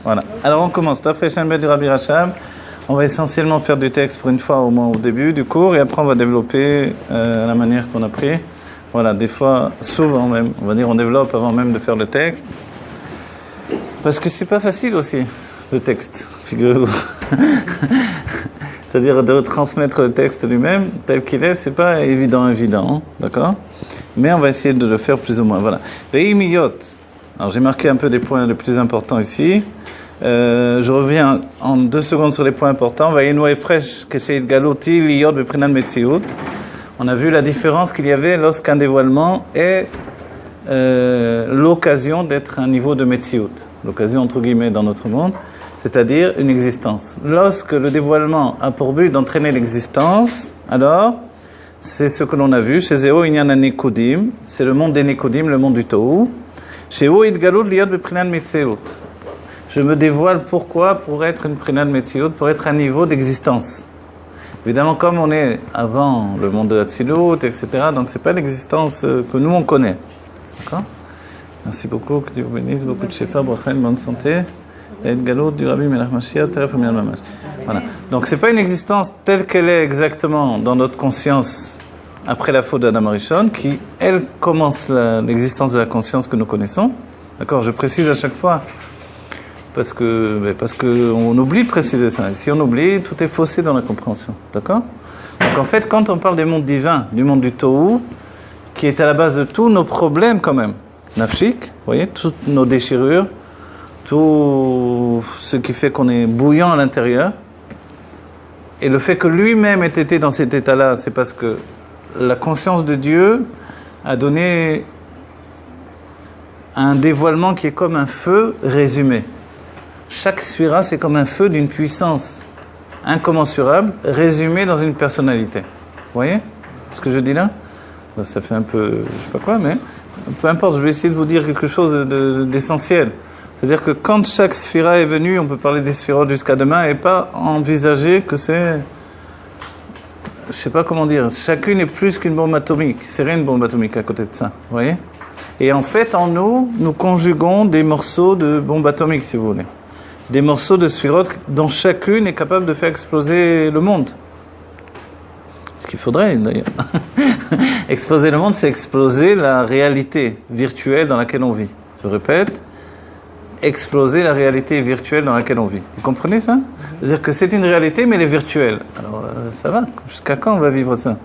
Voilà. Alors on commence. D'après Shenbet du Rabbi Rachab, on va essentiellement faire du texte pour une fois au moins au début du cours, et après on va développer la manière qu'on a pris. Voilà, des fois, souvent même, on va dire on développe avant même de faire le texte. Parce que c'est pas facile aussi, le texte, figurez-vous. C'est-à-dire de transmettre le texte lui-même tel qu'il est, c'est pas évident, d'accord? Mais on va essayer de le faire plus ou moins, voilà. Alors j'ai marqué un peu des points les plus importants ici. Je reviens en 2 secondes sur les points importants. On a vu la différence qu'il y avait lorsqu'un dévoilement est l'occasion d'être un niveau de Metziut, l'occasion entre guillemets dans notre monde, c'est-à-dire une existence. Lorsque le dévoilement a pour but d'entraîner l'existence, alors c'est ce que l'on a vu chez Zéo Inyan Nikodim, c'est le monde des Nikodim, le monde du Tohu. Chez O Idgalud Liot Beprinan Metziut. Je me dévoile pourquoi? Pour être une Prinan Metziut, pour être un niveau d'existence. Évidemment, comme on est avant le monde de Hatzilut, etc., donc c'est pas l'existence que nous on connaît. D'accord? Merci beaucoup, que Dieu vous bénisse, beaucoup de Shefa, Bracha, bonne santé. L'Idgalud du Rabbi Melach Mashiach, Teref Mian Mamash. Voilà. Donc c'est pas une existence telle qu'elle est exactement dans notre conscience après la faute d'Adam Arishon, qui, elle, commence l'existence de la conscience que nous connaissons. D'accord? Je précise à chaque fois, parce que on oublie de préciser ça. Et si on oublie, tout est faussé dans la compréhension. D'accord? Donc en fait, quand on parle des mondes divins, du monde du Tohu, qui est à la base de tous nos problèmes quand même, nafshik, vous voyez, toutes nos déchirures, tout ce qui fait qu'on est bouillant à l'intérieur, et le fait que lui-même ait été dans cet état-là, c'est parce que la conscience de Dieu a donné un dévoilement qui est comme un feu résumé. Chaque sphira, c'est comme un feu d'une puissance incommensurable, résumé dans une personnalité. Vous voyez ce que je dis là? Ça fait un peu, je sais pas quoi, mais peu importe, je vais essayer de vous dire quelque chose d'essentiel. C'est-à-dire que quand chaque sphira est venue, on peut parler des sphirotes jusqu'à demain, et pas envisager que c'est... Je sais pas comment dire, chacune est plus qu'une bombe atomique. C'est rien une bombe atomique à côté de ça, vous voyez? Et en fait, en nous, nous conjuguons des morceaux de bombes atomiques, si vous voulez. Des morceaux de sphirotes dont chacune est capable de faire exploser le monde. Ce qu'il faudrait, d'ailleurs. Exploser le monde, c'est exploser la réalité virtuelle dans laquelle on vit. Je répète, exploser la réalité virtuelle dans laquelle on vit. Vous comprenez ça? C'est-à-dire que c'est une réalité, mais elle est virtuelle. Alors, ça va. Jusqu'à quand on va vivre ça?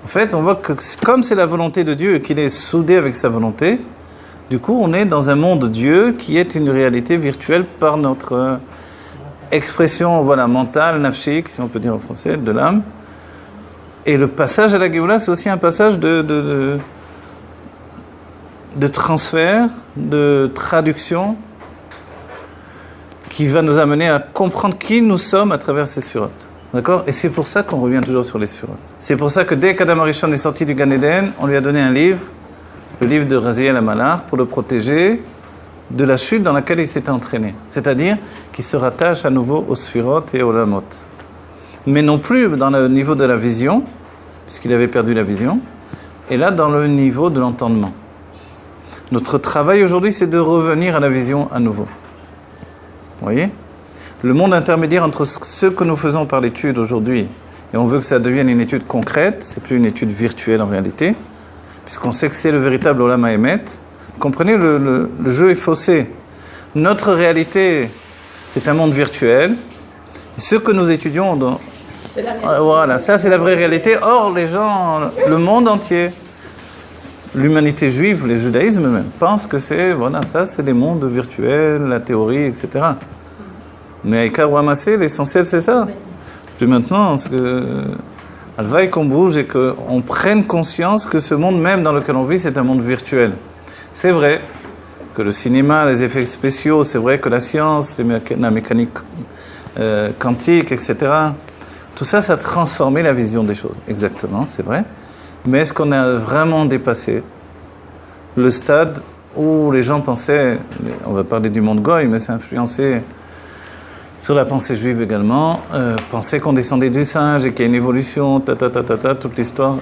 En fait, on voit que comme c'est la volonté de Dieu et qu'il est soudé avec sa volonté, du coup, on est dans un monde Dieu qui est une réalité virtuelle par notre expression, voilà, mentale, nafshik, si on peut dire en français, de l'âme. Et le passage à la Géoula, c'est aussi un passage de transfert, de traduction, qui va nous amener à comprendre qui nous sommes à travers ces sphirotes. D'accord? Et c'est pour ça qu'on revient toujours sur les sphirotes. C'est pour ça que dès qu'Adam Arishon est sorti du Gan Eden, on lui a donné un livre, le livre de Raziel Amalach, pour le protéger de la chute dans laquelle il s'était entraîné. C'est-à-dire qu'il se rattache à nouveau aux sphirotes et aux lamot. Mais non plus dans le niveau de la vision, puisqu'il avait perdu la vision, et là dans le niveau de l'entendement. Notre travail aujourd'hui, c'est de revenir à la vision à nouveau. Vous voyez? Le monde intermédiaire entre ce que nous faisons par l'étude aujourd'hui, et on veut que ça devienne une étude concrète, c'est plus une étude virtuelle en réalité, puisqu'on sait que c'est le véritable Olam HaEmet. Comprenez, le jeu est faussé. Notre réalité, c'est un monde virtuel. Et ce que nous étudions, voilà, ça c'est la vraie réalité. Or, les gens, le monde entier, l'humanité juive, le judaïsme même, pensent que c'est, voilà, ça c'est des mondes virtuels, la théorie, etc. Mais à Ikar Ramassé, l'essentiel c'est ça. Puis maintenant, Alvaï qu'on bouge et qu'on prenne conscience que ce monde même dans lequel on vit, c'est un monde virtuel. C'est vrai que le cinéma, les effets spéciaux, c'est vrai que la science, la mécanique quantique, etc., tout ça, ça a transformé la vision des choses. Exactement, c'est vrai. Mais est-ce qu'on a vraiment dépassé le stade où les gens pensaient, on va parler du monde goy, mais c'est influencé sur la pensée juive également, pensaient qu'on descendait du singe et qu'il y a une évolution, toute l'histoire.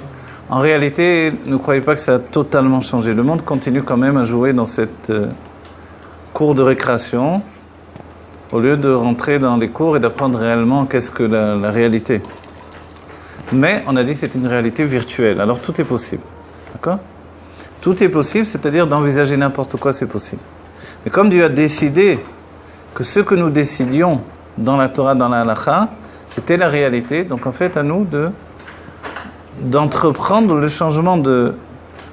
En réalité, ne croyez pas que ça a totalement changé. Le monde continue quand même à jouer dans cette cour de récréation au lieu de rentrer dans les cours et d'apprendre réellement qu'est-ce que la réalité. Mais on a dit que c'est une réalité virtuelle, alors tout est possible. D'accord ? Tout est possible, c'est-à-dire d'envisager n'importe quoi, c'est possible. Mais comme Dieu a décidé que ce que nous décidions dans la Torah, dans la Halakha, c'était la réalité, donc en fait à nous d'entreprendre le changement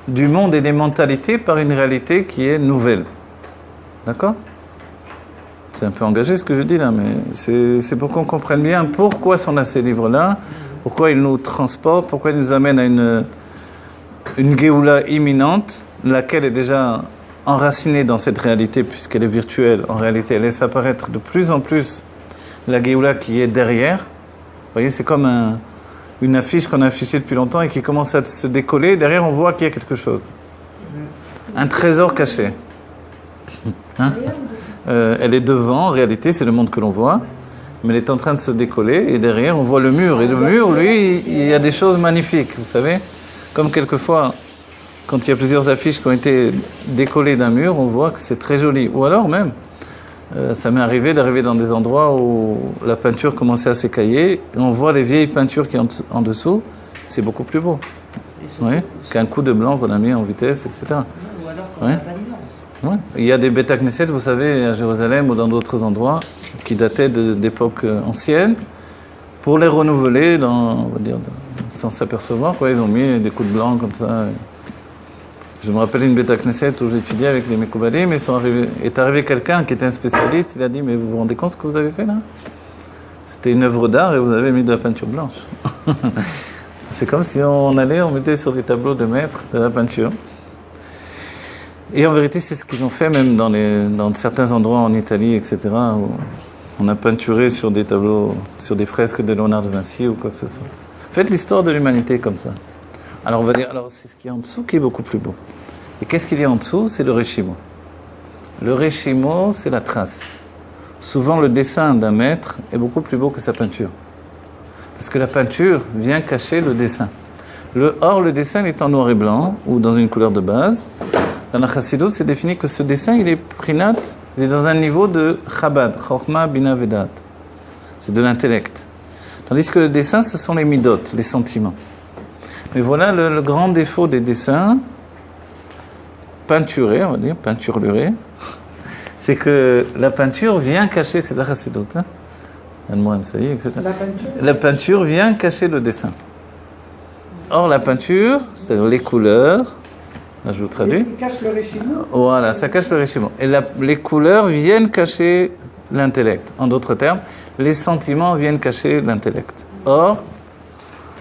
du monde et des mentalités par une réalité qui est nouvelle. D'accord ? C'est un peu engagé ce que je dis là, mais c'est pour qu'on comprenne bien pourquoi sont là ces livres-là, pourquoi ils nous transportent, pourquoi ils nous amènent à une Géoula imminente, laquelle est déjà enracinée dans cette réalité, puisqu'elle est virtuelle. En réalité, elle laisse apparaître de plus en plus la Géoula qui est derrière. Vous voyez, c'est comme une affiche qu'on a affichée depuis longtemps et qui commence à se décoller. Derrière, on voit qu'il y a quelque chose. Un trésor caché. Hein? Elle est devant, en réalité, c'est le monde que l'on voit, mais elle est en train de se décoller, et derrière, on voit le mur. Et le mur, lui, il y a des choses magnifiques, vous savez. Comme quelquefois, quand il y a plusieurs affiches qui ont été décollées d'un mur, on voit que c'est très joli. Ou alors même, ça m'est arrivé d'arriver dans des endroits où la peinture commençait à s'écailler, et on voit les vieilles peintures qui sont en dessous, c'est beaucoup plus beau. Oui, qu'un coup de blanc qu'on a mis en vitesse, etc. Ou alors qu'on n'a pas de nuance. Ouais. Il y a des Beth Knesset, vous savez, à Jérusalem ou dans d'autres endroits, qui dataient d'époques anciennes, pour les renouveler, on va dire, sans s'apercevoir, quoi. Ils ont mis des coups de blanc comme ça. Je me rappelle une Beth Knesset où j'étudiais avec les Mekoubalim, est arrivé quelqu'un qui était un spécialiste, il a dit, mais vous vous rendez compte ce que vous avez fait là ? C'était une œuvre d'art et vous avez mis de la peinture blanche. C'est comme si on mettait sur des tableaux de maître de la peinture. Et en vérité, c'est ce qu'ils ont fait même dans certains endroits en Italie, etc., où on a peinturé sur des tableaux, sur des fresques de Léonard de Vinci ou quoi que ce soit. Faites l'histoire de l'humanité comme ça. Alors on va dire, c'est ce qu'il y a en dessous qui est beaucoup plus beau. Et qu'est-ce qu'il y a en dessous ? C'est le Réchimo. Le Réchimo, c'est la trace. Souvent, le dessin d'un maître est beaucoup plus beau que sa peinture. Parce que la peinture vient cacher le dessin. Or, le dessin est en noir et blanc, ou dans une couleur de base. Dans la Chassidut, c'est défini que ce dessin, il est prinat, il est dans un niveau de Chabad, Chokhmah, Bina, Vedat. C'est de l'intellect. Tandis que le dessin, ce sont les midot, les sentiments. Mais voilà le grand défaut des dessins peinturés, on va dire, peinturlurés, c'est que la peinture vient cacher, c'est la Chassidut, hein? etc. La peinture vient cacher le dessin. Or, la peinture, c'est-à-dire les couleurs, là, je vous traduis. Il cache le Réchimo. Voilà, ça cache le Réchimo. Et les couleurs viennent cacher l'intellect. En d'autres termes, les sentiments viennent cacher l'intellect. Or,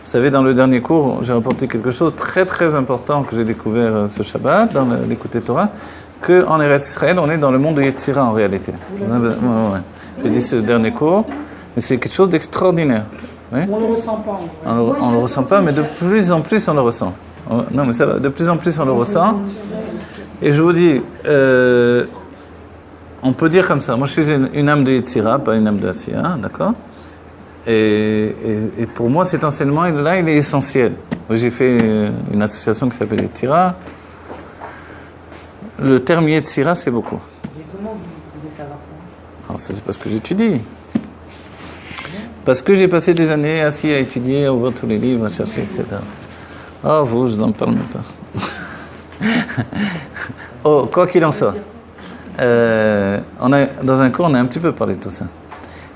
vous savez, dans le dernier cours, j'ai rapporté quelque chose de très très important que j'ai découvert ce Shabbat, dans l'écouter Torah, qu'en Eretz Israël, on est dans le monde de Yetzira en réalité. Ouais. J'ai dit ce dernier cours, mais c'est quelque chose d'extraordinaire. Oui? On ne le ressent pas. En fait. On ne le ressent pas, mais de plus en plus on le ressent. Non, mais ça va, de plus en plus on le ressent. Et je vous dis, on peut dire comme ça, moi je suis une âme de Yetzira, pas une âme de Asiya, d'accord ? Et pour moi cet enseignement-là, il est essentiel. Moi, j'ai fait une association qui s'appelle Yetzira. Le terme Yetzira, c'est beaucoup. Et comment vous pouvez savoir ça ? Alors ça, c'est parce que j'étudie. Parce que j'ai passé des années assis à étudier, à ouvrir tous les livres, à chercher, etc. Oh, vous, je n'en parle même pas. Oh, quoi qu'il en soit, dans un cours, on a un petit peu parlé de tout ça.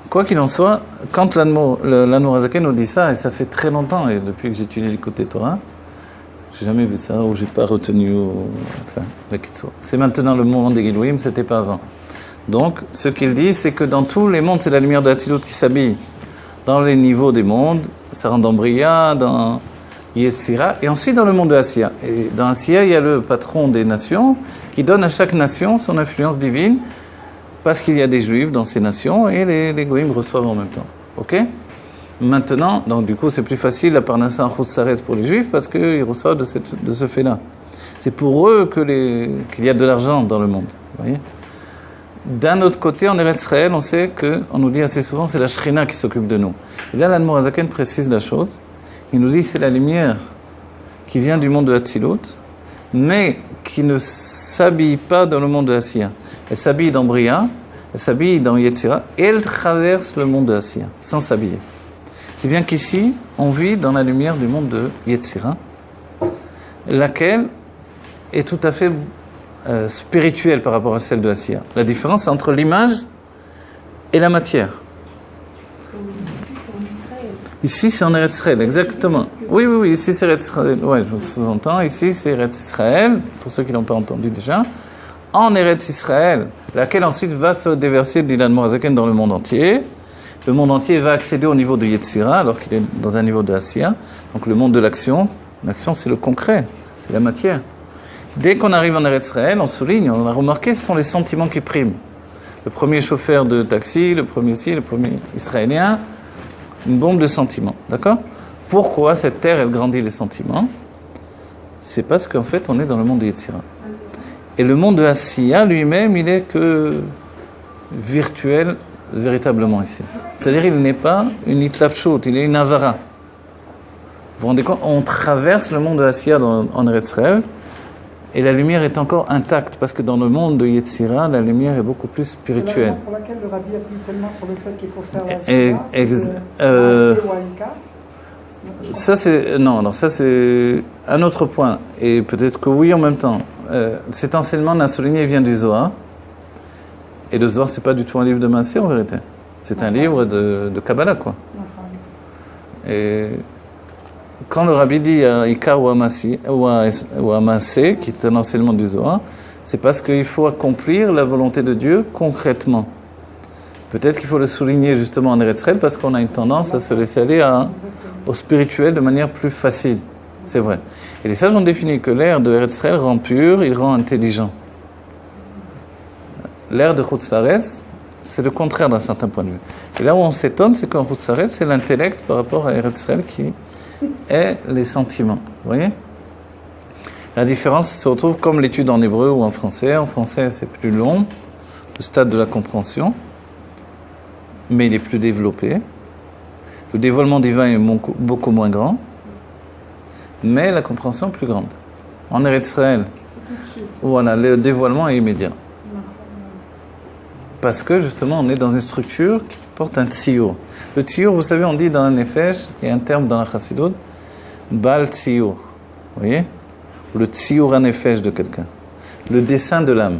Quoi qu'il en soit, quand l'Admor HaZaken nous dit ça, et ça fait très longtemps, et depuis que j'étudie l'écouter Torah, j'ai jamais vu ça, ou j'ai pas retenu, c'est maintenant le moment des Gilouim, c'était pas avant. Donc, ce qu'il dit, c'est que dans tous les mondes, c'est la lumière de Hatzilut qui s'habille dans les niveaux des mondes, ça rend dans Bria, dans Yetzira, et ensuite dans le monde de Asiya. Et dans Asiya, il y a le patron des nations qui donne à chaque nation son influence divine, parce qu'il y a des juifs dans ces nations, et les goïms reçoivent en même temps. Ok ? Maintenant, donc du coup, c'est plus facile la parnassa en Chutzaretz pour les juifs, parce qu'ils reçoivent de ce fait-là. C'est pour eux qu'il y a de l'argent dans le monde. Vous voyez ? D'un autre côté, en Eretz Israël, on sait on nous dit assez souvent, c'est la Shrina qui s'occupe de nous. Et là, l'Admor HaZaken précise la chose. Il nous dit, c'est la lumière qui vient du monde de Hatzilut, mais qui ne s'habille pas dans le monde de Asiya. Elle s'habille dans Bria, elle s'habille dans Yetzira et elle traverse le monde de Asiya sans s'habiller. C'est bien qu'ici, on vit dans la lumière du monde de Yetzira, laquelle est tout à fait spirituelle par rapport à celle de Asiya. La différence c'est entre l'image et la matière. Ici, c'est en Eretz Israël, exactement. Oui, ici c'est Eretz Israël. Oui, je vous sous-entends. Ici, c'est Eretz Israël, pour ceux qui ne l'ont pas entendu déjà. En Eretz Israël, laquelle ensuite va se déverser d'Ilan Morazaken dans le monde entier. Le monde entier va accéder au niveau de Yetzira, alors qu'il est dans un niveau de Asiya. Donc le monde de l'action. L'action, c'est le concret, c'est la matière. Dès qu'on arrive en Eretz Israël, on souligne, on a remarqué, ce sont les sentiments qui priment. Le premier chauffeur de taxi, le premier israélien, une bombe de sentiments, d'accord? Pourquoi cette terre, elle grandit les sentiments? C'est parce qu'en fait, on est dans le monde de Yetzira. Et le monde de Asiya, lui-même, il est que virtuel, véritablement ici. C'est-à-dire, il n'est pas une itlapshut, il est une avara. Vous vous rendez compte? On traverse le monde de Asiya en Eretz Israël, et la lumière est encore intacte, parce que dans le monde de Yetzira, la lumière est beaucoup plus spirituelle. C'est la raison pour laquelle le rabbi appuie tellement sur le fait qu'il faut faire la ça c'est non, alors ça c'est un autre point, et peut-être que oui en même temps. Cet enseignement n'a souligné vient du Zohar, et le Zohar c'est pas du tout un livre de Maaseh en vérité, c'est un livre de Kabbalah quoi. Et quand le rabbi dit Ikar ou Maaseh, qui est un enseignement du Zohar, c'est parce qu'il faut accomplir la volonté de Dieu concrètement. Peut-être qu'il faut le souligner justement en Eretz Israël parce qu'on a une tendance à se laisser aller au spirituel de manière plus facile. C'est vrai. Et les sages ont défini que l'air de Eretz Israël rend pur, il rend intelligent. L'air de Chutz La'aretz, c'est le contraire d'un certain point de vue. Et là où on s'étonne, c'est qu'en Chutz La'aretz, c'est l'intellect par rapport à Eretz Israël qui est les sentiments. Vous voyez? La différence se retrouve comme l'étude en hébreu ou en français. En français, c'est plus long, le stade de la compréhension, mais il est plus développé. Le dévoilement divin est beaucoup moins grand, mais la compréhension est plus grande. En Eretz Israël, voilà, le dévoilement est immédiat. Parce que justement, on est dans une structure qui porte un tziyur. Le tziyur, vous savez, on dit dans un Nefesh, il y a un terme dans la Chassidut, Bal tziyur. Vous voyez? Le tziyur à Nefesh de quelqu'un. Le dessin de l'âme.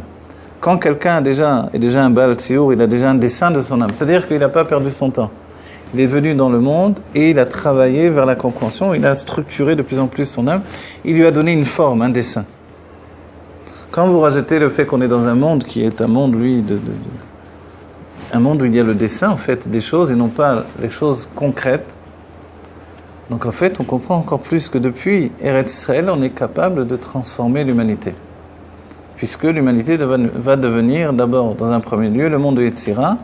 Quand quelqu'un est déjà un Bal tziyur, il a déjà un dessin de son âme. C'est-à-dire qu'il n'a pas perdu son temps. Il est venu dans le monde et il a travaillé vers la compréhension, il a structuré de plus en plus son âme, il lui a donné une forme, un dessin. Quand vous rajoutez le fait qu'on est dans un monde qui est un monde, lui, un monde où il y a le dessin, en fait, des choses et non pas les choses concrètes. Donc, en fait, on comprend encore plus que depuis Eretz Israël, on est capable de transformer l'humanité. Puisque l'humanité va devenir, d'abord, dans un premier lieu, le monde de Yetzira,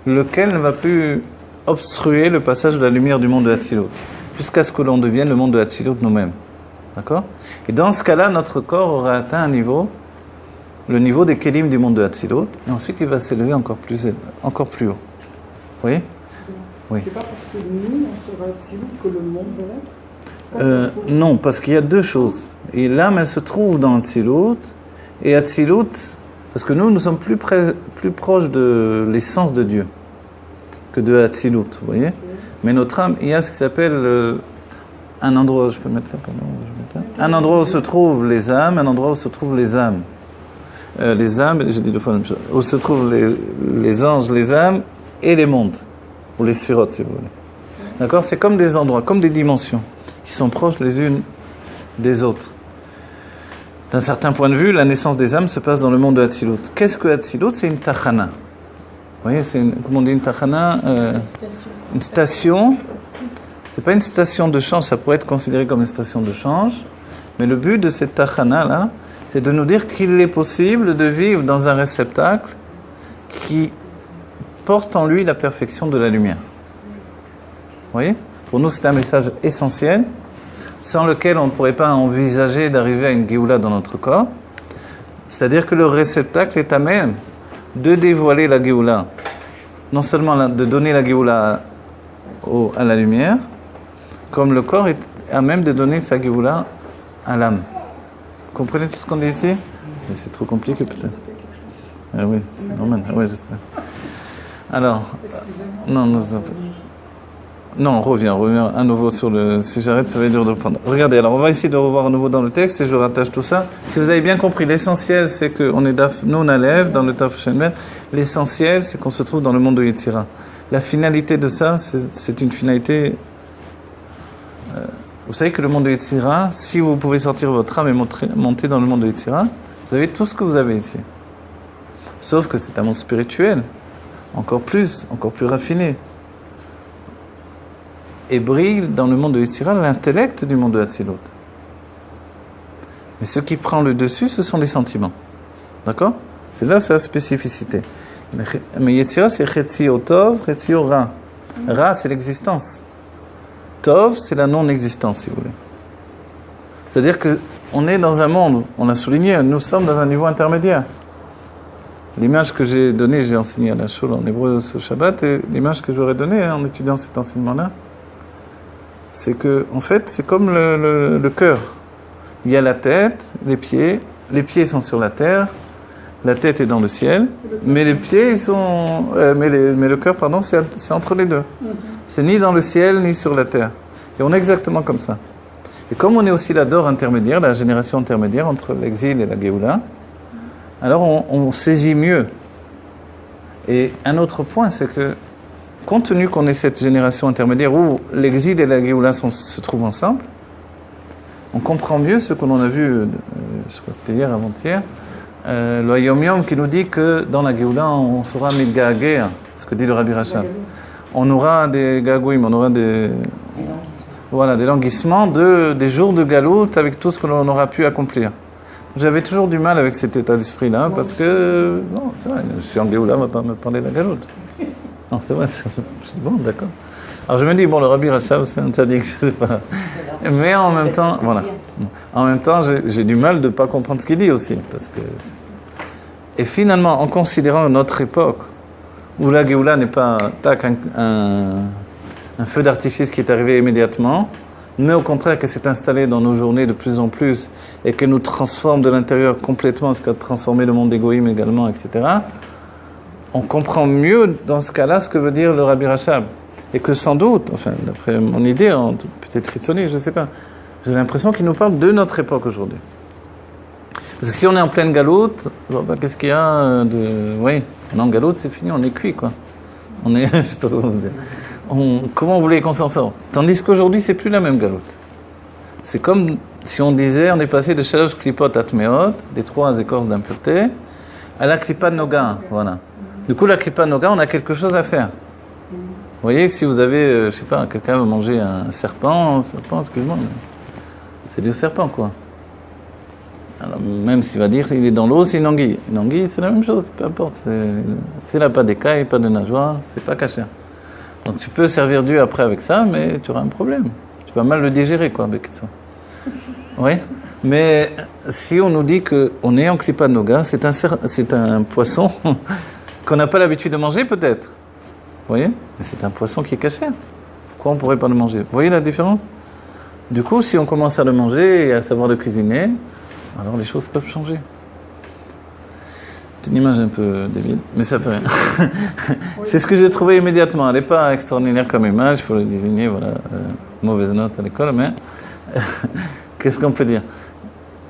lequel ne va plus obstruer le passage de la lumière du monde de Hatzilut, jusqu'à ce que l'on devienne le monde de Hatzilut nous-mêmes. D'accord? Et dans ce cas-là, notre corps aura atteint un niveau, le niveau des kelim du monde de Hatzilut, et ensuite il va s'élever encore plus haut. Vous voyez? Oui. C'est pas parce que nous, on sera Hatzilut que le monde va l'être? Non, parce qu'il y a deux choses. Et l'âme, elle se trouve dans Hatzilut, et Hatzilut, parce que nous sommes plus proches de l'essence de Dieu que de Hatzilut, vous voyez? Mais notre âme, il y a ce qui s'appelle un endroit, je peux mettre là, pardon, un endroit où se trouvent les âmes, un endroit où se trouvent les âmes. Les âmes, j'ai dit deux fois la même chose, où se trouvent les anges, les âmes et les mondes, ou les sphirotes, si vous voulez. D'accord? C'est comme des endroits, comme des dimensions, qui sont proches les unes des autres. D'un certain point de vue, la naissance des âmes se passe dans le monde de Hatzilut. Qu'est-ce que Hatzilut? C'est une tachana. Vous voyez, comment on dit une tachana? Une station. C'est pas une station de change, ça pourrait être considéré comme une station de change. Mais le but de cette tachana-là, c'est de nous dire qu'il est possible de vivre dans un réceptacle qui porte en lui la perfection de la lumière. Vous voyez? Pour nous, c'est un message essentiel, sans lequel on ne pourrait pas envisager d'arriver à une Géoula dans notre corps. C'est-à-dire que le réceptacle est à même de dévoiler la Géoula. Non seulement de donner la Géoula à la lumière, comme le corps est à même de donner sa Géoula à l'âme. Vous comprenez tout ce qu'on dit ici? Mais c'est trop compliqué peut-être. Ah oui, c'est normal. Oui, je sais. Alors, non, on revient à nouveau sur le... Si j'arrête, ça va être dur de reprendre. Regardez, alors on va essayer de revoir à nouveau dans le texte et je rattache tout ça. Si vous avez bien compris, l'essentiel, c'est qu'on est Noun Aleph dans le Taf Shem. L'essentiel, c'est qu'on se trouve dans le monde de Yetzira. La finalité de ça, c'est une finalité... vous savez que le monde de Yetzira, si vous pouvez sortir votre âme et monter dans le monde de Yetzira, vous avez tout ce que vous avez ici. Sauf que c'est un monde spirituel, encore plus raffiné. Et brille dans le monde de Yetzira l'intellect du monde de Hatzilut. Mais ce qui prend le dessus, ce sont les sentiments. D'accord ? C'est là sa spécificité. Mais Yetzira, c'est Chetzio Tov, Chetzio Ra. Ra, c'est l'existence. Tov, c'est la non-existence, si vous voulez. C'est-à-dire qu'on est dans un monde, on l'a souligné, nous sommes dans un niveau intermédiaire. L'image que j'ai donnée, j'ai enseigné à la Shul en hébreu ce Shabbat, et l'image que j'aurais donnée en étudiant cet enseignement-là, c'est que, en fait, c'est comme le cœur. Il y a la tête, les pieds sont sur la terre, la tête est dans le ciel, mais les pieds, ils sont... mais le cœur, pardon, c'est entre les deux. C'est ni dans le ciel, ni sur la terre. Et on est exactement comme ça. Et comme on est aussi la dor intermédiaire, la génération intermédiaire entre l'exil et la Géoula, alors on saisit mieux. Et un autre point, c'est que, compte tenu qu'on est cette génération intermédiaire où l'exil et la Géoula se trouvent ensemble, on comprend mieux ce que l'on a vu, je crois que c'était hier, avant-hier, le Yom Yom qui nous dit que dans la Géoula, on sera mitgaagé, ce que dit le Rabbi Rachab. On aura des gagouim, on aura des languissements des jours de galout avec tout ce que l'on aura pu accomplir. J'avais toujours du mal avec cet état d'esprit-là, parce que, non, c'est vrai, je suis en Géoula, on ne va pas me parler de la galoute. Non, c'est vrai, c'est bon, d'accord. Alors je me dis, bon, le Rabbi Rachab, c'est un tzaddik, je ne sais pas. Mais en même temps, voilà. En même temps, j'ai du mal de ne pas comprendre ce qu'il dit aussi. Parce que... Et finalement, en considérant notre époque, où la Géoula n'est pas un feu d'artifice qui est arrivé immédiatement, mais au contraire que s'est installé dans nos journées de plus en plus et que nous transforme de l'intérieur complètement, ce qu'a transformé le monde d'égoïsme également, etc., on comprend mieux dans ce cas-là ce que veut dire le Rabbi Rachab. Et que sans doute, enfin, d'après mon idée, peut-être Ritzoni, je ne sais pas, j'ai l'impression qu'il nous parle de notre époque aujourd'hui. Parce que si on est en pleine galoute, qu'est-ce qu'il y a de... Oui, on est en galoute, c'est fini, on est cuit, quoi. On est... je sais pas comment vous dire. Comment vous voulez qu'on s'en sorte ? Tandis qu'aujourd'hui, c'est plus la même galoute. C'est comme si on disait, on est passé de Shalosh Klipot Atmeot, des 3 écorces d'impureté, à la Klipa Noga, voilà. Du coup, la Klipa Noga, on a quelque chose à faire. Vous voyez, si vous avez, je sais pas, quelqu'un va manger un serpent, excuse-moi, mais c'est du serpent, quoi. Alors, même s'il va dire qu'il est dans l'eau, c'est une anguille. Une anguille, c'est la même chose, peu importe. C'est là, pas d'écailles, pas de nageoire, c'est pas caché. Donc tu peux servir Dieu après avec ça, mais tu auras un problème. Tu vas mal le digérer, quoi, avec ça. Oui. Mais si on nous dit qu'on est en Klipa Noga, c'est un poisson qu'on n'a pas l'habitude de manger, peut-être. Vous voyez ? Mais c'est un poisson qui est caché. Pourquoi on ne pourrait pas le manger ? Vous voyez la différence ? Du coup, si on commence à le manger et à savoir le cuisiner, alors les choses peuvent changer. C'est une image un peu débile, mais ça fait rien. C'est ce que j'ai trouvé immédiatement. Elle n'est pas extraordinaire comme image, il faut le désigner, voilà, mauvaise note à l'école, mais qu'est-ce qu'on peut dire ?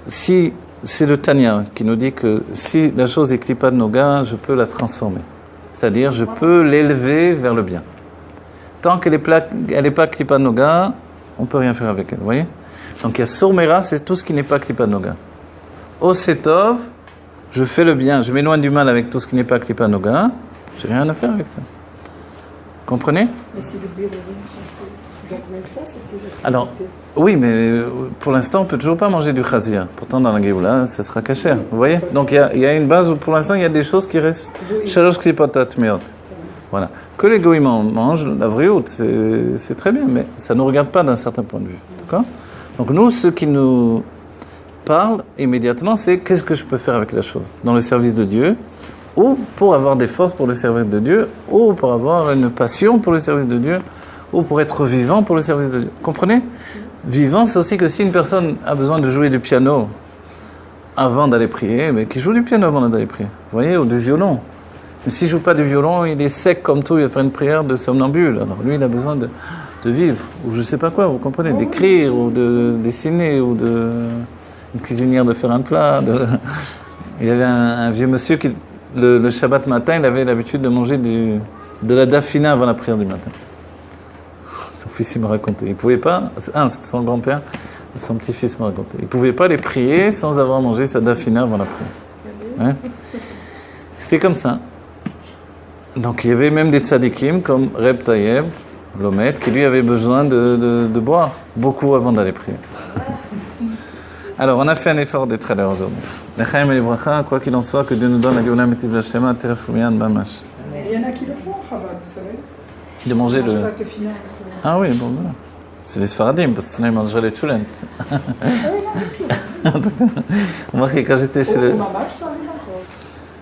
Si c'est le Tanya qui nous dit que si la chose est Klipa Noga, je peux la transformer. C'est-à-dire, je peux l'élever vers le bien. Tant qu'elle n'est pas Klipa Noga, on ne peut rien faire avec elle, vous voyez ? Donc il y a Sourmera, c'est tout ce qui n'est pas Klipa Noga. Osetov, je fais le bien, je m'éloigne du mal avec tout ce qui n'est pas Klipa Noga, j'ai rien à faire avec ça. Comprenez ? Mais si le birorim sont faits, donc même ça, c'est plus de... Alors, oui, mais pour l'instant, on ne peut toujours pas manger du chazir. Pourtant, dans la Géoula, ça sera caché. Vous voyez ? Donc, il y a une base où, pour l'instant, il y a des choses qui restent. Shalosh klipot atmeot. Voilà. Que les goïms mangent, la vriout, c'est très bien, mais ça ne nous regarde pas d'un certain point de vue. D'accord ? Donc, nous, ce qui nous parle immédiatement, c'est qu'est-ce que je peux faire avec la chose ? Dans le service de Dieu, ou pour avoir des forces pour le service de Dieu, ou pour avoir une passion pour le service de Dieu, ou pour être vivant pour le service de Dieu. Comprenez ? Vivant, c'est aussi que si une personne a besoin de jouer du piano, avant d'aller prier, mais qui joue du piano avant d'aller prier. Vous voyez, ou du violon. Mais s'il ne joue pas du violon, il est sec comme tout, il va faire une prière de somnambule. Alors lui, il a besoin de vivre, ou je ne sais pas quoi, vous comprenez, d'écrire, ou de dessiner, ou une cuisinière de faire un plat. Il y avait un vieux monsieur qui, le Shabbat matin, il avait l'habitude de manger de la dafina avant la prière du matin. Son fils, il me racontait. Il ne pouvait pas, c'était son grand-père, son petit-fils me racontait. Il ne pouvait pas aller prier sans avoir mangé sa dafina avant la prière. Ouais. C'était comme ça. Donc il y avait même des tzadikim comme Reb Tayeb, Lomet, qui lui avait besoin de boire beaucoup avant d'aller prier. Alors on a fait un effort d'être à l'heure aujourd'hui. L'Echaim et les Bracha, quoi qu'il en soit, que Dieu nous donne la Géoula Métiv Vashlema, Teref Oumian Bamash. Il y en a qui le font, Chabad, vous savez. De manger le... Pas tefila. Ah oui, bon, voilà. C'est les Sfaradim, parce que sinon ils mangeraient les Tchoulent. Remarquez, quand j'étais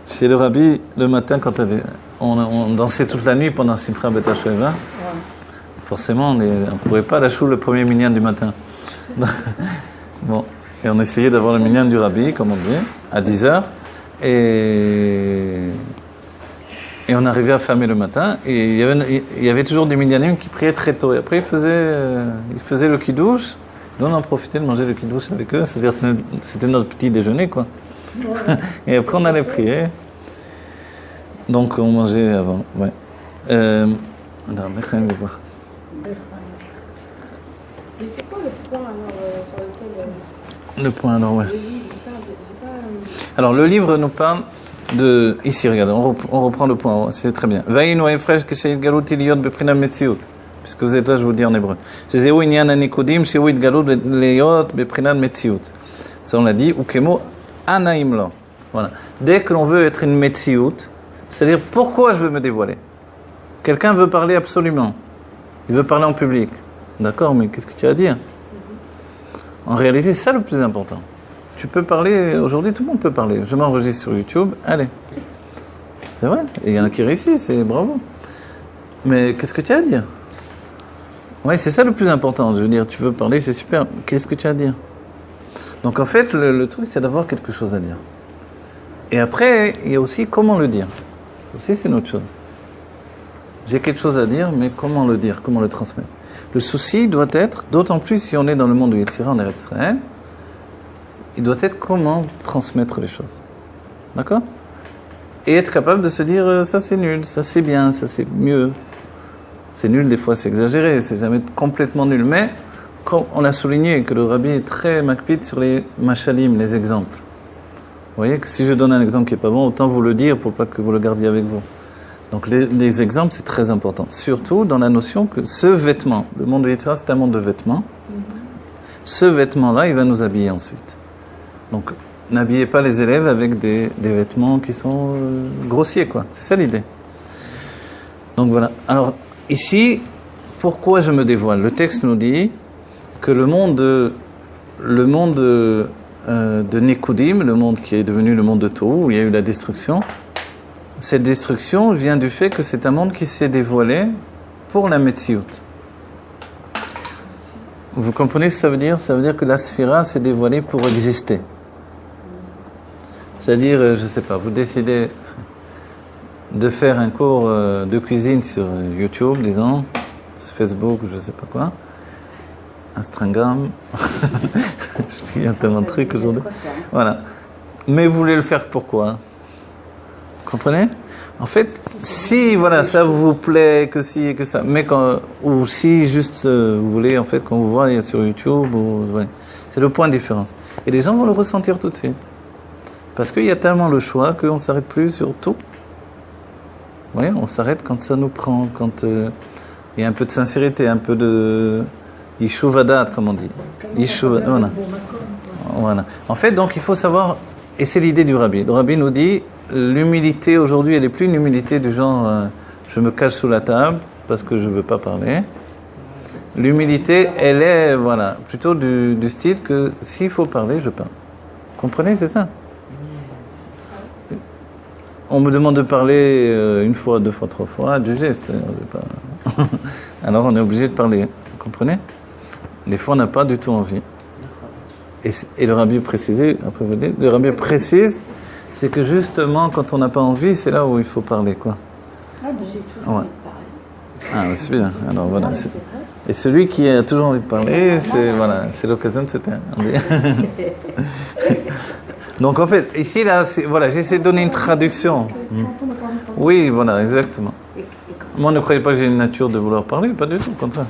chez le Rabbi, le matin, quand on dansait toute la nuit pendant Simcha Bet HaShoeva, forcément, on ne pouvait pas la chou le premier minyan du matin. Bon, et on essayait d'avoir le minyan du Rabbi, comme on dit, à 10h, et on arrivait à fermer le matin, et il y avait toujours des minyanim qui priaient très tôt, et après ils faisaient le kiddush, nous on en profitait de manger le kiddush avec eux, c'est-à-dire c'était notre petit déjeuner, quoi. Et après on allait prier, donc on mangeait avant, ouais. Alors, Mechaim va voir. Et c'est quoi le point alors sur lequel Le point, alors, ouais. le livre parle de, Alors, le livre nous parle de... Ici, regardez, on reprend le point, c'est très bien. Vaïn ou fresh que c'est galut iliot beprinam metziut. Puisque vous êtes là, je vous dis en hébreu. C'est où inyan anikodim, c'est où it galut iliot beprinam metziut. Ça, on l'a dit. Ou kemo anaimlo. Voilà. Dès que l'on veut être une metziut, c'est-à-dire pourquoi je veux me dévoiler. Quelqu'un veut parler absolument. Il veut parler en public. D'accord, mais qu'est-ce que tu as à dire? En réalité, c'est ça le plus important. Tu peux parler, aujourd'hui tout le monde peut parler. Je m'enregistre sur YouTube, allez. C'est vrai, et il y en a qui réussissent, c'est bravo. Mais qu'est-ce que tu as à dire? Oui, c'est ça le plus important. Je veux dire, tu veux parler, c'est super. Qu'est-ce que tu as à dire? Donc en fait, le truc, c'est d'avoir quelque chose à dire. Et après, il y a aussi comment le dire. Aussi, c'est une autre chose. J'ai quelque chose à dire, mais comment le dire, comment le transmettre? Le souci doit être, d'autant plus si on est dans le monde de Yetzira, en Eretz Israël, il doit être comment transmettre les choses. D'accord? Et être capable de se dire, ça c'est nul, ça c'est bien, ça c'est mieux. C'est nul, des fois c'est exagéré, c'est jamais complètement nul. Mais, comme on a souligné que le Rabbi est très makpid sur les machalim, les exemples. Vous voyez que si je donne un exemple qui n'est pas bon, autant vous le dire pour pas que vous le gardiez avec vous. Donc les exemples, c'est très important. Surtout dans la notion que ce vêtement, le monde de Yetzira, c'est un monde de vêtements. Ce vêtement-là, il va nous habiller ensuite. Donc, n'habillez pas les élèves avec des vêtements qui sont grossiers, quoi. C'est ça l'idée. Donc voilà. Alors, ici, pourquoi je me dévoile? Le texte nous dit que le monde de Nekudim, le monde qui est devenu le monde de Tohu, où il y a eu la destruction, cette destruction vient du fait que c'est un monde qui s'est dévoilé pour la Metsiout. Vous comprenez ce que ça veut dire? Ça veut dire que la Sphira s'est dévoilée pour exister. C'est-à-dire, je ne sais pas, vous décidez de faire un cours de cuisine sur YouTube, disons, sur Facebook, je ne sais pas quoi, Instagram, il y a tellement de trucs aujourd'hui. Voilà. Mais vous voulez le faire pourquoi? Comprenez? En fait, si voilà, ça vous plaît, que si et que ça, mais ou si juste vous voulez, en fait, quand vous voyez sur YouTube, ouais, c'est le point de différence. Et les gens vont le ressentir tout de suite. Parce qu'il y a tellement le choix qu'on ne s'arrête plus sur tout. Vous voyez, on s'arrête quand ça nous prend, quand il y a un peu de sincérité, un peu de Yishuvadat, comme on dit. Voilà. Voilà. En fait, donc, il faut savoir, et c'est l'idée du Rabbi. Le Rabbi nous dit, l'humilité aujourd'hui, elle n'est plus une humilité du genre je me cache sous la table parce que je ne veux pas parler. L'humilité, elle est voilà, plutôt du style que s'il faut parler, je parle. Comprenez, c'est ça? On me demande de parler une fois, deux fois, trois fois, du geste. Alors on est obligé de parler. Vous comprenez? Des fois, on n'a pas du tout envie. Et le rabbi précisé, après vous dites, le rabbi précise, c'est que justement, quand on n'a pas envie, c'est là où il faut parler, quoi. Ah bon. J'ai toujours Ouais. envie de parler. Ah, c'est bien. Alors voilà. Et celui qui a toujours envie de parler, c'est l'occasion de se taire. Donc en fait, ici, là, voilà, j'essaie de donner une traduction. Oui, voilà, exactement. Moi, ne croyez pas que j'ai une nature de vouloir parler, pas du tout, au contraire.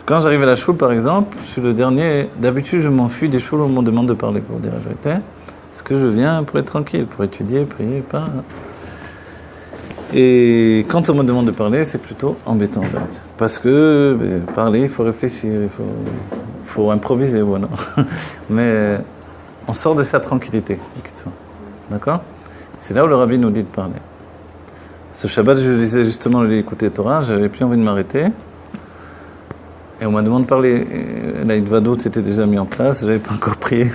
Quand j'arrive à la choule, par exemple, je suis le dernier. D'habitude, je m'enfuis des choules où on me demande de parler, pour dire la vérité. Parce que je viens pour être tranquille, pour étudier, prier, pas. Et quand on me demande de parler, c'est plutôt embêtant, en fait. Parce que parler, il faut réfléchir, il faut improviser, voilà. Mais on sort de sa tranquillité, d'accord? C'est là où le rabbi nous dit de parler. Ce Shabbat, je lisais justement le écouter Torah, j'avais plus envie de m'arrêter. Et on m'a demandé de parler. La Hitvadut s'était déjà mis en place, j'avais pas encore prié.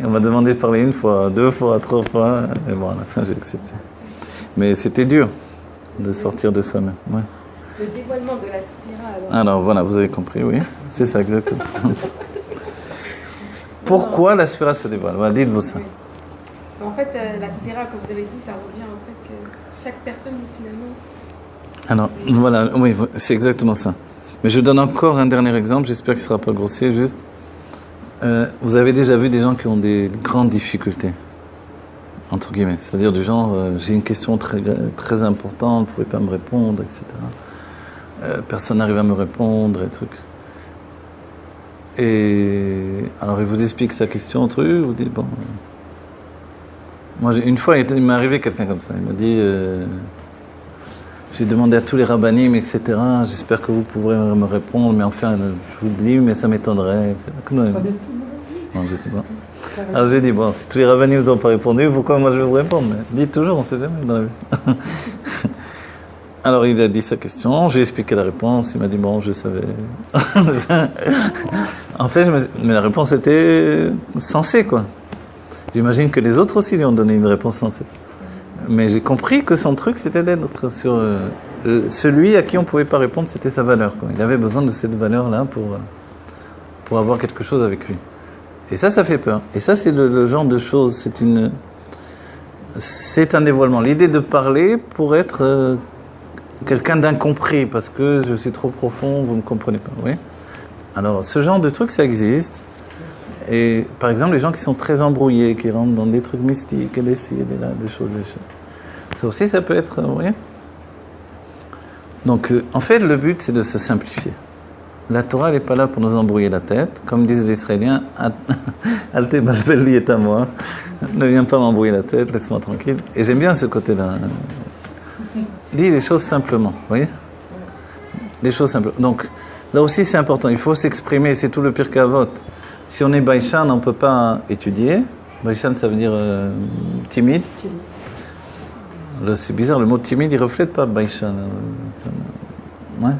Et on m'a demandé de parler 1 fois, 2 fois, 3 fois. Et bon, à la fin, j'ai accepté. Mais c'était dur de sortir de soi-même. Ouais. Le dévoilement de la sphira, Alors voilà, vous avez compris, oui. C'est ça, exactement. Pourquoi la sphira se dévoile? Voilà, dites-vous ça. Oui. En fait, la sphira, comme vous avez dit, ça revient en fait que chaque personne, finalement... Alors, voilà, oui, c'est exactement ça. Mais je donne encore un dernier exemple, j'espère qu'il ne sera pas grossier, juste. Vous avez déjà vu des gens qui ont des grandes difficultés, entre guillemets. C'est-à-dire du genre, j'ai une question très, très importante, vous ne pouvez pas me répondre, etc. Personne n'arrive à me répondre, et trucs. Et alors, il vous explique sa question, truc, vous dites, bon... Moi, une fois, il m'est arrivé quelqu'un comme ça. Il m'a dit, j'ai demandé à tous les rabbinim, etc. J'espère que vous pourrez me répondre, mais enfin, je vous le dis, mais ça m'étonnerait, etc. Non, je sais pas. Alors j'ai dit, bon, si tous les rabbinim ne vous ont pas répondu, pourquoi moi je vais vous répondre? Dites toujours, on ne sait jamais dans la vie. Alors il a dit sa question, j'ai expliqué la réponse, il m'a dit, bon, je savais. En fait, mais la réponse était sensée, quoi. J'imagine que les autres aussi lui ont donné une réponse sensée. Mais j'ai compris que son truc, c'était d'être sur celui à qui on ne pouvait pas répondre, c'était sa valeur, quoi. Il avait besoin de cette valeur-là pour avoir quelque chose avec lui. Et ça fait peur. Et ça, c'est le genre de choses, c'est un dévoilement. L'idée de parler pour être quelqu'un d'incompris, parce que je suis trop profond, vous ne me comprenez pas. Oui. Alors, ce genre de truc, ça existe. Et par exemple, les gens qui sont très embrouillés, qui rentrent dans des trucs mystiques, et des ci, et des là, des choses. Ça aussi, ça peut être, vous voyez. Donc, en fait, le but, c'est de se simplifier. La Torah, elle n'est pas là pour nous embrouiller la tête. Comme disent les Israéliens, Alte balbeli est à moi. Ne viens pas m'embrouiller la tête, laisse-moi tranquille. Et j'aime bien ce côté-là. Dis les choses simplement, vous voyez. Des choses simples. Donc, là aussi, c'est important. Il faut s'exprimer, c'est tout le pire qu'avot. Si on est baïchan, on ne peut pas étudier. Baïchan, ça veut dire timide. Là, c'est bizarre, le mot timide, il ne reflète pas baïchan. Ouais.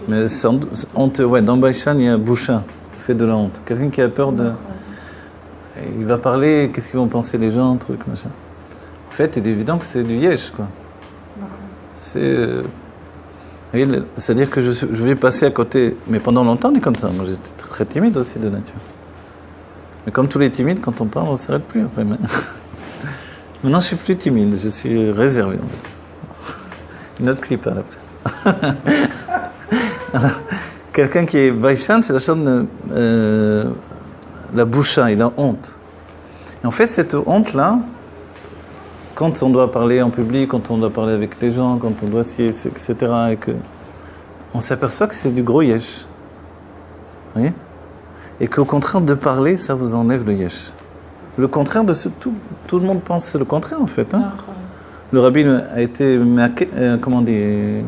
Mais c'est honte, ouais, dans baïchan, il y a boucha, qui fait de la honte. Quelqu'un qui a peur de... Il va parler, qu'est-ce qu'ils vont penser les gens, truc, machin. En fait, il est évident que c'est du yesh, quoi. C'est-à-dire que je vais passer à côté, mais pendant longtemps, on est comme ça. Moi, j'étais très timide aussi de nature. Mais comme tous les timides, quand on parle, on ne s'arrête plus après. Maintenant, je suis plus timide, je suis réservé. En fait. Une autre clip à la place. Alors, quelqu'un qui est baïchan, c'est la chose de la boucha, il a honte. Et en fait, cette honte-là, quand on doit parler en public, quand on doit parler avec les gens, quand on doit s'y, etc., et que on s'aperçoit que c'est du gros yesh. Vous voyez? Et qu'au contraire de parler, ça vous enlève le yesh. Le contraire de ce tout le monde pense le contraire en fait. Hein. Le rabbi a été, comment dire, il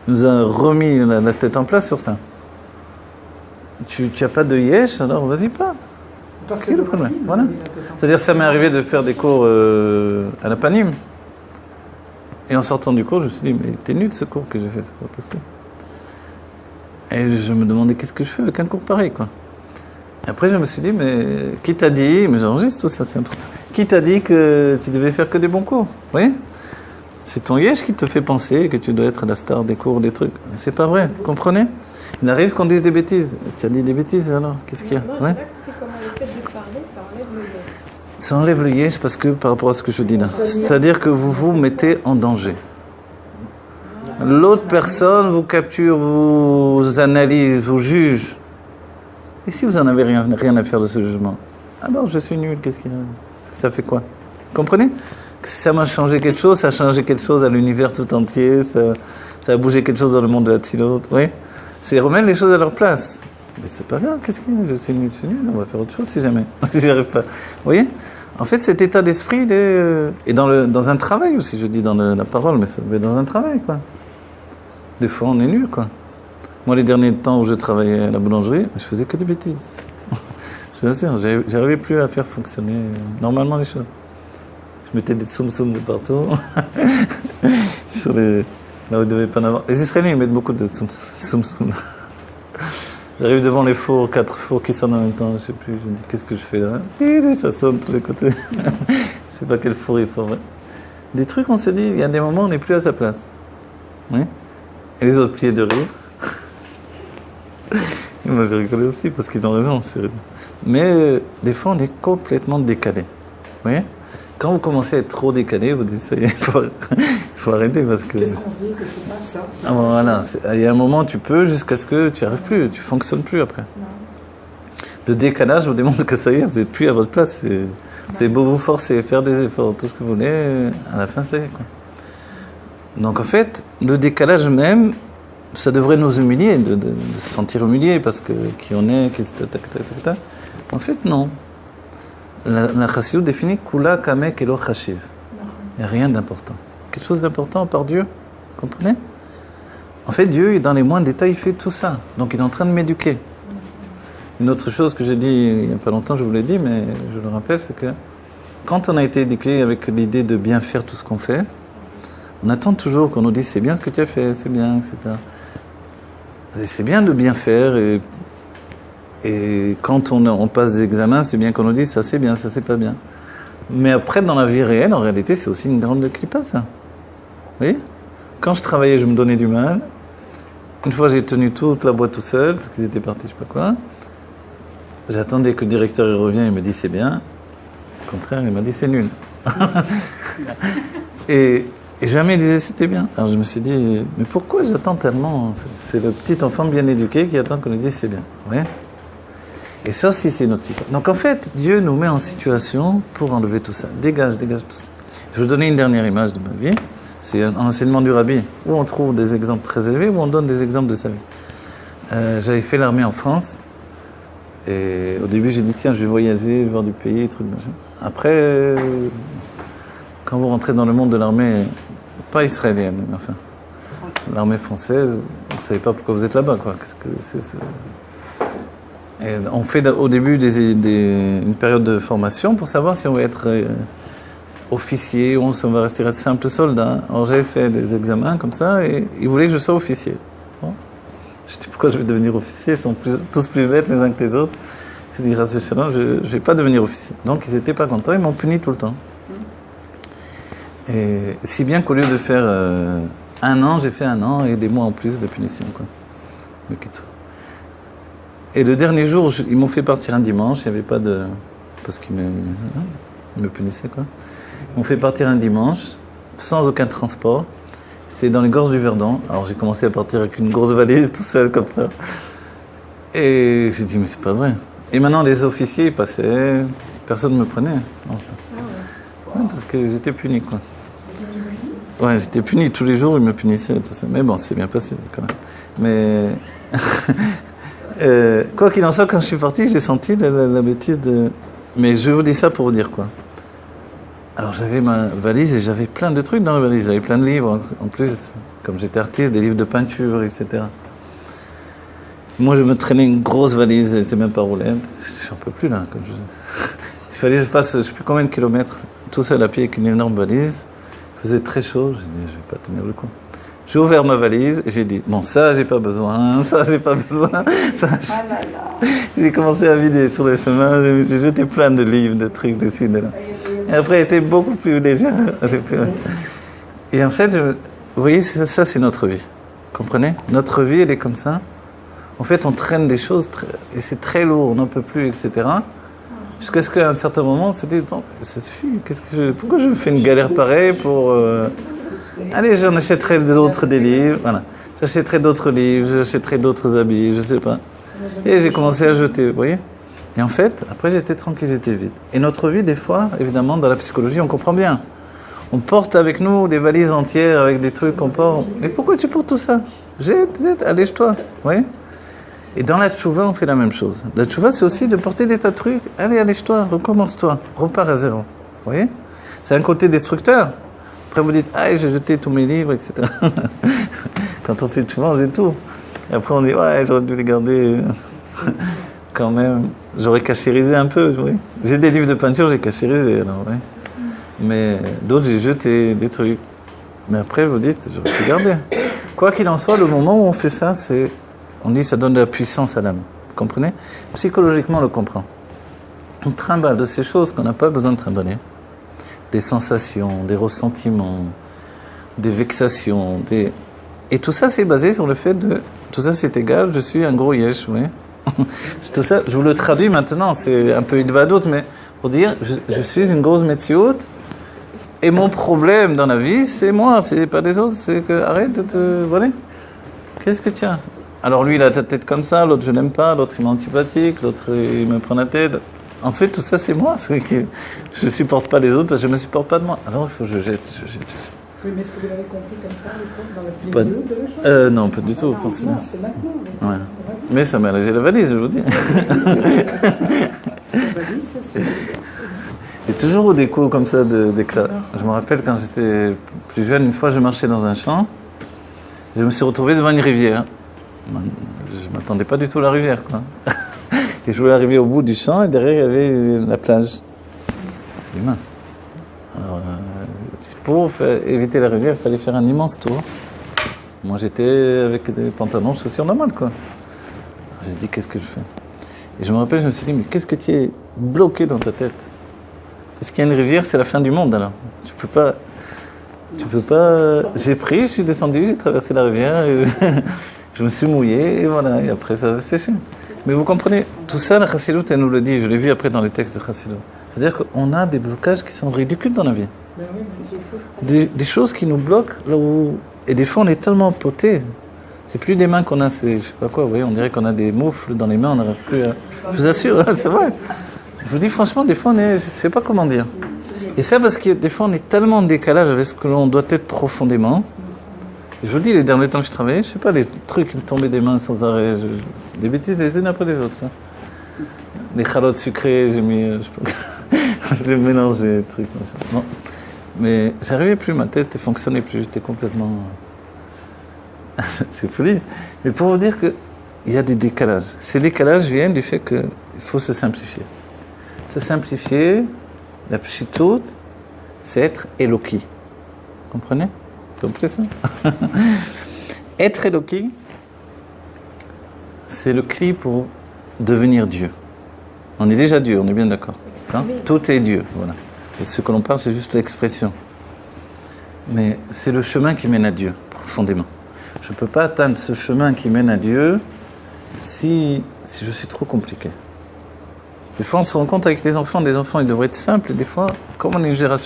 nous a remis la tête en place sur ça. Tu n'as pas de yesh, alors vas-y pas. Quel est le problème? Voilà. C'est-à-dire, ça m'est arrivé de faire des cours à la Panim. Et en sortant du cours, je me suis dit, mais t'es nul ce cours que j'ai fait, c'est pas possible. Et je me demandais, qu'est-ce que je fais avec un cours pareil, quoi. Et après, je me suis dit, mais qui t'a dit, mais j'enregistre tout ça, c'est important. Qui t'a dit que tu devais faire que des bons cours? Vous voyez? C'est ton yesh qui te fait penser que tu dois être la star des cours, des trucs. C'est pas vrai, vous comprenez? Il arrive qu'on dise des bêtises. Tu as dit des bêtises alors? Qu'est-ce qu'il y a? Non, ouais? j'ai pas compris comment Ça enlève le yesh parce que par rapport à ce que je dis là. C'est-à-dire que vous vous mettez en danger. L'autre personne vous capture, vous analyse, vous juge. Et si vous n'en avez rien à faire de ce jugement? Alors je suis nul, qu'est-ce qu'il y a? Ça fait quoi? Comprenez? Si ça m'a changé quelque chose, ça a changé quelque chose à l'univers tout entier, ça a bougé quelque chose dans le monde de la Tzilut, oui? C'est remettre les choses à leur place. Mais c'est pas grave, qu'est-ce qu'il y a? Je suis nul, on va faire autre chose si jamais, si j'y arrive pas. Vous voyez? En fait, cet état d'esprit, il est... et dans un travail aussi, je dis dans la parole, mais ça va être dans un travail, quoi. Des fois, on est nul, quoi. Moi, les derniers temps où je travaillais à la boulangerie, je faisais que des bêtises. Je vous assure, j'arrivais plus à faire fonctionner normalement les choses. Je mettais des tsum-tsum de partout. Sur les... Là où il ne devait pas en avoir. Les Israéliens, ils mettent beaucoup de tsum-tsum. J'arrive devant les fours, 4 fours qui sonnent en même temps, je sais plus, je me dis, qu'est-ce que je fais là? Ça sonne de tous les côtés. Je sais pas quel four il faut. Des trucs, on se dit, il y a des moments où on n'est plus à sa place. Oui? Et les autres pliés de rire. Et moi, j'ai rigolé aussi, parce qu'ils ont raison, c'est vrai. Mais des fois, on est complètement décalé. Vous voyez? Quand vous commencez à être trop décalé, vous dites, ça y est, il faut arrêter parce que... Qu'est-ce qu'on se dit que c'est pas ça? Ah, voilà, il y a un moment tu peux jusqu'à ce que tu n'y arrives plus, tu ne fonctionnes plus après. Non. Le décalage vous démontre que ça y est, vous n'êtes plus à votre place. C'est beau vous forcer, faire des efforts, tout ce que vous voulez, à la fin ça y est, quoi. Donc en fait, le décalage même, ça devrait nous humilier, de se sentir humilié parce que qui on est, en fait non. La chassidut définit kula kamek elo chashiv. Il n'y a rien d'important. Quelque chose d'important par Dieu. Vous comprenez? En fait, Dieu, dans les moindres détails, il fait tout ça. Donc, il est en train de m'éduquer. Une autre chose que j'ai dit il n'y a pas longtemps, je vous l'ai dit, mais je le rappelle, c'est que quand on a été éduqué avec l'idée de bien faire tout ce qu'on fait, on attend toujours qu'on nous dise c'est bien ce que tu as fait, c'est bien, etc. Et c'est bien de bien faire et quand on passe des examens, c'est bien qu'on nous dise ça c'est bien, ça c'est pas bien. Mais après, dans la vie réelle, en réalité, c'est aussi une grande clipa, ça. Vous voyez? Quand je travaillais, je me donnais du mal. Une fois, j'ai tenu toute la boîte tout seul, parce qu'ils étaient partis, je sais pas quoi. J'attendais que le directeur il revienne, il me dit c'est bien. Au contraire, il m'a dit c'est nul. et jamais il disait c'était bien. Alors je me suis dit, mais pourquoi j'attends tellement? C'est le petit enfant bien éduqué qui attend qu'on lui dise c'est bien. Vous voyez? Et ça aussi, c'est une autre clipa. Donc en fait, Dieu nous met en situation pour enlever tout ça. Dégage tout ça. Je vais vous donner une dernière image de ma vie. C'est un enseignement du Rabbi, où on trouve des exemples très élevés, où on donne des exemples de sa vie. J'avais fait l'armée en France, et au début j'ai dit tiens, je vais voyager, voir du pays, trucs machin. Après, quand vous rentrez dans le monde de l'armée, pas israélienne, mais enfin, l'armée française, vous ne savez pas pourquoi vous êtes là-bas, quoi. Qu'est-ce que c'est. Et on fait au début une période de formation pour savoir si on va être officier ou si on va rester simple soldat. Alors j'avais fait des examens comme ça et ils voulaient que je sois officier. Bon. Je dis pourquoi je vais devenir officier? Ils sont tous plus bêtes les uns que les autres. Je dis grâce à Shalom, je ne vais pas devenir officier. Donc ils n'étaient pas contents, ils m'ont puni tout le temps. Et si bien qu'au lieu de faire 1 an, j'ai fait 1 an et des mois en plus de punition, quoi. Et le dernier jour, ils m'ont fait partir un dimanche, il n'y avait pas de... Parce qu'ils me punissaient, quoi. Ils m'ont fait partir un dimanche, sans aucun transport. C'est dans les gorges du Verdon. Alors j'ai commencé à partir avec une grosse valise, tout seul, comme ça. Et j'ai dit, mais c'est pas vrai. Et maintenant, les officiers, ils passaient, personne ne me prenait. Ouais, parce que j'étais puni, quoi. Ouais, j'étais puni. Tous les jours, ils me punissaient, tout ça. Mais bon, c'est bien passé, quand même. Mais... quoi qu'il en soit, quand je suis parti, j'ai senti la bêtise de... Mais je vous dis ça pour vous dire quoi. Alors j'avais ma valise et j'avais plein de trucs dans la valise. J'avais plein de livres, en plus, comme j'étais artiste, des livres de peinture, etc. Moi, je me traînais une grosse valise, elle n'était même pas roulette. J'en peux plus là. Il fallait que je fasse, je ne sais plus combien de kilomètres, tout seul à pied avec une énorme valise. Il faisait très chaud, j'ai dit, je ne vais pas tenir le coup. J'ai ouvert ma valise et j'ai dit, bon, ça, j'ai pas besoin, ça, j'ai pas besoin. Ça, j'ai commencé à vider sur le chemin, j'ai jeté plein de livres, de trucs, de ci, de là. Et après, elle était beaucoup plus légère. Et en fait, vous voyez, ça, c'est notre vie. Comprenez? Notre vie, elle est comme ça. En fait, on traîne des choses, et c'est très lourd, on n'en peut plus, etc. Jusqu'à ce qu'à un certain moment, on se dit, bon, ça suffit, pourquoi je me fais une galère pareille pour... Allez, j'en achèterai d'autres des livres, voilà. J'achèterai d'autres livres, j'achèterai d'autres habits, je sais pas. Et j'ai commencé à jeter, vous voyez. Et en fait, après j'étais tranquille, j'étais vide. Et notre vie, des fois, évidemment, dans la psychologie, on comprend bien. On porte avec nous des valises entières avec des trucs qu'on porte. Mais pourquoi tu portes tout ça? Jette, allège-toi, vous voyez. Et dans la tchouva, on fait la même chose. La tchouva, c'est aussi de porter des tas de trucs. Allez, allège-toi, recommence-toi, repars à zéro. Vous voyez? C'est un côté destructeur. Après, vous dites, ah, j'ai jeté tous mes livres, etc. Quand on fait tchouva, on jette tout. Et après, on dit, ouais, j'aurais dû les garder quand même. J'aurais cachérisé un peu, vous voyez. J'ai des livres de peinture, j'ai cachérisé, alors, ouais. Mais d'autres, j'ai jeté des trucs. Mais après, vous dites, j'aurais pu garder. Quoi qu'il en soit, le moment où on fait ça, c'est... On dit ça donne de la puissance à l'âme. Vous comprenez? Psychologiquement, on le comprend. On trimballe de ces choses qu'on n'a pas besoin de trimballer. Des sensations, des ressentiments, des vexations. Et tout ça, c'est basé sur le fait de... Tout ça, c'est égal, je suis un gros yesh, vous voyez. Tout ça, je vous le traduis maintenant, c'est un peu idvadout, mais pour dire, je suis une grosse métiote, et mon problème dans la vie, c'est moi, c'est pas les autres, c'est que arrête de te... Voilà. Qu'est-ce que tu as? Alors lui, il a ta tête comme ça, l'autre je l'aime pas, l'autre il m'est antipathique, l'autre il me prend la tête. En fait, tout ça c'est moi, c'est que je ne supporte pas les autres parce que je ne me supporte pas de moi. Alors il faut que je jette. Oui, mais est-ce que vous l'avez compris comme ça, dans la plénière de la chose? Non, pas du tout. Non, c'est maintenant. Ouais. Mais ça m'a allégé la valise, je vous dis. La valise, c'est sûr. Il y a toujours des coups comme ça d'éclat. Je me rappelle quand j'étais plus jeune, une fois je marchais dans un champ, et je me suis retrouvé devant une rivière. Je ne m'attendais pas du tout à la rivière, quoi. Et je voulais arriver au bout du champ et derrière il y avait la plage. Je dis mince. Alors, pour éviter la rivière, il fallait faire un immense tour. Moi j'étais avec des pantalons, chaussures normales, quoi. J'ai dit qu'est-ce que je fais? Et je me rappelle, je me suis dit mais qu'est-ce que tu es bloqué dans ta tête? Parce qu'il y a une rivière, c'est la fin du monde alors. Tu peux pas. J'ai pris, je suis descendu, j'ai traversé la rivière. Et je me suis mouillé et voilà, et après ça va sécher. Mais vous comprenez, tout ça, la Chassidut, elle nous le dit, je l'ai vu après dans les textes de Chassidut. C'est-à-dire qu'on a des blocages qui sont ridicules dans la vie. Des choses qui nous bloquent là où... Et des fois, on est tellement potés. C'est plus des mains qu'on a, c'est je sais pas quoi, vous voyez, on dirait qu'on a des moufles dans les mains, on n'arrive plus à... Je vous assure, c'est vrai. Je vous dis franchement, des fois, je sais pas comment dire. Et ça parce que des fois, on est tellement en décalage avec ce que l'on doit être profondément. Je vous dis, les derniers temps que je travaillais, je sais pas, les trucs qui me tombaient des mains sans arrêt, des bêtises les unes après les autres. Hein. Des chalotes sucrées, j'ai mis, j'ai mélangé des trucs. Non. Mais j'arrivais plus, ma tête ne fonctionnait plus, j'étais complètement... C'est folie. Mais pour vous dire qu'il y a des décalages. Ces décalages viennent du fait qu'il faut se simplifier. Se simplifier, la pshitout, c'est être Eloki. Vous comprenez? Ça vous plaît ça? Être Eloki, c'est le clé pour devenir Dieu. On est déjà Dieu, on est bien d'accord. Hein? Tout est Dieu, voilà. Et ce que l'on parle, c'est juste l'expression. Mais c'est le chemin qui mène à Dieu, profondément. Je ne peux pas atteindre ce chemin qui mène à Dieu si je suis trop compliqué. Des fois, on se rend compte avec les enfants, des enfants, ils devraient être simples. Et des fois, comme on est une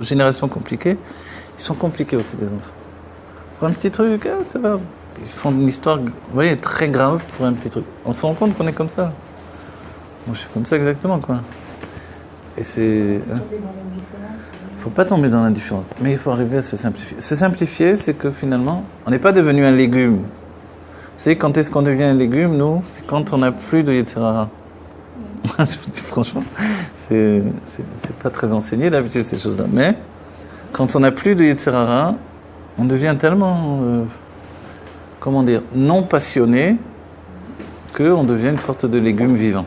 génération compliquée, ils sont compliqués aussi, les enfants. Pour un petit truc, ça va. Ils font une histoire, vous voyez, très grave pour un petit truc. On se rend compte qu'on est comme ça. Moi, je suis comme ça exactement, quoi. Et c'est... Il ne faut pas tomber dans l'indifférence, mais il faut arriver à se simplifier. Se simplifier, c'est que finalement, on n'est pas devenu un légume. Vous savez, quand est-ce qu'on devient un légume, nous? C'est quand on n'a plus de Yetzirah. Je vous dis franchement, c'est pas très enseigné d'habitude ces choses-là. Mais quand on n'a plus de Yetzirah, on devient tellement, comment dire, non passionné qu'on devient une sorte de légume vivant.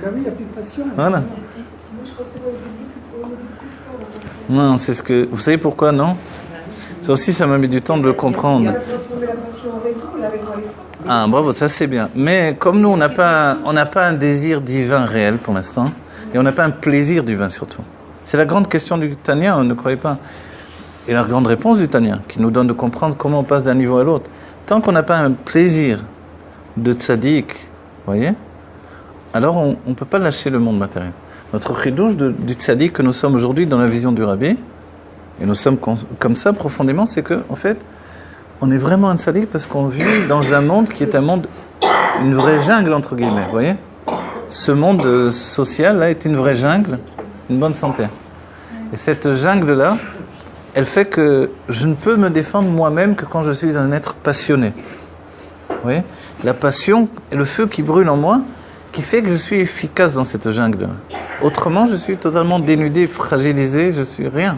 Ben oui, il n'y a plus de passion. Voilà. Non, c'est ce que... Vous savez pourquoi, non? Ça aussi, ça m'a mis du temps de le comprendre. La passion en raison, la raison elle est forte. Ah, bravo, ça c'est bien. Mais comme nous, on n'a pas un désir divin réel pour l'instant, et on n'a pas un plaisir divin surtout. C'est la grande question du Tanya, ne croyez pas. Et la grande réponse du Tanya, qui nous donne de comprendre comment on passe d'un niveau à l'autre. Tant qu'on n'a pas un plaisir de tzaddik, vous voyez, alors on ne peut pas lâcher le monde matériel. Notre chidouche du tzaddik que nous sommes aujourd'hui dans la vision du Rabbi, et nous sommes comme ça profondément, c'est que en fait, on est vraiment un tzaddik parce qu'on vit dans un monde qui est un monde, une vraie jungle entre guillemets, vous voyez. Ce monde social là est une vraie jungle, une bonne santé. Et cette jungle là, elle fait que je ne peux me défendre moi-même que quand je suis un être passionné. Vous voyez, la passion est le feu qui brûle en moi, qui fait que je suis efficace dans cette jungle. Autrement, je suis totalement dénudé, fragilisé, je suis rien.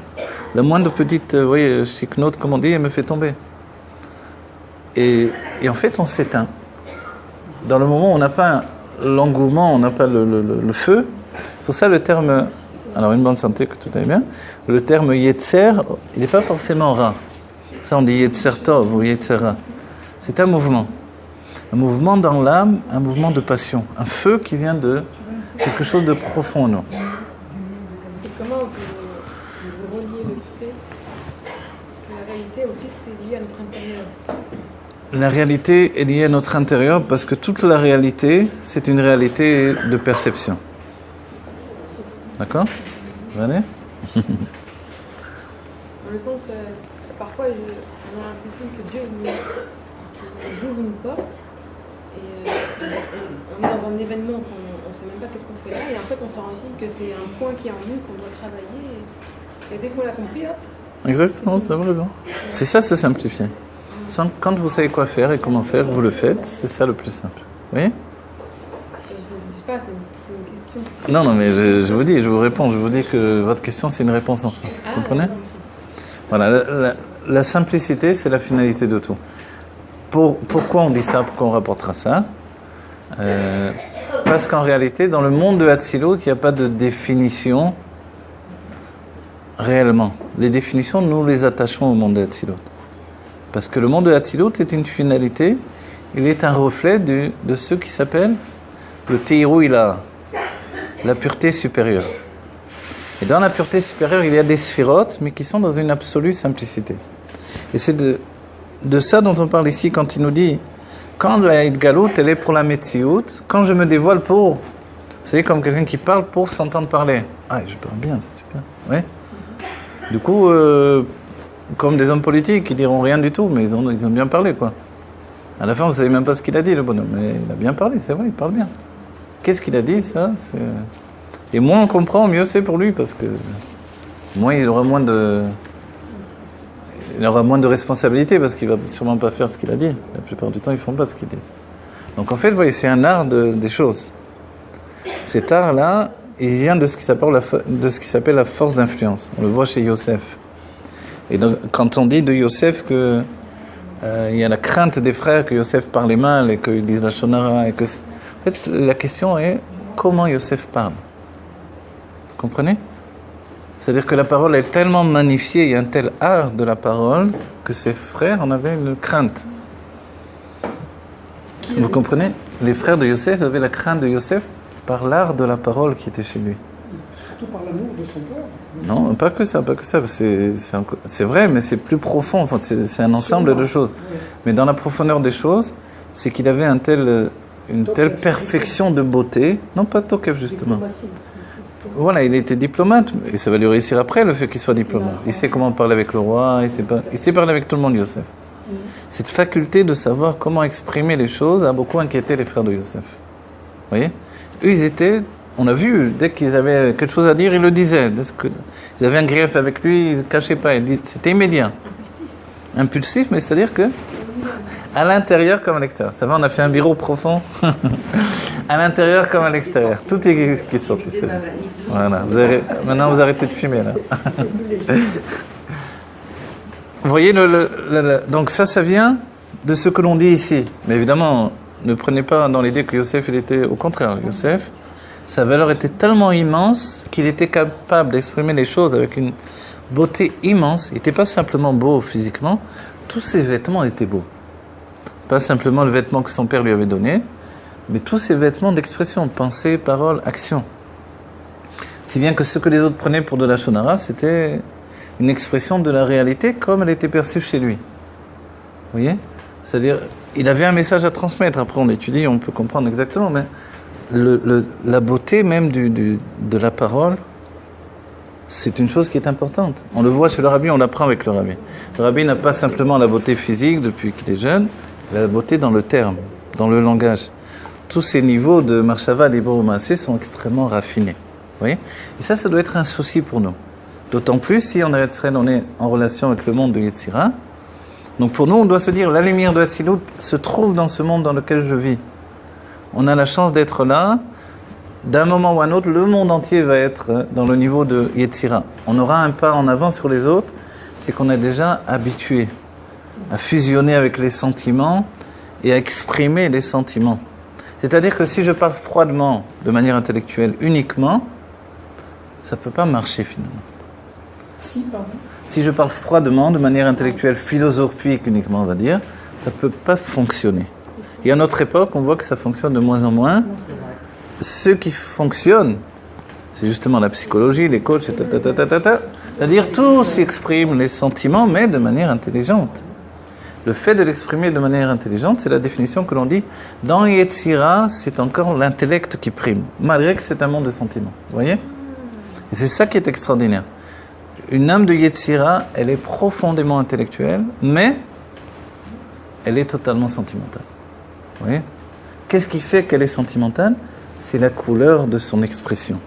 La moindre petite, vous voyez, chic-note, comme on dit, elle me fait tomber. Et en fait, on s'éteint. Dans le moment où on n'a pas l'engouement, on n'a pas le feu, c'est pour ça le terme, alors une bonne santé, que tout aille bien, le terme yetzer, il n'est pas forcément rare. Ça, on dit yetzer tov ou yetzer ra. C'est un mouvement. Un mouvement dans l'âme, un mouvement de passion. Un feu qui vient de quelque chose de profond en nous. Et comment vous reliez le fait que la réalité aussi c'est lié à notre intérieur? La réalité est liée à notre intérieur parce que toute la réalité, c'est une réalité de perception. D'accord? Vous allez? Dans le sens, parfois on a l'impression que Dieu nous ouvre une porte et on est dans un événement qu'on ne sait même pas qu'est-ce qu'on fait là et en fait on s'en rend compte que c'est un point qui est en nous qu'on doit travailler et dès qu'on l'a compris, hop. Exactement, vous avez raison. C'est ça, se simplifier. Quand vous savez quoi faire et comment faire, vous le faites, c'est ça le plus simple. Vous voyez? Je sais pas, c'est une question. Non, mais je vous dis, je vous réponds, je vous dis que votre question c'est une réponse en soi. Vous comprenez? Voilà, la simplicité c'est la finalité de tout. Pourquoi on dit ça? Pourquoi on rapportera ça? Parce qu'en réalité, dans le monde de Hatzilut, il n'y a pas de définition réellement. Les définitions, nous les attachons au monde de Hatzilut. Parce que le monde de Hatzilut est une finalité, il est un reflet de ce qui s'appelle le Teiru Ila, la pureté supérieure. Et dans la pureté supérieure, il y a des sphirotes, mais qui sont dans une absolue simplicité. Et c'est de ça dont on parle ici quand il nous dit quand la Hitgalut, elle est pour la Metsiout, quand je me dévoile pour, vous savez, comme quelqu'un qui parle pour s'entendre parler. Ah, je parle bien, c'est super. Oui. Du coup, comme des hommes politiques qui diront rien du tout, mais ils ont bien parlé, quoi. À la fin, vous ne savez même pas ce qu'il a dit, le bonhomme, mais il a bien parlé, c'est vrai, il parle bien. Qu'est-ce qu'il a dit, ça? Et moins on comprend, mieux c'est pour lui, parce que moins il aura moins de responsabilité, parce qu'il va sûrement pas faire ce qu'il a dit. La plupart du temps, ils font pas ce qu'ils disent. Donc en fait, vous voyez, c'est un art des choses. Cet art-là, il vient de ce qui s'appelle la force d'influence. On le voit chez Yosef. Et donc, quand on dit de Yosef que il y a la crainte des frères que Yosef parlait mal et qu'ils disent la shonara, en fait, la question est comment Yosef parle. Vous comprenez? C'est-à-dire que la parole est tellement magnifiée, il y a un tel art de la parole que ses frères en avaient une crainte. Vous comprenez? Les frères de Yosef avaient la crainte de Yosef par l'art de la parole qui était chez lui. Surtout par l'amour de son père. Non, pas que ça. C'est vrai, mais c'est plus profond. Enfin, c'est un ensemble de choses. Mais dans la profondeur des choses, c'est qu'il avait une telle perfection de beauté. Non, pas Tokef, justement. Voilà, il était diplomate, et ça va lui réussir après, le fait qu'il soit diplomate. Il sait comment parler avec le roi, il sait parler avec tout le monde, Yosef. Cette faculté de savoir comment exprimer les choses a beaucoup inquiété les frères de Yosef. Vous voyez? Eux, on a vu, dès qu'ils avaient quelque chose à dire, ils le disaient. Ils avaient un grief avec lui, ils ne cachaient pas. C'était immédiat. Impulsif, mais c'est-à-dire que à l'intérieur comme à l'extérieur. Ça va, on a fait un bureau profond. À l'intérieur comme à l'extérieur. Tout est qui est sorti. Voilà. Maintenant, vous arrêtez de fumer, là. Vous voyez, donc ça vient de ce que l'on dit ici. Mais évidemment, ne prenez pas dans l'idée que Yosef, il était au contraire. Yosef, sa valeur était tellement immense qu'il était capable d'exprimer les choses avec une beauté immense. Il n'était pas simplement beau physiquement, tous ses vêtements étaient beaux. Pas simplement le vêtement que son père lui avait donné, mais tous ses vêtements d'expression, pensée, parole, action. Si bien que ce que les autres prenaient pour de la shonara, c'était une expression de la réalité comme elle était perçue chez lui. Vous voyez? C'est-à-dire, il avait un message à transmettre. Après, on l'étudie, on peut comprendre exactement, mais la beauté même de la parole, c'est une chose qui est importante. On le voit chez le rabbi, on l'apprend avec le rabbi. Le rabbi n'a pas simplement la beauté physique depuis qu'il est jeune, il a la beauté dans le terme, dans le langage. Tous ces niveaux de marshava, d'ibor ou maasé sont extrêmement raffinés. Vous voyez ? Et ça doit être un souci pour nous. D'autant plus si on est en relation avec le monde de Yetzira. Donc pour nous, on doit se dire, la lumière de Hatzilut se trouve dans ce monde dans lequel je vis. On a la chance d'être là. D'un moment ou à un autre, le monde entier va être dans le niveau de Yetzira. On aura un pas en avant sur les autres, c'est qu'on est déjà habitué à fusionner avec les sentiments et à exprimer les sentiments. C'est-à-dire que si je parle froidement, de manière intellectuelle uniquement, ça ne peut pas marcher finalement. Si je parle froidement, de manière intellectuelle, philosophique uniquement, on va dire, ça ne peut pas fonctionner. Et à notre époque, on voit que ça fonctionne de moins en moins. Ce qui fonctionne, c'est justement la psychologie, les coachs, c'est-à-dire tous expriment les sentiments, mais de manière intelligente. Le fait de l'exprimer de manière intelligente, c'est la définition que l'on dit. Dans Yetzira, c'est encore l'intellect qui prime, malgré que c'est un monde de sentiments. Vous voyez ? Et c'est ça qui est extraordinaire. Une âme de Yetzira, elle est profondément intellectuelle, mais elle est totalement sentimentale. Vous voyez ? Qu'est-ce qui fait qu'elle est sentimentale ? C'est la couleur de son expression.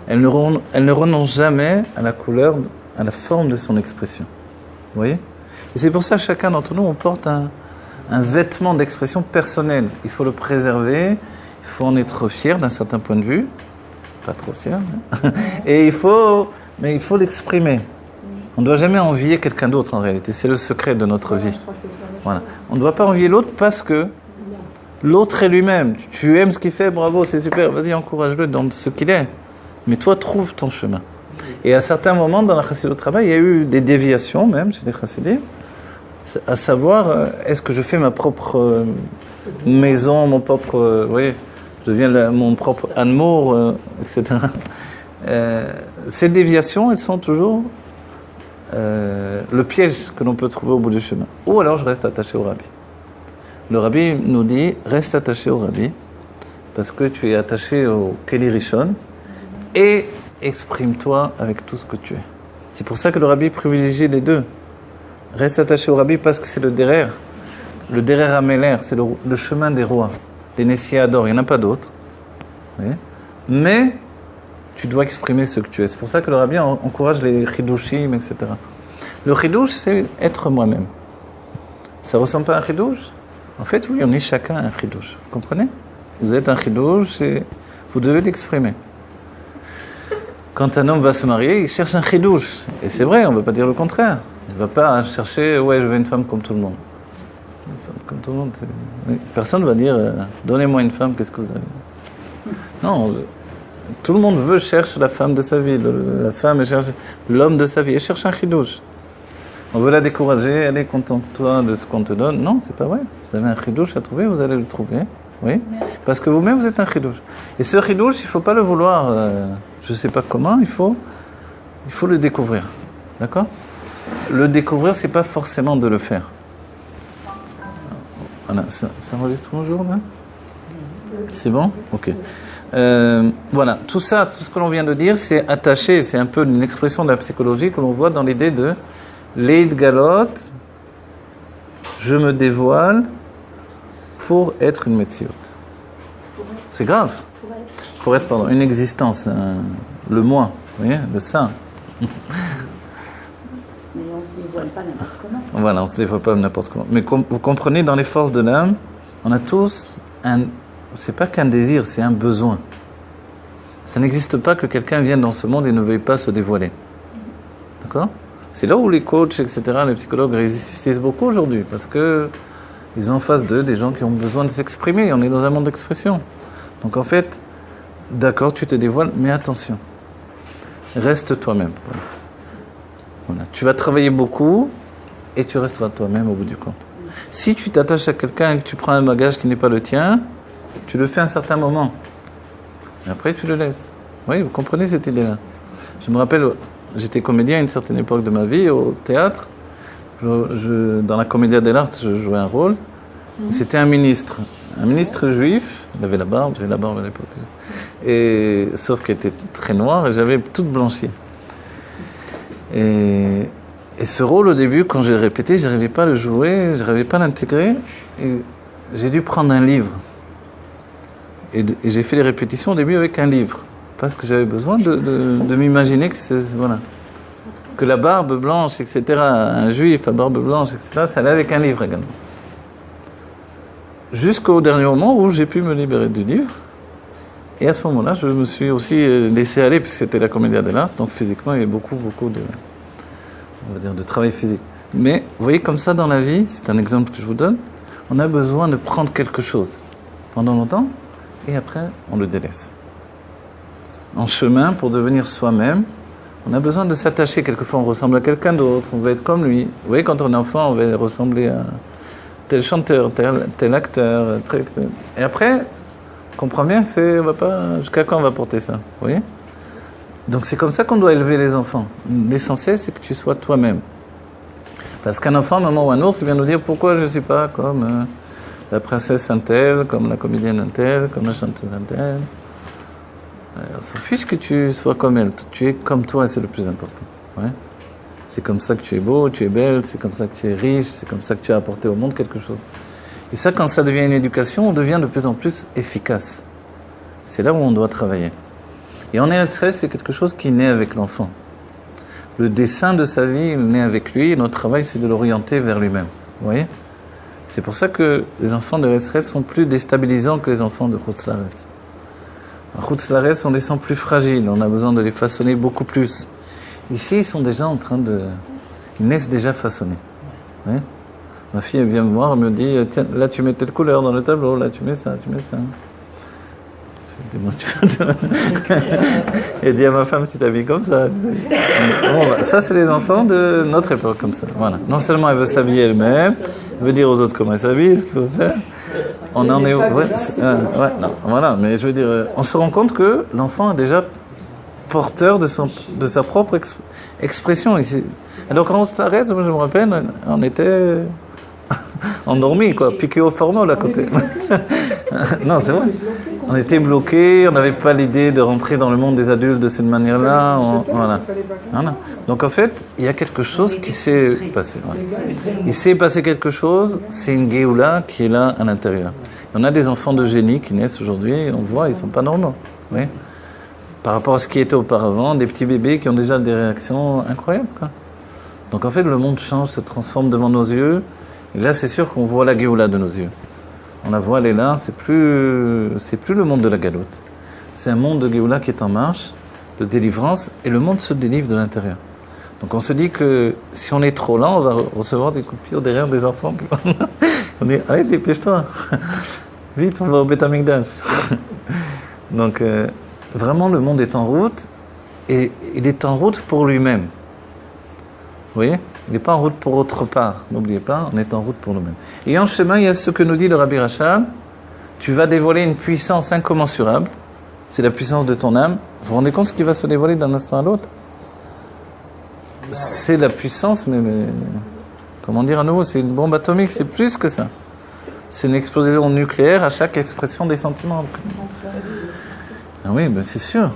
Elle ne renonce jamais à la couleur, à la forme de son expression. Vous voyez ? Et c'est pour ça que chacun d'entre nous, on porte un vêtement d'expression personnelle. Il faut le préserver, il faut en être fier d'un certain point de vue. Pas trop fier. Hein. Et il faut l'exprimer. On ne doit jamais envier quelqu'un d'autre en réalité. C'est le secret de notre vie. Voilà. On ne doit pas envier l'autre parce que l'autre est lui-même. Tu aimes ce qu'il fait, bravo, c'est super. Vas-y, encourage-le dans ce qu'il est. Mais toi, trouve ton chemin. Et à certains moments, dans la chassidut travail, il y a eu des déviations même chez les chassidés. À savoir, est-ce que je fais ma propre maison, mon propre... oui, je deviens mon propre Anmour, etc. Ces déviations, elles sont toujours le piège que l'on peut trouver au bout du chemin. Ou alors je reste attaché au rabbi. Le rabbi nous dit, reste attaché au rabbi, parce que tu es attaché au Keli Rishon, et exprime-toi avec tout ce que tu es. C'est pour ça que le rabbi privilégie les deux. Reste attaché au rabbi parce que c'est le derer Améler, c'est le chemin des rois, des Nessiador, il n'y en a pas d'autres. Oui. Mais tu dois exprimer ce que tu es. C'est pour ça que le rabbi encourage les chidushim, etc. Le chidush, c'est être moi-même. Ça ne ressemble pas à un chidush ? En fait, oui, on est chacun un chidush. Vous comprenez ? Vous êtes un chidush et vous devez l'exprimer. Quand un homme va se marier, il cherche un chidush. Et c'est vrai, on ne va pas dire le contraire. Il ne va pas chercher, ouais, je veux une femme comme tout le monde. Une femme comme tout le monde, personne ne va dire, donnez-moi une femme, qu'est-ce que vous avez ? Non, tout le monde cherche la femme de sa vie. La femme cherche l'homme de sa vie. Elle cherche un chidush. On veut la décourager, allez, contente-toi de ce qu'on te donne. Non, c'est pas vrai. Vous avez un chidush à trouver, vous allez le trouver. Oui, parce que vous-même, vous êtes un chidush. Et ce chidush, il ne faut pas le vouloir, je ne sais pas comment, il faut le découvrir. D'accord ? Le découvrir, ce n'est pas forcément de le faire. Voilà, ça enregistre bonjour, là ? C'est bon ? Ok. Voilà, tout ça, tout ce que l'on vient de dire, c'est attaché, c'est un peu une expression de la psychologie que l'on voit dans l'idée de Leid Galot, je me dévoile pour être une Metziot. C'est grave. Pour être, pardon, une existence, le moi, vous voyez, le sein. Mais on ne se dévoile pas n'importe comment. Voilà, on ne se dévoile pas n'importe comment. Mais vous comprenez, dans les forces de l'âme, on a tous c'est pas qu'un désir, c'est un besoin. Ça n'existe pas que quelqu'un vienne dans ce monde et ne veuille pas se dévoiler. D'accord ? C'est là où les coachs, etc., les psychologues résistent beaucoup aujourd'hui, parce que ils ont en face d'eux des gens qui ont besoin de s'exprimer. On est dans un monde d'expression. Donc en fait, d'accord, tu te dévoiles, mais attention, reste toi-même. Voilà. Tu vas travailler beaucoup et tu resteras toi-même au bout du compte. Si tu t'attaches à quelqu'un et que tu prends un bagage qui n'est pas le tien, tu le fais à un certain moment. Et après, tu le laisses. Oui, vous comprenez cette idée-là. Je me rappelle, j'étais comédien à une certaine époque de ma vie, au théâtre. Dans la Commedia dell'arte, je jouais un rôle. C'était un ministre juif Il avait la barbe, j'avais la barbe à l'époque. Et, sauf qu'elle était très noire et j'avais toute blanchie. Et ce rôle, au début, quand j'ai répété, je n'arrivais pas à le jouer, je n'arrivais pas à l'intégrer. Et j'ai dû prendre un livre. Et j'ai fait les répétitions au début avec un livre. Parce que j'avais besoin de m'imaginer que la barbe blanche, etc., un juif à barbe blanche, etc., ça allait avec un livre également. Jusqu'au dernier moment où j'ai pu me libérer du livre. Et à ce moment-là, je me suis aussi laissé aller, puisque c'était la Commedia dell'arte, donc physiquement, il y avait beaucoup de travail physique. Mais, vous voyez, comme ça dans la vie, c'est un exemple que je vous donne, on a besoin de prendre quelque chose pendant longtemps, et après, on le délaisse. En chemin, pour devenir soi-même, on a besoin de s'attacher. Quelquefois, on ressemble à quelqu'un d'autre, on veut être comme lui. Vous voyez, quand on est enfant, on veut ressembler à tel chanteur, tel acteur, et après, on comprend bien que jusqu'à quand on va porter ça, vous voyez? Donc c'est comme ça qu'on doit élever les enfants. L'essentiel, c'est que tu sois toi-même. Parce qu'un enfant, à un moment ou un autre, il vient nous dire pourquoi je ne suis pas comme la princesse un-telle, comme la comédienne un-telle, comme la chanteuse un-telle. On s'en fiche que tu sois comme elle. Tu es comme toi et c'est le plus important. Ouais? C'est comme ça que tu es beau, tu es belle, c'est comme ça que tu es riche, c'est comme ça que tu as apporté au monde quelque chose. Et ça, quand ça devient une éducation, on devient de plus en plus efficace. C'est là où on doit travailler. Et en Eretz Israël, c'est quelque chose qui naît avec l'enfant. Le dessin de sa vie, il naît avec lui, et notre travail, c'est de l'orienter vers lui-même. Vous voyez? C'est pour ça que les enfants de Eretz Israël sont plus déstabilisants que les enfants de Chutz La'aretz. En Chutz La'aretz, on les sent plus fragiles, on a besoin de les façonner beaucoup plus. Ici, ils sont déjà en train de... Ils naissent déjà façonnés. Vous voyez? Ma fille, elle vient me voir, elle me dit, tiens, là tu mets telle couleur dans le tableau, là tu mets ça, tu mets ça. Et dit à ma femme, tu t'habilles comme ça. Bon, ça, c'est les enfants de notre époque, comme ça. Voilà. Non seulement elle veut s'habiller elle-même, elle veut dire aux autres comment elle s'habille, ce qu'il faut faire. On en est... non, voilà, mais je veux dire, on se rend compte que l'enfant est déjà porteur de sa propre expression. Alors quand on s'arrête, moi je me rappelle, on était endormis, quoi, piqué au formol à côté. Non, c'est vrai. On était bloqués, on n'avait pas l'idée de rentrer dans le monde des adultes de cette manière-là. Voilà. Donc en fait, il y a quelque chose qui s'est passé. Voilà. Il s'est passé quelque chose, c'est une Géoula qui est là à l'intérieur. On a des enfants de génie qui naissent aujourd'hui, on voit, ils ne sont pas normaux. Oui. Par rapport à ce qui était auparavant, des petits bébés qui ont déjà des réactions incroyables, quoi. Donc en fait, le monde change, se transforme devant nos yeux. Et là, c'est sûr qu'on voit la Géoula de nos yeux. On la voit, elle est là, c'est plus le monde de la galoute. C'est un monde de Géoula qui est en marche, de délivrance, et le monde se délivre de l'intérieur. Donc on se dit que si on est trop lent, on va recevoir des coupures derrière des enfants. On dit, allez, dépêche-toi. Vite, on va au Beth Amikdash. Donc vraiment, le monde est en route, et il est en route pour lui-même. Vous voyez? Il n'est pas en route pour autre part. N'oubliez pas, on est en route pour nous-mêmes. Et en chemin, il y a ce que nous dit le Rabbi Rachab. Tu vas dévoiler une puissance incommensurable. C'est la puissance de ton âme. Vous vous rendez compte ce qui va se dévoiler d'un instant à l'autre? C'est la puissance, mais comment dire à nouveau? C'est une bombe atomique, c'est plus que ça. C'est une explosion nucléaire à chaque expression des sentiments. Ah oui, ben c'est sûr.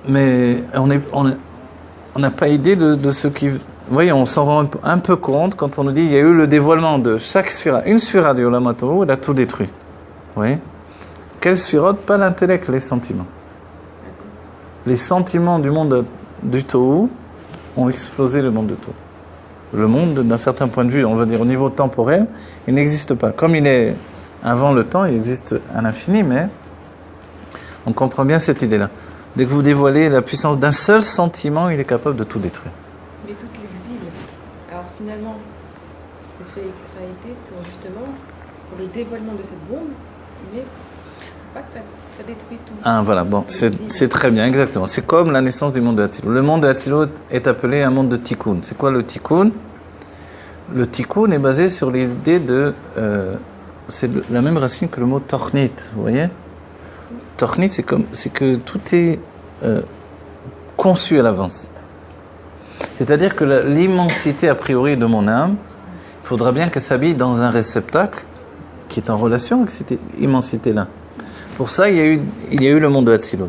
Mais on n'a pas idée de ce qui... Vous voyez, on s'en rend un peu compte quand on nous dit qu'il y a eu le dévoilement de chaque sphira. Une sphira de Olam HaTohu, elle a tout détruit. Vous voyez? Quelle sphira? Pas l'intellect, les sentiments. Les sentiments du monde du Tohu ont explosé le monde de Tohu. Le monde, d'un certain point de vue, on va dire au niveau temporel, il n'existe pas. Comme il est avant le temps, il existe à l'infini, mais on comprend bien cette idée-là. Dès que vous dévoilez la puissance d'un seul sentiment, il est capable de tout détruire. Mais tout l'exil, alors finalement, ça a été pour le dévoilement de cette bombe, mais pas que ça détruit tout. Ah voilà, bon, c'est très bien, exactement. C'est comme la naissance du monde de Hatzilut. Le monde de Hatzilut est appelé un monde de Tikkun. C'est quoi le Tikkun? Le Tikkun est basé sur l'idée de... c'est la même racine que le mot Tornit, vous voyez? Tornit, c'est que tout est conçu à l'avance. C'est-à-dire que l'immensité a priori de mon âme, il faudra bien qu'elle s'habille dans un réceptacle qui est en relation avec cette immensité-là. Pour ça, il y a eu le monde de Hatzilut,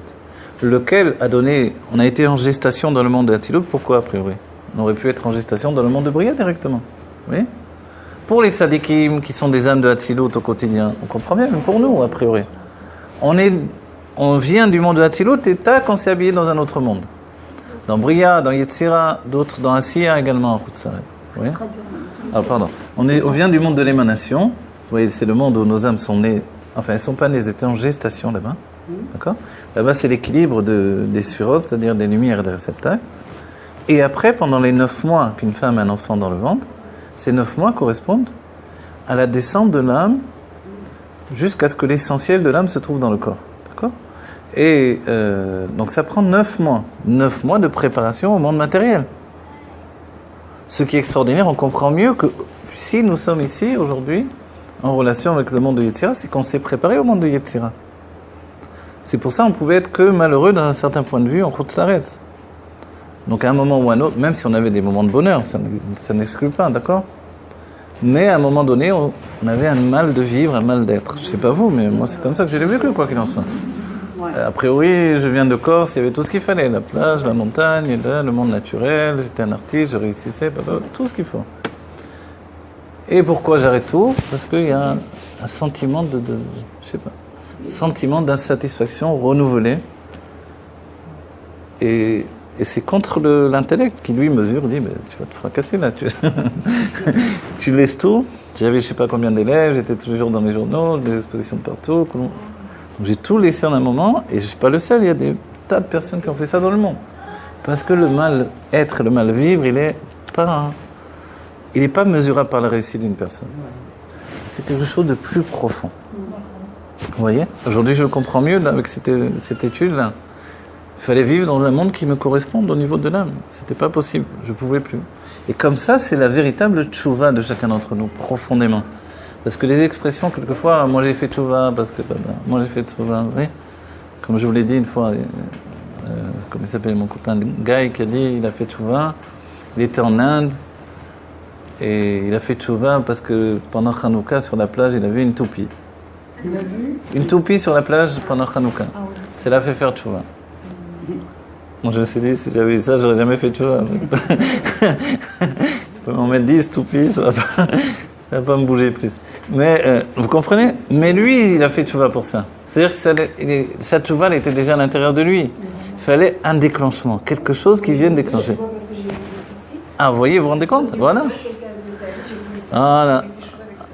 lequel a donné... On a été en gestation dans le monde de Hatzilut, pourquoi a priori? On aurait pu être en gestation dans le monde de Bria directement. Oui. Pour les tzadikim qui sont des âmes de Hatzilut au quotidien, on comprend bien, même pour nous, a priori. On vient du monde de Hatzilut et tac, on s'est habillé dans un autre monde. Dans Bria, dans Yetzira, d'autres dans Asiya également, en Khutsaret. Oui. Ah, pardon. On vient du monde de l'émanation. Vous voyez, c'est le monde où nos âmes sont nées. Enfin, elles ne sont pas nées, elles étaient en gestation là-bas. D'accord? Là-bas, c'est l'équilibre des sphérotes, c'est-à-dire des lumières et des réceptacles. Et après, pendant les 9 mois qu'une femme a un enfant dans le ventre, ces 9 mois correspondent à la descente de l'âme jusqu'à ce que l'essentiel de l'âme se trouve dans le corps. D'accord? Et donc ça prend 9 mois. 9 mois de préparation au monde matériel. Ce qui est extraordinaire, on comprend mieux que si nous sommes ici aujourd'hui, en relation avec le monde de Yetzira, c'est qu'on s'est préparé au monde de Yetzira. C'est pour ça qu'on pouvait être que malheureux dans un certain point de vue en Chutz La'aretz. Donc à un moment ou à un autre, même si on avait des moments de bonheur, ça n'exclut pas, d'accord? Mais à un moment donné, on avait un mal de vivre, un mal d'être. Je sais pas vous, mais moi c'est comme ça que je l'ai vécu, quoi qu'il en soit. A priori, je viens de Corse, il y avait tout ce qu'il fallait, la plage, la montagne, le monde naturel, j'étais un artiste, je réussissais, tout ce qu'il faut. Et pourquoi j'arrête tout? Parce qu'il y a un sentiment sentiment d'insatisfaction renouvelé. Et c'est contre l'intellect qui lui mesure, dit, mais tu vas te fracasser là, tu laisses tout. J'avais je sais pas combien d'élèves, j'étais toujours dans les journaux, des expositions de partout. Donc j'ai tout laissé en un moment, et je suis pas le seul, il y a des tas de personnes qui ont fait ça dans le monde. Parce que le mal-être, le mal-vivre, il est pas mesurable par la réussite d'une personne. C'est quelque chose de plus profond. Vous voyez? Aujourd'hui, je le comprends mieux là, avec cette étude-là. Il fallait vivre dans un monde qui me corresponde au niveau de l'âme. C'était pas possible, je pouvais plus. Et comme ça, c'est la véritable tchouva de chacun d'entre nous, profondément. Parce que les expressions, quelquefois, moi j'ai fait tchouva, parce que moi j'ai fait tchouva, oui. Comme je vous l'ai dit une fois, comment il s'appelle mon copain Guy qui a dit, il a fait tchouva, il était en Inde, et il a fait tchouva parce que pendant Hanouka, sur la plage, il a vu une toupie. Il a vu Une toupie sur la plage pendant Hanouka. Ah oui. Ça l'a fait faire tchouva. Moi, je me suis dit, si j'avais eu ça, j'aurais jamais fait tchouva. Je peux m'en mettre 10 toupies, ça va pas me bouger plus. Mais, vous comprenez? Mais lui, il a fait tchouva pour ça. C'est-à-dire que sa tchouva, elle était déjà à l'intérieur de lui. Il fallait un déclenchement, quelque chose qui vienne déclencher. Ah, vous voyez, vous vous rendez compte? Voilà. Voilà.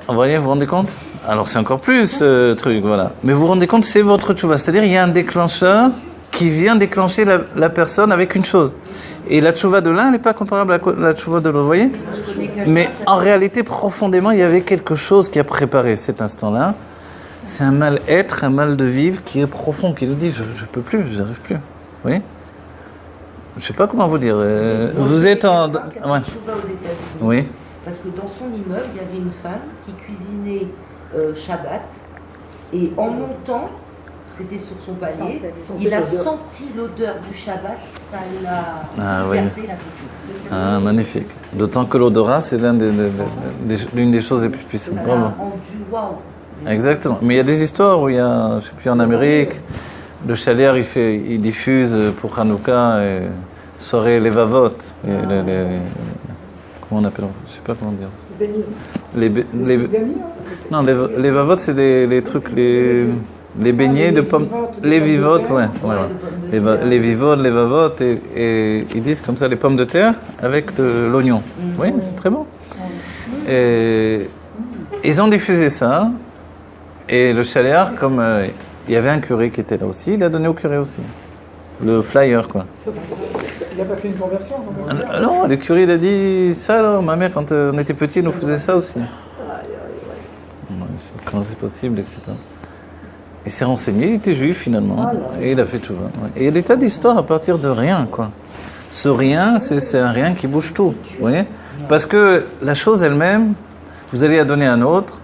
Vous voyez, vous vous rendez compte? Alors, c'est encore plus, truc, voilà. Mais vous vous rendez compte, c'est votre tchouva. C'est-à-dire, il y a un déclencheur qui vient déclencher la personne avec une chose. Et la tchouva de l'un n'est pas comparable à la tchouva de l'autre, vous voyez? Mais en réalité, profondément, il y avait quelque chose qui a préparé cet instant-là. C'est un mal-être, un mal de vivre qui est profond, qui nous dit, je peux plus, je n'arrive plus. Vous voyez? Je ne sais pas comment vous dire. Vous êtes en... Ouais. Oui. Parce que dans son immeuble, il y avait une femme qui cuisinait Shabbat. Et en montant, c'était sur son palier, il a senti l'odeur du Shabbat, ça l'a versé la culture. Ah, magnifique. D'autant que l'odorat, c'est l'une des choses les plus puissantes. Ça l'a rendu waouh. Exactement. Mais il y a des histoires où il y a, je ne sais plus, en Amérique, le chalier, il diffuse pour Hanouka soirée les vavot. Comment on appelle? Je ne sais pas comment dire. Non, les vavot, c'est les trucs, les beignets de pommes, les vivotes, ouais. Les vivotes, les vavotes, et ils disent comme ça les pommes de terre avec l'oignon. Oui, c'est très bon. Et ils ont diffusé ça, et le chaléar, comme il y avait un curé qui était là aussi, il a donné au curé aussi. Le flyer, quoi. Il n'a pas fait une conversion? Non, le curé, il a dit ça, alors, ma mère, quand on était petits, nous faisait ça aussi. Comment c'est possible, etc. Il s'est renseigné, il était juif finalement, et il a fait tout. Et il y a des tas d'histoires à partir de rien, quoi. Ce rien, c'est un rien qui bouge tout, vous voyez? Parce que la chose elle-même, vous allez la donner à un autre,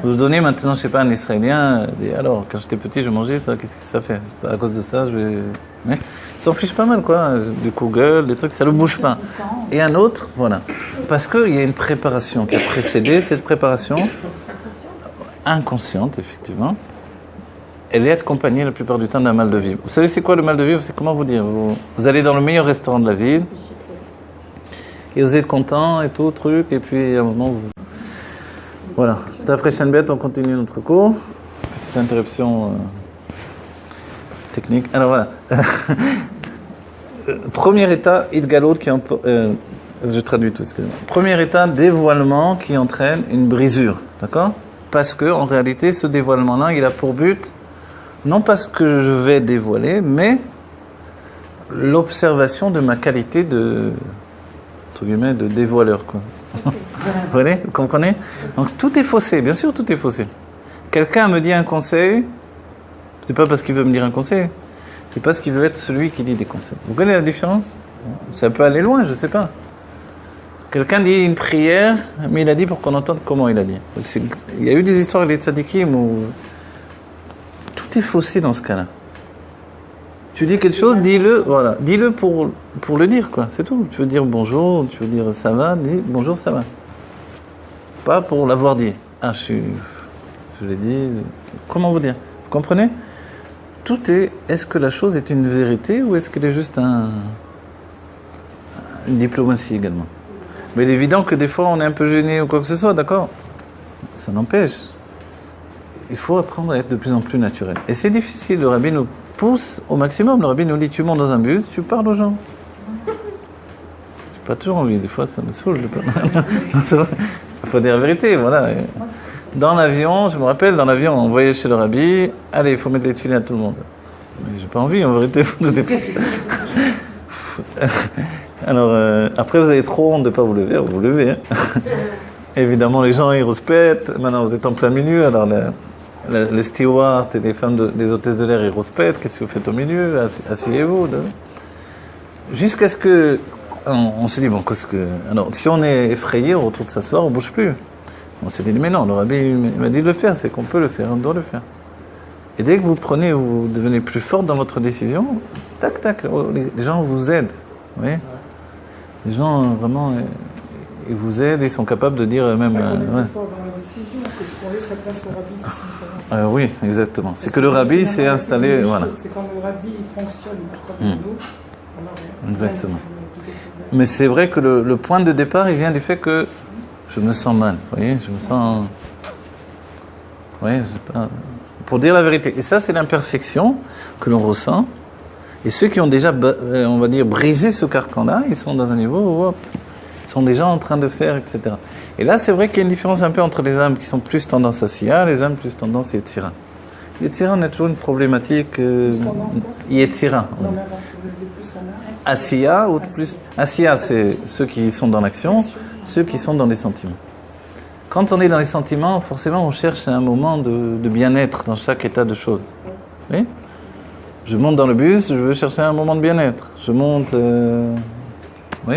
vous donnez maintenant, je sais pas, un Israélien, alors, quand j'étais petit, je mangeais ça, qu'est-ce que ça fait? À cause de ça, je vais... Mais, il s'en fiche pas mal, quoi, du Google, des trucs, ça ne bouge pas. Et un autre, voilà. Parce qu'il y a une préparation qui a précédé cette préparation, inconsciente, effectivement. elle est accompagnée la plupart du temps d'un mal de vivre. Vous savez c'est quoi le mal de vivre? C'est comment vous dire, vous allez dans le meilleur restaurant de la ville, et vous êtes content et tout, truc, et puis à un moment vous... Voilà. Tafreshenbet, on continue notre cours. Petite interruption technique. Alors voilà. Premier état, Idgalot, je traduis tout, excusez-moi. Premier état, dévoilement qui entraîne une brisure. D'accord? Parce que, en réalité, ce dévoilement-là, il a pour but, non pas ce que je vais dévoiler, mais l'observation de ma qualité de, entre guillemets, de dévoileur, quoi. Vous comprenez? Donc tout est faussé, bien sûr, tout est faussé. Quelqu'un me dit un conseil, c'est pas parce qu'il veut me dire un conseil, c'est parce qu'il veut être celui qui dit des conseils. Vous connaissez la différence? Ça peut aller loin, je sais pas. Quelqu'un dit une prière, mais il a dit pour qu'on entende comment il a dit. Il y a eu des histoires avec les tzadikim où tout est faussé dans ce cas-là. Tu dis quelque chose, dis-le, voilà, dis-le pour le dire, quoi, c'est tout. Tu veux dire bonjour, tu veux dire ça va, dis bonjour, ça va. Pas pour l'avoir dit. Ah, je l'ai dit. Comment vous dire? Vous comprenez? Tout est, est-ce que la chose est une vérité ou est-ce qu'elle est juste une diplomatie également? Mais il est évident que des fois on est un peu gêné ou quoi que ce soit, d'accord? Ça n'empêche. Il faut apprendre à être de plus en plus naturel. Et c'est difficile, le rabbi nous pousse au maximum. Le rabbi nous dit, tu montes dans un bus, tu parles aux gens. J'ai pas toujours envie, des fois ça me saoule. Il faut dire la vérité, voilà. Dans l'avion, je me rappelle, dans l'avion, on voyait chez le rabbi, allez, il faut mettre les tefilines à tout le monde. Mais j'ai pas envie, en vérité. Alors, après, vous avez trop honte de ne pas vous lever, vous levez. Hein. Évidemment, les gens, ils rouspètent. Maintenant, vous êtes en plein milieu, alors les stewards et les femmes des hôtesses de l'air, ils rouspètent. Qu'est-ce que vous faites au milieu? Asseyez-vous. Jusqu'à ce que... On se dit, bon, qu'est-ce que... Alors, si on est effrayé, on retourne s'asseoir, on ne bouge plus. On s'est dit, mais non, le rabbi m'a dit de le faire, c'est qu'on peut le faire, on doit le faire. Et dès que vous prenez, vous devenez plus fort dans votre décision, tac, tac, les gens vous aident. Vous voyez? Les gens, vraiment, ils vous aident, ils sont capables de dire même... C'est qu'on est plus fort dans la décision, parce qu'on laisse sa place au rabbi, tout simplement. Oui, exactement. C'est que le rabbi s'est installé... Voilà. C'est quand le rabbi fonctionne comme nous. Exactement. Mais c'est vrai que le point de départ, il vient du fait que je me sens mal. Vous voyez, je me sens... Oui, c'est pas... Pour dire la vérité. Et ça, c'est l'imperfection que l'on ressent. Et ceux qui ont déjà, on va dire, brisé ce carcan-là, ils sont dans un niveau où, hop, ils sont déjà en train de faire, etc. Et là, c'est vrai qu'il y a une différence un peu entre les âmes qui sont plus tendance à Siya, les âmes plus tendance à Yetzira. Yetzira, on a toujours une problématique Yetzira. Non, mais parce que vous avez plus tendance. Asiya ou plus... Asiya, c'est ceux qui sont dans l'action, ceux qui sont dans les sentiments. Quand on est dans les sentiments, forcément, on cherche un moment de bien-être dans chaque état de choses. Oui? Je monte dans le bus, je veux chercher un moment de bien-être. Je monte... Oui?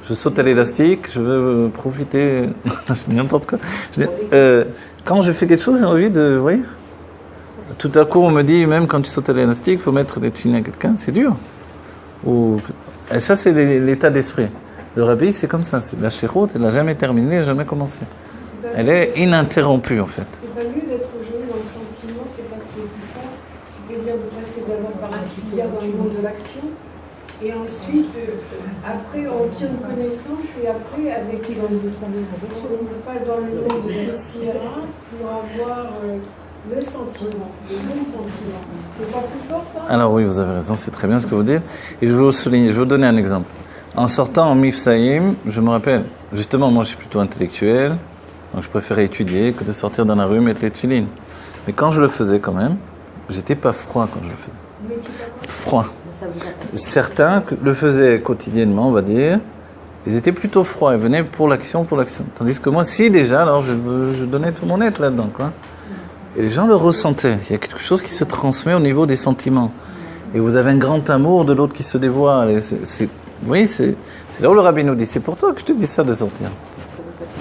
Je saute à l'élastique, je veux profiter... je dis n'importe quoi. Quand je fais quelque chose, j'ai envie de... Oui? Tout à coup, on me dit, même quand tu sautes à l'élastique, il faut mettre les tefilines à quelqu'un, c'est dur. Et ça, c'est l'état d'esprit. Le rabbi, c'est comme ça. La shlichut, elle n'a jamais terminé, elle n'a jamais commencé. Elle est ininterrompue, en fait. C'est pas mieux d'être gelé dans le sentiment, c'est pas ce qui est plus fort. C'est-à-dire de passer d'abord par un cigare dans le monde de l'action. Et ensuite, après, on tient une connaissance et après, avec on passe dans le monde de l'Yetzira pour avoir le sentiment, le bon sentiment. C'est pas plus fort, ça? Alors oui, vous avez raison, c'est très bien ce que vous dites. Et je vais vous souligner, je vais vous donner un exemple. En sortant en Mifsaïm, je me rappelle, justement, moi je suis plutôt intellectuel, donc je préférais étudier que de sortir dans la rue mettre les tefilines. Mais quand je le faisais quand même, j'étais pas froid quand je le faisais. Froid. Certains le faisaient quotidiennement, on va dire, ils étaient plutôt froids, ils venaient pour l'action. Tandis que moi, si déjà, alors je donnais tout mon être là-dedans, quoi. Et les gens le ressentaient. Il y a quelque chose qui se transmet au niveau des sentiments. Et vous avez un grand amour de l'autre qui se dévoile. Et oui, c'est là où le rabbi nous dit, c'est pour toi que je te dis ça de sortir.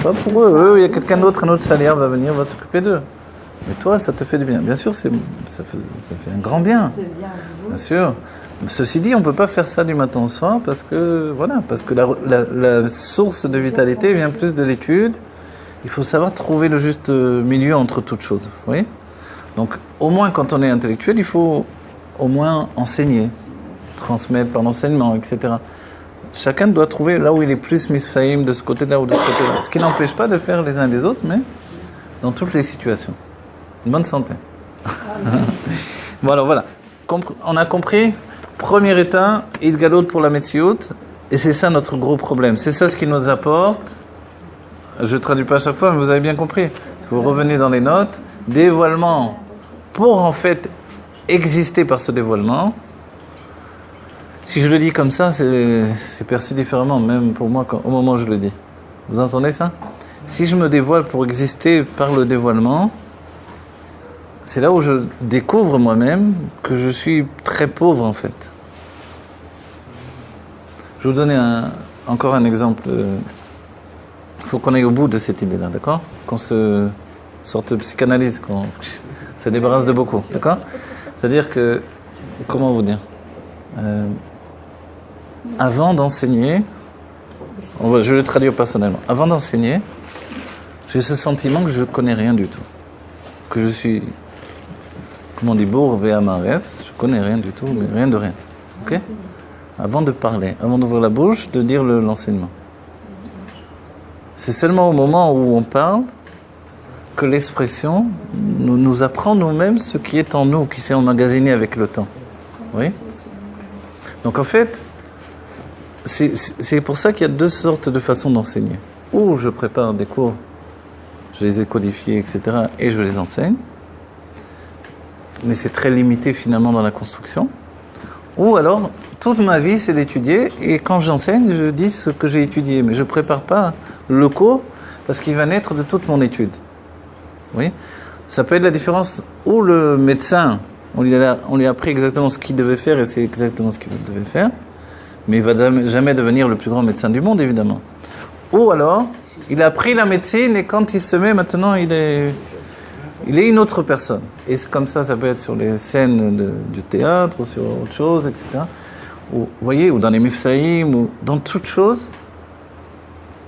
Pas pour eux. Il y a quelqu'un d'autre, un autre chaliar va venir, va s'occuper d'eux. Mais toi, ça te fait du bien. Bien sûr, ça fait un grand bien. Bien sûr. Ceci dit, on ne peut pas faire ça du matin au soir parce que la source de vitalité vient plus de l'étude. Il faut savoir trouver le juste milieu entre toutes choses. Oui. Donc, au moins, quand on est intellectuel, il faut au moins enseigner, transmettre par l'enseignement, etc. Chacun doit trouver là où il est plus misfaïm, de ce côté-là ou de ce côté-là. Ce qui n'empêche pas de faire les uns des autres, mais dans toutes les situations. Une bonne santé. Voilà. On a compris. Premier état, Idgalot pour la Metsiout. Et c'est ça notre gros problème. C'est ça ce qui nous apporte. Je ne traduis pas à chaque fois, mais vous avez bien compris. Vous revenez dans les notes. Dévoilement pour en fait exister par ce dévoilement. Si je le dis comme ça, c'est perçu différemment, même pour moi, au moment où je le dis. Vous entendez ça? Si je me dévoile pour exister par le dévoilement, c'est là où je découvre moi-même que je suis très pauvre en fait. Je vais vous donner encore un exemple. Il faut qu'on aille au bout de cette idée-là, d'accord? Qu'on se sorte de psychanalyse, qu'on se débarrasse de beaucoup, d'accord? C'est-à-dire que, comment vous dire? Avant d'enseigner, je vais le traduire personnellement. Avant d'enseigner, j'ai ce sentiment que je ne connais rien du tout. Que je suis, comment on dit, bourre et amarès, je ne connais rien du tout, mais rien de rien. Ok? Avant de parler, avant d'ouvrir la bouche, de dire l'enseignement. C'est seulement au moment où on parle que l'expression nous apprend nous-mêmes ce qui est en nous, qui s'est emmagasiné avec le temps. Oui? Donc en fait, c'est pour ça qu'il y a deux sortes de façons d'enseigner. Ou je prépare des cours, je les ai codifiés, etc., et je les enseigne. Mais c'est très limité finalement dans la construction. Ou alors, toute ma vie, c'est d'étudier, et quand j'enseigne, je dis ce que j'ai étudié. Mais je ne prépare pas le cours, parce qu'il va naître de toute mon étude. Oui? Ça peut être la différence où le médecin, on lui a appris exactement ce qu'il devait faire, et c'est exactement ce qu'il devait faire. Mais il ne va jamais devenir le plus grand médecin du monde, évidemment. Ou alors, il a appris la médecine et quand il se met, maintenant, il est une autre personne. Et c'est comme ça peut être sur les scènes du théâtre ou sur autre chose, etc. Ou, vous voyez, ou dans les mifsaïm, ou dans toute chose,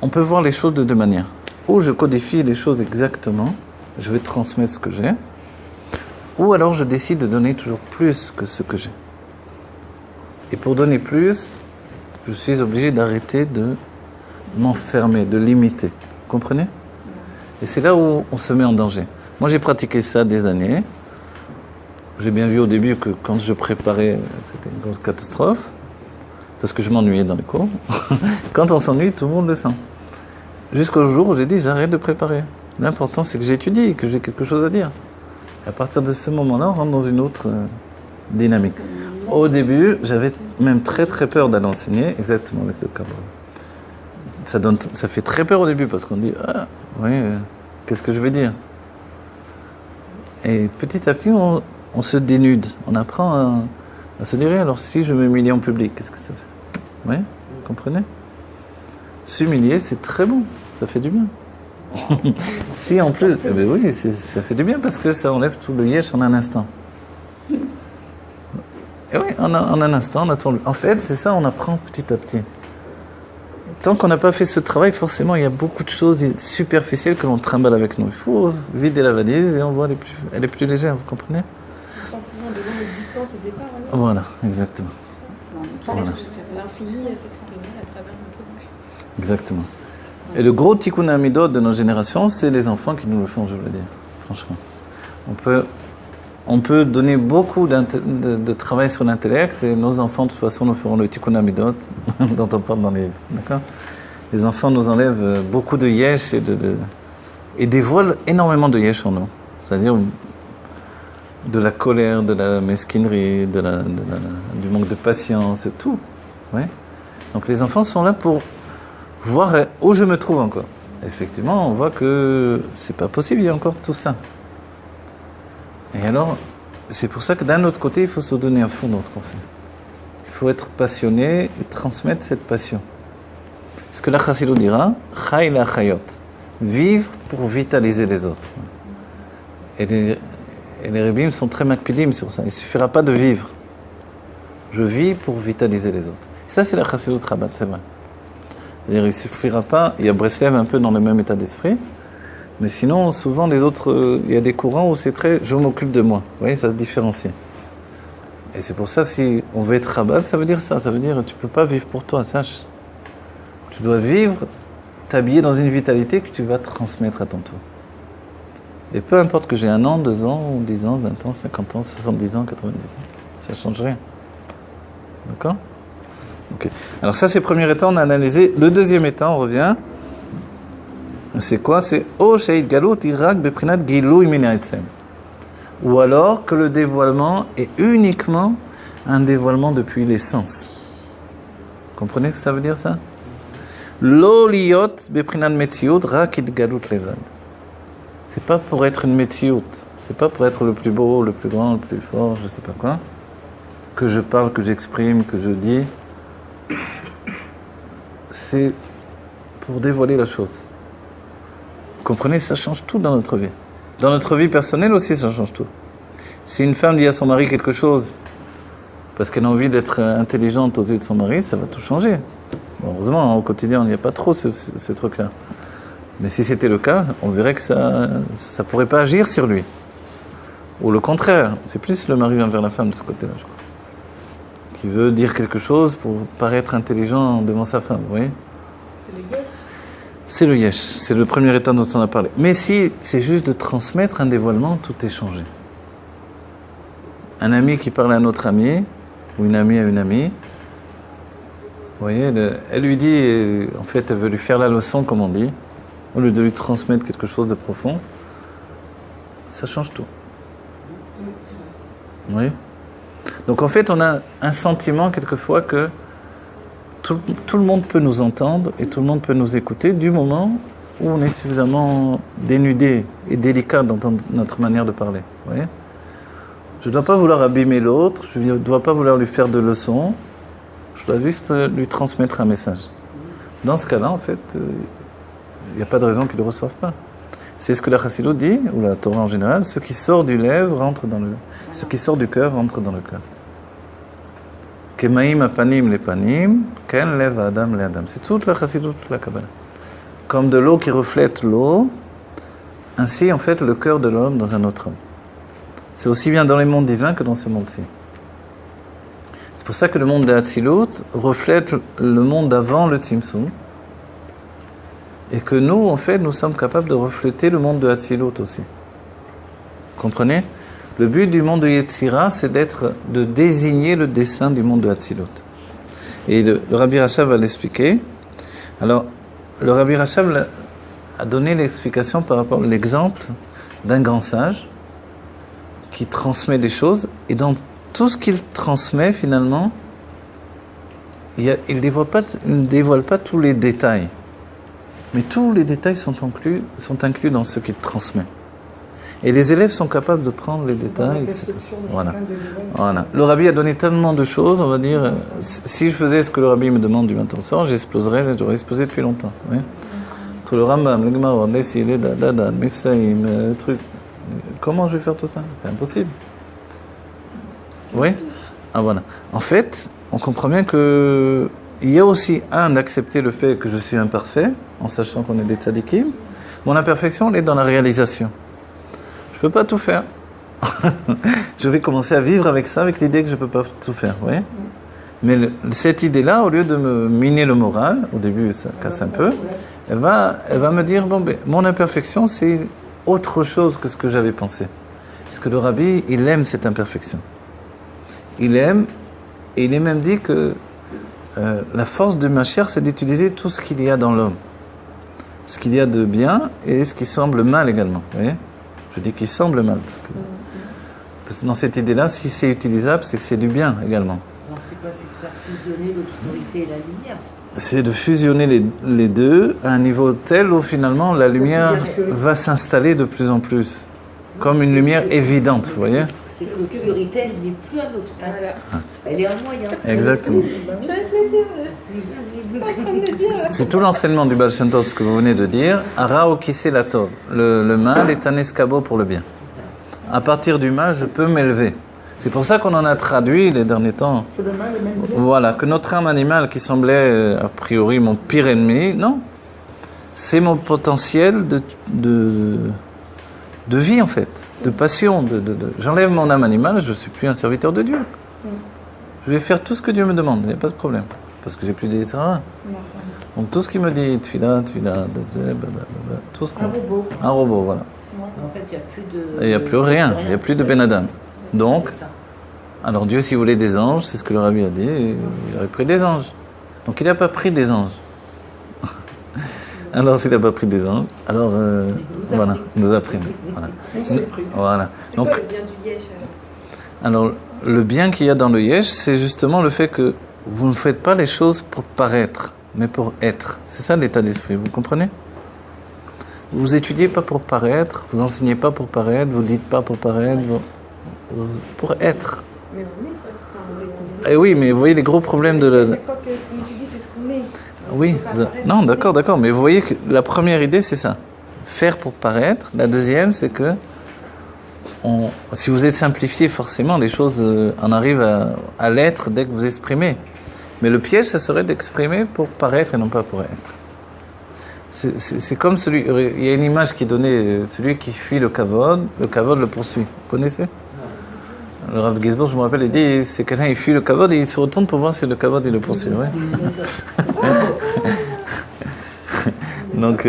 on peut voir les choses de deux manières. Ou je codifie les choses exactement, je vais transmettre ce que j'ai, ou alors je décide de donner toujours plus que ce que j'ai. Et pour donner plus, je suis obligé d'arrêter de m'enfermer, de limiter. Vous comprenez? Et c'est là où on se met en danger. Moi, j'ai pratiqué ça des années. J'ai bien vu au début que quand je préparais, c'était une grosse catastrophe, parce que je m'ennuyais dans les cours. Quand on s'ennuie, tout le monde le sent. Jusqu'au jour où j'ai dit, j'arrête de préparer. L'important, c'est que j'étudie, que j'ai quelque chose à dire. Et à partir de ce moment-là, on rentre dans une autre dynamique. Au début, j'avais même très très peur d'aller enseigner, exactement avec le cadre. Ça fait très peur au début parce qu'on dit qu'est-ce que je vais dire? Et petit à petit, on se dénude, on apprend à se dire alors si je m'humilie en public, qu'est-ce que ça fait? Oui, vous comprenez? S'humilier, c'est très bon, ça fait du bien. Si en plus, oui, ça fait du bien parce que ça enlève tout le yesh en un instant. Et oui, en un instant, on attend. En fait, c'est ça, on apprend petit à petit. Tant qu'on n'a pas fait ce travail, forcément, il y a beaucoup de choses superficielles que l'on trimballe avec nous. Il faut vider la valise et on voit elle est plus légère, vous comprenez? Le sentiment de non-existence au départ. Hein. Voilà, exactement. Voilà. L'infini s'exprimer à travers notre bouche. Exactement. Et le gros tikkun hamidot de nos générations, c'est les enfants qui nous le font, je veux dire, franchement. On peut donner beaucoup de travail sur l'intellect et nos enfants, de toute façon, nous feront le tikkun hamidot dont on parle dans les livres. D'accord? Les enfants nous enlèvent beaucoup de yesh et dévoilent énormément de yesh en nous. C'est-à-dire de la colère, de la mesquinerie, du manque de patience et tout. Ouais? Donc les enfants sont là pour voir où je me trouve encore. Effectivement, on voit que c'est pas possible, il y a encore tout ça. Et alors, c'est pour ça que d'un autre côté, il faut se donner à fond dans ce qu'on fait. Il faut être passionné et transmettre cette passion. Ce que la Chassidou dira, Chay la Chayot, vivre pour vitaliser les autres. Et les Rebim sont très makpidim sur ça. Il ne suffira pas de vivre. Je vis pour vitaliser les autres. Et ça, c'est la Chassidou Rabat, c'est vrai. C'est-à-dire, il ne suffira pas, il y a Breslev un peu dans le même état d'esprit, Mais sinon, souvent, les autres, il y a des courants où c'est très « je m'occupe de moi ». Vous voyez, ça se différencie. Et c'est pour ça, si on veut être rabbin, ça veut dire ça. Ça veut dire tu ne peux pas vivre pour toi, sache. Tu dois vivre, t'habiller dans une vitalité que tu vas transmettre à ton tour. Et peu importe que j'ai 1 an, 2 ans, 10 ans, 20 ans, 50 ans, 70 ans, 90 ans. Ça ne change rien. D'accord ? Ok. Alors ça, c'est le premier état, on a analysé. Le deuxième état, on revient. C'est quoi ? C'est O Sheid Galot Irak Beprinat Gilou Iminaitsem. Ou alors que le dévoilement est uniquement un dévoilement depuis les sens. Comprenez ce que ça veut dire ça ? Lo liot beprinat metziut rak itgalut levad. C'est pas pour être une metziut, c'est pas pour être le plus beau, le plus grand, le plus fort, je sais pas quoi, que je parle, que j'exprime, que je dis. C'est pour dévoiler la chose. Vous comprenez, ça change tout dans notre vie. Dans notre vie personnelle aussi, ça change tout. Si une femme dit à son mari quelque chose parce qu'elle a envie d'être intelligente aux yeux de son mari, ça va tout changer. Bon, heureusement, au quotidien, il n'y a pas trop ce truc-là. Mais si c'était le cas, on verrait que ça ne pourrait pas agir sur lui. Ou le contraire, c'est plus le mari envers la femme de ce côté-là, je crois. Qui veut dire quelque chose pour paraître intelligent devant sa femme, vous voyez ? C'est le yesh, c'est le premier état dont on a parlé. Mais si c'est juste de transmettre un dévoilement, tout est changé. Un ami qui parle à un autre ami, ou une amie à une amie, vous voyez, elle lui dit, en fait, elle veut lui faire la leçon, comme on dit, au lieu de lui transmettre quelque chose de profond, ça change tout. Vous voyez ? Donc en fait, on a un sentiment quelquefois que tout le monde peut nous entendre et tout le monde peut nous écouter du moment où on est suffisamment dénudé et délicat dans notre manière de parler. Vous voyez ? Je ne dois pas vouloir abîmer l'autre, je ne dois pas vouloir lui faire de leçons, je dois juste lui transmettre un message. Dans ce cas-là, en fait, il n'y a pas de raison qu'il ne le reçoive pas. C'est ce que la Chassidut dit, ou la Torah en général, ce qui sort du lèvre rentre dans le... Ce qui sort du cœur rentre dans le cœur. Kemaim apanim le panim, ken lev adam le adam. C'est toute la Chassidut, toute la Kabbalah. Comme de l'eau qui reflète l'eau, ainsi en fait le cœur de l'homme dans un autre homme. C'est aussi bien dans les mondes divins que dans ce monde-ci. C'est pour ça que le monde de Hatzilut reflète le monde d'avant le Tzimtzum. Et que nous, en fait, nous sommes capables de refléter le monde de Hatzilut aussi. Vous comprenez ? Le but du monde de Yetzira, c'est de désigner le dessin du monde de Hatzilut. Et le Rabbi Rashav va l'expliquer. Alors, le Rabbi Rashav a donné l'explication par rapport à l'exemple d'un grand sage qui transmet des choses. Et dans tout ce qu'il transmet, finalement, il ne dévoile pas tous les détails. Mais tous les détails sont inclus dans ce qu'il transmet. Et les élèves sont capables de prendre les détails, etc. Voilà. Le Rabbi a donné tellement de choses, on va dire, si je faisais ce que le Rabbi me demande du matin au soir, j'aurais explosé depuis longtemps. Oui. Entre le Rambam, le Gemara, les Sili, le Mifsaïm, le truc. Comment je vais faire tout ça ? C'est impossible. Oui ? Ah voilà. En fait, on comprend bien que il y a aussi d'accepter le fait que je suis imparfait, en sachant qu'on est des tzadikim. Mon imperfection, elle est dans la réalisation. Je ne peux pas tout faire. Je vais commencer à vivre avec ça, avec l'idée que je ne peux pas tout faire. Vous voyez ? Mais cette idée-là, au lieu de me miner le moral, au début ça casse un peu, elle va me dire, bon, ben, mon imperfection, c'est autre chose que ce que j'avais pensé. Parce que le Rabbi, il aime cette imperfection. Il aime, et il est même dit que la force de ma chair, c'est d'utiliser tout ce qu'il y a dans l'homme. Ce qu'il y a de bien et ce qui semble mal également. Vous voyez ? Je dis qu'il semble mal. Parce que dans cette idée-là, si c'est utilisable, c'est que c'est du bien également. Alors c'est quoi ? C'est de faire fusionner l'obscurité et la lumière. C'est de fusionner les deux à un niveau tel où finalement la lumière va s'installer de plus en plus. Comme une lumière évidente, vous voyez ? C'est que l'obscurité, elle n'est plus un obstacle. Voilà. Elle est un moyen. Exactement. C'est tout l'enseignement du Baal Shem Tov, ce que vous venez de dire. Ara okise la tov. Le mal est un escabeau pour le bien. À partir du mal, je peux m'élever. C'est pour ça qu'on en a traduit les derniers temps. Voilà, que notre âme animale qui semblait a priori mon pire ennemi, non. c'est mon potentiel de vie en fait, de passion. J'enlève mon âme animale, je ne suis plus un serviteur de Dieu. Je vais faire tout ce que Dieu me demande, il n'y a pas de problème. Parce que j'ai plus d'Israël. Donc tout ce qu'il me dit, tfila, tout ce qu'on... Un robot, voilà. En fait, il n'y a plus de... Il n'y a plus rien, il n'y a plus de Ben Adam. Donc, C'est ça. alors Dieu, s'il voulait des anges, c'est ce que le Rabbi a dit, il aurait pris des anges. Donc il n'a pas pris des anges. Alors s'il n'a pas pris des anges, alors voilà, il nous a pris. Voilà. Voilà. C'est Donc, quoi le bien du yesh alors le bien qu'il y a dans le yesh, c'est justement le fait que vous ne faites pas les choses pour paraître, mais pour être. C'est ça l'état d'esprit, vous comprenez? Vous étudiez pas pour paraître, vous enseignez pas pour paraître, vous dites pas pour paraître, pour être. Mais on est presque. Et oui, mais vous voyez les gros problèmes de la... Chaque fois que ce qu'on étudie, c'est ce qu'on est. Oui, non, d'accord, mais vous voyez que la première idée, c'est ça. Faire pour paraître. La deuxième, c'est que si vous êtes simplifié, forcément, les choses en arrivent à l'être dès que vous exprimez. Mais le piège, ça serait d'exprimer pour paraître et non pas pour être. C'est comme celui... Il y a une image qui est donnée, celui qui fuit le kavod le poursuit. Vous connaissez? Le Rav Gizbour, je me rappelle, il dit, c'est quelqu'un, il fuit le kavod et il se retourne pour voir si le kavod il le poursuit. Ouais. Donc,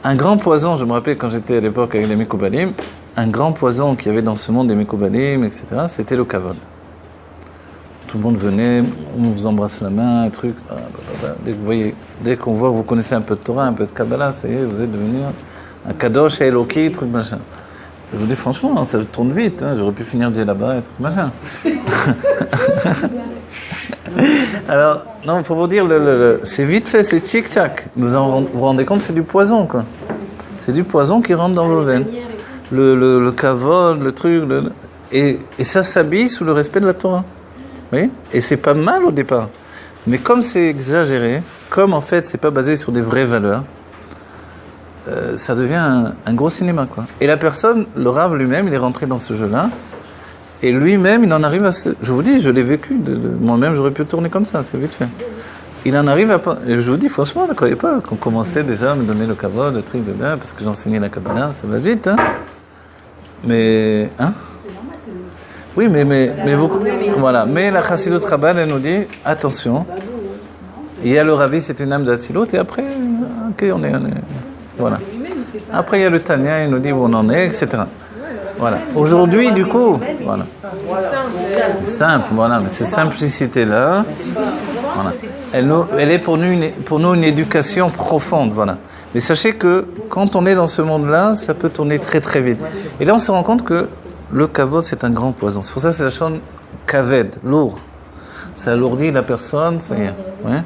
un grand poison, je me rappelle quand j'étais à l'époque avec les Mekoubalim, un grand poison qu'il y avait dans ce monde des Mekoubalim, etc., c'était le kavod. Tout le monde venait, on vous embrasse la main, un truc. Dès qu'on voit que vous connaissez un peu de Torah, un peu de Kabbalah, ça y est, vous êtes devenu un Kadosh, Eloki, truc machin. Je vous dis franchement, ça tourne vite, hein, j'aurais pu finir Dieu là-bas et truc machin. Alors, non, pour vous dire, c'est vite fait, c'est tchic-tchac. Vous vous rendez compte, c'est du poison, quoi. C'est du poison qui rentre dans vos veines. Le kavod, le truc, et ça s'habille sous le respect de la Torah. Oui, et c'est pas mal au départ. Mais comme c'est exagéré, comme en fait c'est pas basé sur des vraies valeurs, ça devient un gros cinéma, quoi. Et la personne, le Rav lui-même, il est rentré dans ce jeu-là, et lui-même, il en arrive à se... Je vous dis, je l'ai vécu, moi-même j'aurais pu tourner comme ça, c'est vite fait. Il en arrive à... Et je vous dis, franchement, ne croyez pas qu'on commençait déjà à me donner le kavod, le truc de là, parce que j'enseignais la Kabbalah, ça va vite, hein. Mais... Hein? Oui, mais vous, voilà. Mais la Chassidut Chabad, elle nous dit, attention, il y a le Rabbi, c'est une âme d'Atsilut, et après, ok, on est voilà. Après, il y a le Tanya, il nous dit où on en est, etc. Voilà. Aujourd'hui, du coup, voilà. Simple, voilà, mais cette simplicité-là, voilà. Elle est pour nous une éducation profonde, voilà. Mais sachez que quand on est dans ce monde-là, ça peut tourner très très vite. Et là, on se rend compte que le kavod, c'est un grand poison. C'est pour ça que c'est la chaîne kaved, lourd. Ça alourdit la personne, ça y est. Ouais.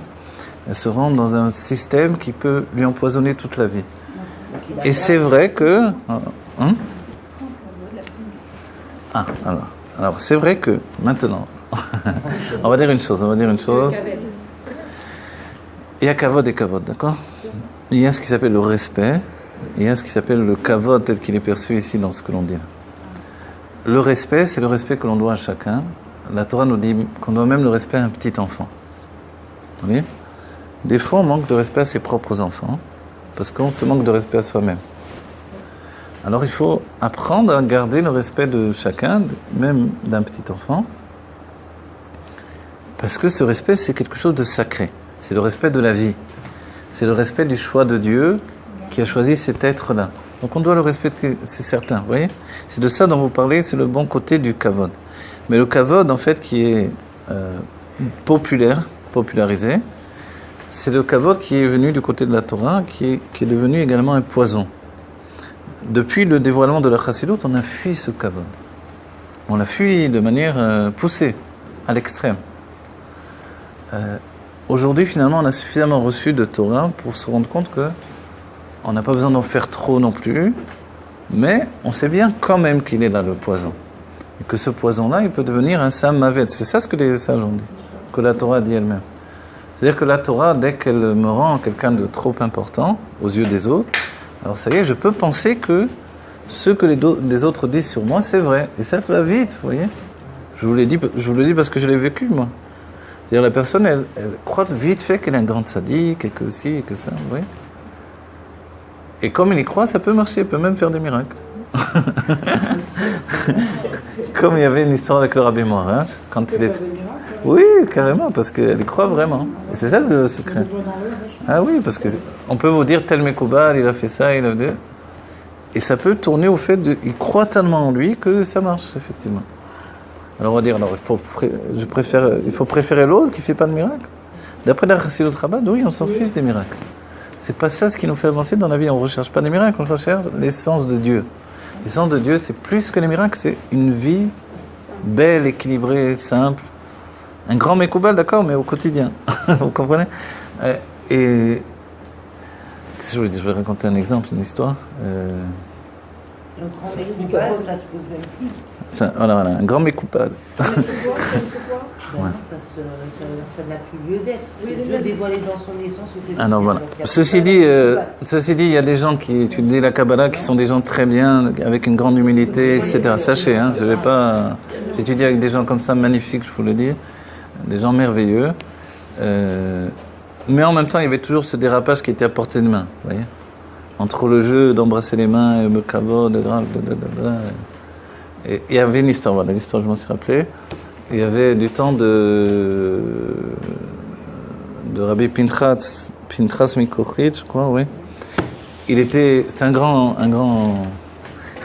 Elle se rend dans un système qui peut lui empoisonner toute la vie. Et c'est vrai que... Hein? Alors c'est vrai que, maintenant, on va dire une chose. Il y a kavod et kavod, d'accord? Il y a ce qui s'appelle le respect, il y a ce qui s'appelle le kavod tel qu'il est perçu ici dans ce que l'on dit. Le respect, c'est le respect que l'on doit à chacun. La Torah nous dit qu'on doit même le respect à un petit enfant. Vous voyez? Des fois, on manque de respect à ses propres enfants, parce qu'on se manque de respect à soi-même. Alors, il faut apprendre à garder le respect de chacun, même d'un petit enfant, parce que ce respect, c'est quelque chose de sacré. C'est le respect de la vie. C'est le respect du choix de Dieu qui a choisi cet être-là. Donc on doit le respecter, c'est certain, vous voyez? C'est de ça dont vous parlez, c'est le bon côté du kavod. Mais le kavod, en fait, qui est popularisé, c'est le kavod qui est venu du côté de la Torah, qui est devenu également un poison. Depuis le dévoilement de la Chassidut, on a fui ce kavod. On l'a fui de manière poussée, à l'extrême. Aujourd'hui, finalement, on a suffisamment reçu de Torah pour se rendre compte que on n'a pas besoin d'en faire trop non plus, mais on sait bien quand même qu'il est là, le poison. Et que ce poison-là, il peut devenir un sam mavet. C'est ça ce que les sages ont dit, que la Torah dit elle-même. C'est-à-dire que la Torah, dès qu'elle me rend quelqu'un de trop important aux yeux des autres, alors ça y est, je peux penser que ce que les autres disent sur moi, c'est vrai. Et ça va vite, vous voyez. Je vous le dis parce que je l'ai vécu, moi. C'est-à-dire la personne, elle croit vite fait qu'elle est un grand sadique, et que ci, et que ça, vous voyez. Et comme il y croit, ça peut marcher, il peut même faire des miracles. Comme il y avait une histoire avec le Rabbi Moharaj, quand il est... Oui, carrément, parce qu'elle y croit vraiment. Et c'est ça le secret. Ah oui, parce qu'on peut vous dire tel Mekoubal, il a fait ça, il a fait... Et ça peut tourner au fait qu'il croit tellement en lui que ça marche, effectivement. Alors on va dire, alors, il faut préférer l'autre qui ne fait pas de miracle. D'après la Chassidut Chabad, oui, on s'en fiche des miracles. C'est pas ça ce qui nous fait avancer dans la vie. On ne recherche pas des miracles, on recherche l'essence de Dieu. L'essence de Dieu, c'est plus que les miracles, c'est une vie belle, équilibrée, simple. Un grand Mekoubal, d'accord, mais au quotidien. Vous comprenez? Et qu'est-ce que je voulais dire? Je vais raconter un exemple, une histoire. Un grand Mekoubal, ça se pose même plus. Voilà, un grand Mekoubal. Ça n'a plus lieu d'être. Dieu dévoilé dans son essence au quotidien. Alors voilà. Ceci dit, il y a des gens qui étudient la Kabbalah qui sont des gens très bien, avec une grande humilité, etc. Sachez, hein, je vais pas étudier avec des gens comme ça, magnifiques, je vous le dis, des gens merveilleux. Mais en même temps, il y avait toujours ce dérapage qui était à portée de main, vous voyez, entre le jeu d'embrasser les mains et le kavod, et il y avait une histoire, voilà, l'histoire, je m'en suis rappelé. Il y avait du temps de Rabbi Pinchas Mikochitch, je crois, oui. C'était un grand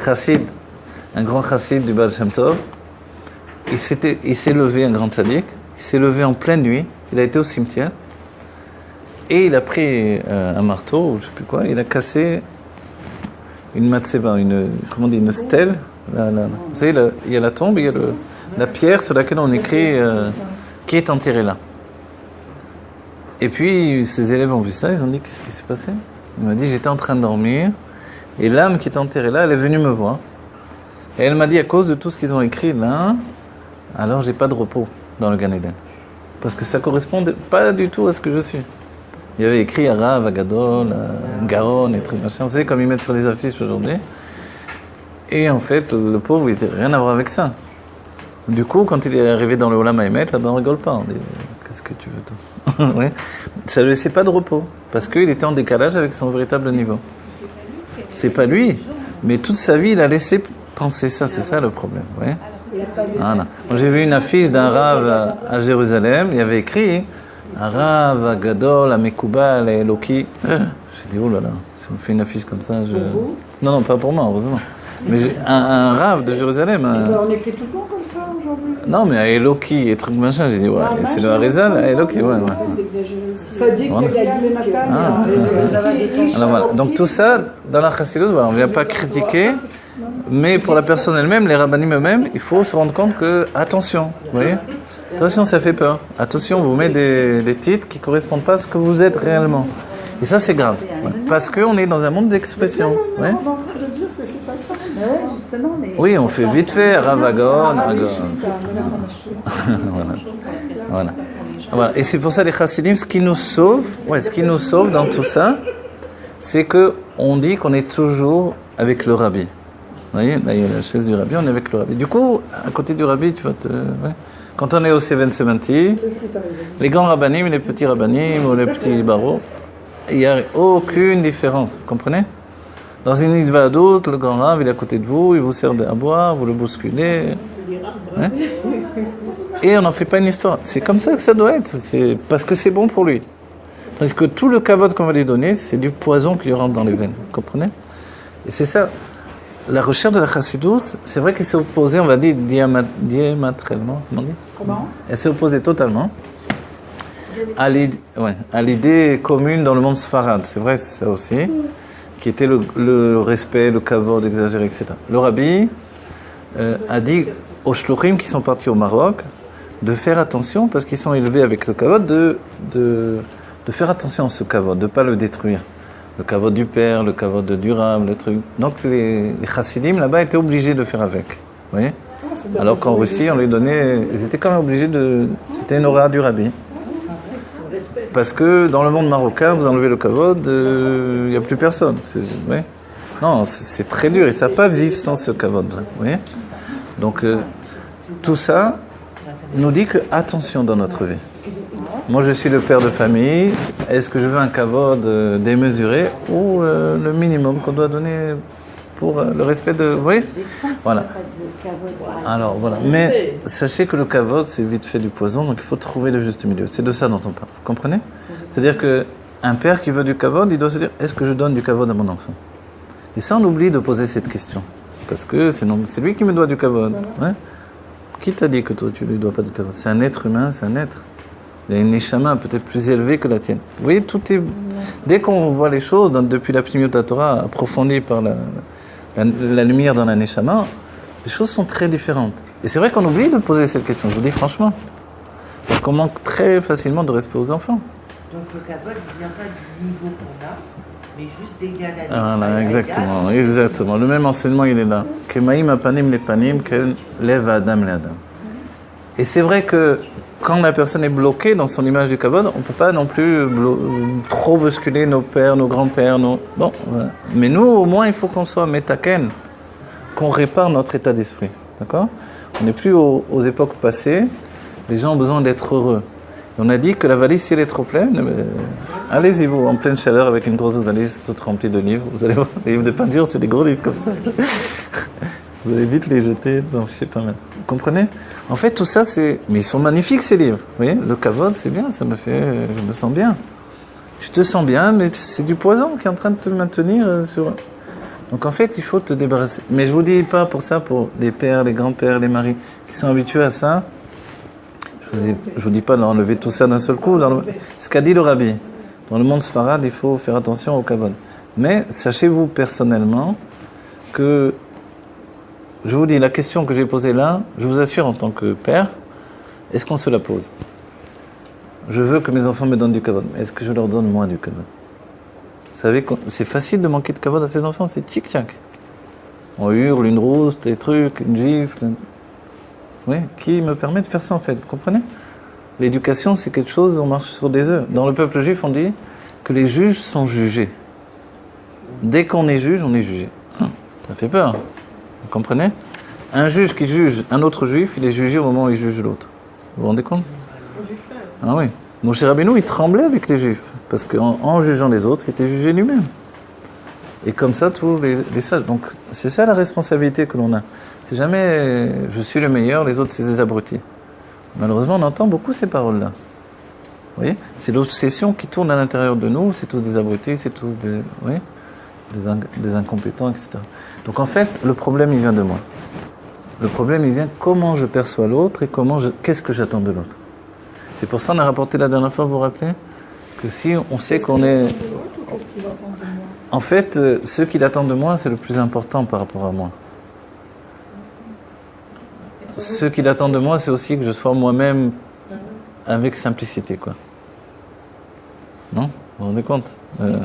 chassid, du Baal Shem Tov. Il s'est levé, un grand tzaddik, il s'est levé en pleine nuit, il a été au cimetière, et il a pris un marteau, ou je ne sais plus quoi, il a cassé une matseva, une stèle. Là. Vous savez, il y a la tombe, il y a la pierre sur laquelle on écrit qui est enterré là. Et puis, ses élèves ont vu ça, ils ont dit, qu'est-ce qui s'est passé? Il m'a dit, j'étais en train de dormir, et l'âme qui est enterrée là, elle est venue me voir. Et elle m'a dit, à cause de tout ce qu'ils ont écrit là, alors j'ai pas de repos dans le Gan Eden. Parce que ça correspond pas du tout à ce que je suis. Il y avait écrit Arav, Agadol, Gaon, et trucs machin. Vous savez, comme ils mettent sur les affiches aujourd'hui. Et en fait, le pauvre, il n'avait rien à voir avec ça. Du coup, quand il est arrivé dans le Olam Haemet, là-bas, on rigole pas. On dit, qu'est-ce que tu veux, toi? Ouais. Ça ne laissait pas de repos. Parce qu'il était en décalage avec son véritable niveau. C'est pas lui. Mais toute sa vie, il a laissé penser ça. C'est ça le problème. Ouais. Voilà. Moi, j'ai vu une affiche d'un Rav à Jérusalem. Il y avait écrit Rav, Agadol, Amekoubal et Eloki. J'ai dit, oh là là, si on fait une affiche comme ça, je... Non, pas pour moi, heureusement. Mais j'ai un Rav de Jérusalem. On écrit tout le temps comme ça aujourd'hui. Non, mais à Eloki et trucs machin, j'ai dit, ouais, c'est le Harizal, à Eloki, ouais. Ça dit qu'il y a des matins. Alors voilà, donc tout ça, dans la Chassidut, voilà, on ne vient pas critiquer, mais pour la personne elle-même, les rabbanim eux-mêmes, il faut se rendre compte que, attention, vous voyez, attention, ça fait peur. Attention, on vous met des titres qui ne correspondent pas à ce que vous êtes réellement. Et ça, c'est grave, ouais, parce qu'on est dans un monde d'expression. On est en train de dire que c'est pas ça. Oui, on fait vite fait, Ravagon, voilà. Et c'est pour ça les chassidim, ce qui nous sauve dans tout ça, c'est que on dit qu'on est toujours avec le rabbi. Vous voyez, là il y a la chaise du rabbi, on est avec le rabbi. Du coup, à côté du rabbi, tu vas te... Ouais. Quand on est au 770, les grands rabbanim, les petits rabbanim ou les petits barreaux, il n'y a aucune différence, vous comprenez? Dans une mitzvah d'autre, le grand rav, il est à côté de vous, il vous sert à boire, vous le bousculez. Hein? Et on n'en fait pas une histoire. C'est comme ça que ça doit être, c'est parce que c'est bon pour lui. Parce que tout le kavod qu'on va lui donner, c'est du poison qui lui rentre dans les veines, vous comprenez? Et c'est ça. La recherche de la Chassidut, c'est vrai qu'elle s'est opposée, on va dire, diamétralement. Comment? Elle s'est opposée totalement à l'idée commune dans le monde sfarad. C'est vrai, c'est ça aussi. Qui était le respect, le kavod exagéré, etc. Le rabbi a dit aux shluchim qui sont partis au Maroc de faire attention, parce qu'ils sont élevés avec le kavod, de faire attention à ce kavod, de ne pas le détruire. Le kavod du père, le kavod du rab, le truc. Donc les chassidim là-bas étaient obligés de faire avec. Vous voyez? Alors qu'en Russie, on lui donnait... Ils étaient quand même obligés de... C'était une aura du rabbi. Parce que dans le monde marocain, vous enlevez le kavod, il n'y a plus personne. Ouais. Non, c'est très dur. Ils ne savent pas vivre sans ce kavod. Vous voyez? Donc, tout ça nous dit que attention dans notre vie. Moi, je suis le père de famille. Est-ce que je veux un kavod démesuré ou le minimum qu'on doit donner pour le respect de... Vous voyez ? Voilà. Alors, voilà. Mais sachez que le kavod, c'est vite fait du poison, donc il faut trouver le juste milieu. C'est de ça dont on parle. Vous comprenez ? C'est-à-dire qu'un père qui veut du kavod, il doit se dire, est-ce que je donne du kavod à mon enfant ? Et ça, on oublie de poser cette question. Parce que sinon, c'est lui qui me doit du kavod. Ouais. Qui t'a dit que toi, tu ne lui dois pas du kavod ? C'est un être humain, c'est un être. Il y a une neshama peut-être plus élevée que la tienne. Vous voyez, tout est... Dès qu'on voit les choses, depuis la Pnimiut Torah, approfondies par la lumière dans la neshama, les choses sont très différentes. Et c'est vrai qu'on oublie de poser cette question, je vous dis franchement. Parce qu'on manque très facilement de respect aux enfants. Donc le kavod ne vient pas du niveau qu'on a, mais juste d'égal à Voilà, exactement. Le même enseignement, il est là. Kemaim apanim lepanim, ken lev adam le adam. Et c'est vrai que quand la personne est bloquée dans son image du kavod, on ne peut pas non plus trop bousculer nos pères, nos grands-pères. Bon, voilà. Mais nous, au moins, il faut qu'on soit metaken, qu'on répare notre état d'esprit. D'accord ? On n'est plus aux époques passées. Les gens ont besoin d'être heureux. On a dit que la valise, si elle est trop pleine, allez-y vous, en pleine chaleur, avec une grosse valise toute remplie de livres. Vous allez voir, les livres de peinture, c'est des gros livres comme ça. Vous allez vite les jeter, non, je sais pas mal. Vous comprenez ? En fait, tout ça, c'est... Mais ils sont magnifiques, ces livres. Vous voyez, le kavod, c'est bien, ça me fait... Je me sens bien. Tu te sens bien, mais c'est du poison qui est en train de te maintenir sur... Donc en fait, il faut te débarrasser. Mais je vous dis pas pour ça, pour les pères, les grands-pères, les maris, qui sont habitués à ça. Je vous dis pas d'enlever tout ça d'un seul coup. Ce qu'a dit le rabbi, dans le monde sfarad, il faut faire attention au kavod. Mais sachez-vous personnellement que, je vous dis, la question que j'ai posée là, je vous assure en tant que père, est-ce qu'on se la pose ? Je veux que mes enfants me donnent du kavod, mais est-ce que je leur donne moi du kavod ? Vous savez, c'est facile de manquer de kavod à ses enfants, c'est tic-tac. On hurle, une rousse, des trucs, une gifle... Oui, qui me permet de faire ça en fait, vous comprenez ? L'éducation, c'est quelque chose, on marche sur des œufs. Dans le peuple juif, on dit que les juges sont jugés. Dès qu'on est juge, on est jugé. Ça fait peur, vous comprenez ? Un juge qui juge un autre juif, il est jugé au moment où il juge l'autre. Vous vous rendez compte ? Ah oui. Mon cher Rabbeinu, il tremblait avec les juifs, parce qu'en jugeant les autres, il était jugé lui-même. Et comme ça, tous les sages. Donc, c'est ça la responsabilité que l'on a. C'est jamais je suis le meilleur, les autres c'est des abrutis. Malheureusement, on entend beaucoup ces paroles-là. Vous voyez ? C'est l'obsession qui tourne à l'intérieur de nous, c'est tous des abrutis, c'est tous des incompétents, etc. Donc en fait, le problème, il vient de moi. Le problème, il vient comment je perçois l'autre et qu'est-ce que j'attends de l'autre. C'est pour ça qu'on a rapporté la dernière fois, vous vous rappelez ? Que si on sait qu'on est... En fait, ce qu'il attend de moi, c'est le plus important par rapport à moi. Ce qu'il attend de moi, c'est aussi que je sois moi-même avec simplicité, quoi. Non ? Vous vous rendez compte ? Mais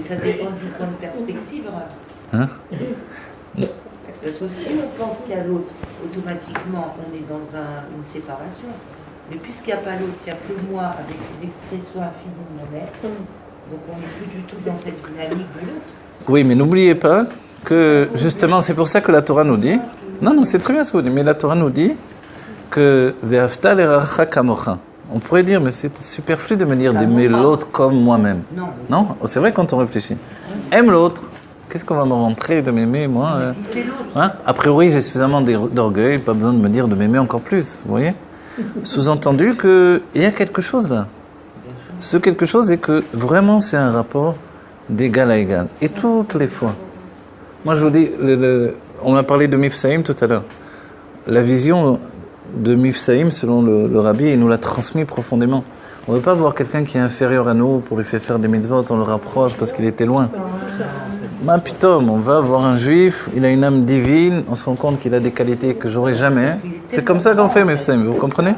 ça dépend du point de perspective. Hein ? Parce que si on pense qu'il y a l'autre, automatiquement, on est dans une séparation. Mais puisqu'il n'y a pas l'autre, il n'y a que moi avec une expression infinie de mon être, donc on n'est plus du tout dans cette dynamique de l'autre. Oui, mais n'oubliez pas que, justement, c'est pour ça que la Torah nous dit... Non, c'est très bien ce que vous dites, mais la Torah nous dit que « Ve'afta l'eracha kamocha ». On pourrait dire, mais c'est superflu de me dire d'aimer l'autre comme moi-même. Non, c'est vrai quand on réfléchit. Aime l'autre. Qu'est-ce qu'on va me rentrer de m'aimer, moi Si c'est l'autre. Hein? A priori, j'ai suffisamment d'orgueil, pas besoin de me dire de m'aimer encore plus, vous voyez ? Sous-entendu qu'il y a quelque chose là. Ce quelque chose est que vraiment c'est un rapport d'égal à égal. Et toutes les fois. Moi je vous dis, on a parlé de Mifsaïm tout à l'heure. La vision de Mifsaïm, selon le rabbi, il nous l'a transmis profondément. On ne veut pas voir quelqu'un qui est inférieur à nous pour lui faire des mitzvot, on le rapproche parce qu'il était loin. Ma pitom, on va voir un juif, il a une âme divine, on se rend compte qu'il a des qualités que j'aurais jamais. C'est comme ça qu'on fait Mifsaïm, vous comprenez ?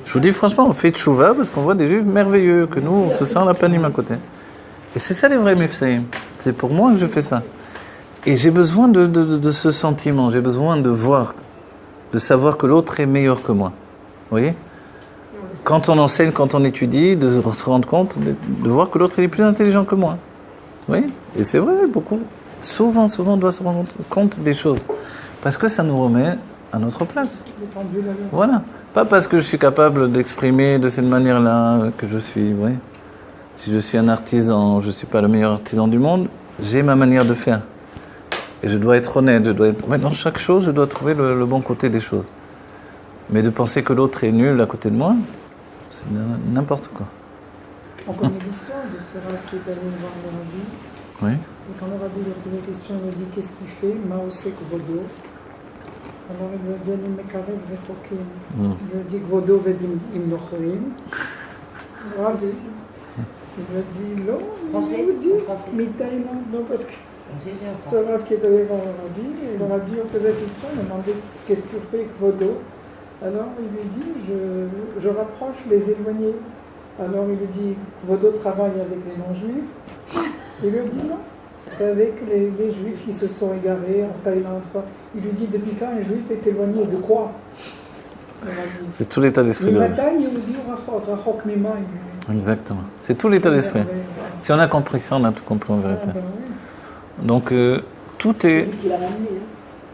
Je vous dis franchement, on fait tchouva parce qu'on voit des juifs merveilleux, que nous, on se sent la panime à côté. Et c'est ça les vrais Mifsaïm. C'est pour moi que je fais ça. Et j'ai besoin de ce sentiment, j'ai besoin de voir, de savoir que l'autre est meilleur que moi. Vous voyez ? Quand on enseigne, quand on étudie, de se rendre compte, de voir que l'autre est plus intelligent que moi. Vous voyez ? Et c'est vrai, beaucoup. Souvent, on doit se rendre compte des choses. Parce que ça nous remet à notre place. Voilà. Pas parce que je suis capable d'exprimer de cette manière-là que je suis, oui. Si je suis un artisan, je ne suis pas le meilleur artisan du monde, j'ai ma manière de faire. Et je dois être honnête, dans chaque chose, je dois trouver le bon côté des choses. Mais de penser que l'autre est nul à côté de moi, c'est n'importe quoi. On connaît l'histoire de ce rave qui est allé voir le rabbi. Oui. Et quand le rabbi lui a posé la question, il lui dit qu'est-ce qu'il fait Maosek Vodo. Alors il lui a dit Ani Mekarev Rechokim. Il lui a dit Vodo Vedim Imnochorim. Le rabbi, il lui a dit non, Français, il lui dit français. Mitaïna. Non, parce que ce rave qui est allé voir le rabbi, et le rabbi a posé la question, il a demandé qu'est-ce que fait Vodo. Alors il lui dit je rapproche les éloignés. Alors il lui dit Vodo travaille avec les non-juifs. Il lui dit non, c'est avec les juifs qui se sont égarés en Thaïlande. Il lui dit depuis quand un juif est éloigné de quoi? C'est tout l'état d'esprit de la Rabbi. il lui dit Rachok Mima. Exactement. C'est tout l'état d'esprit. Si on a compris ça, on a tout compris en vérité. Ben oui. Donc tout est. Il a ramené.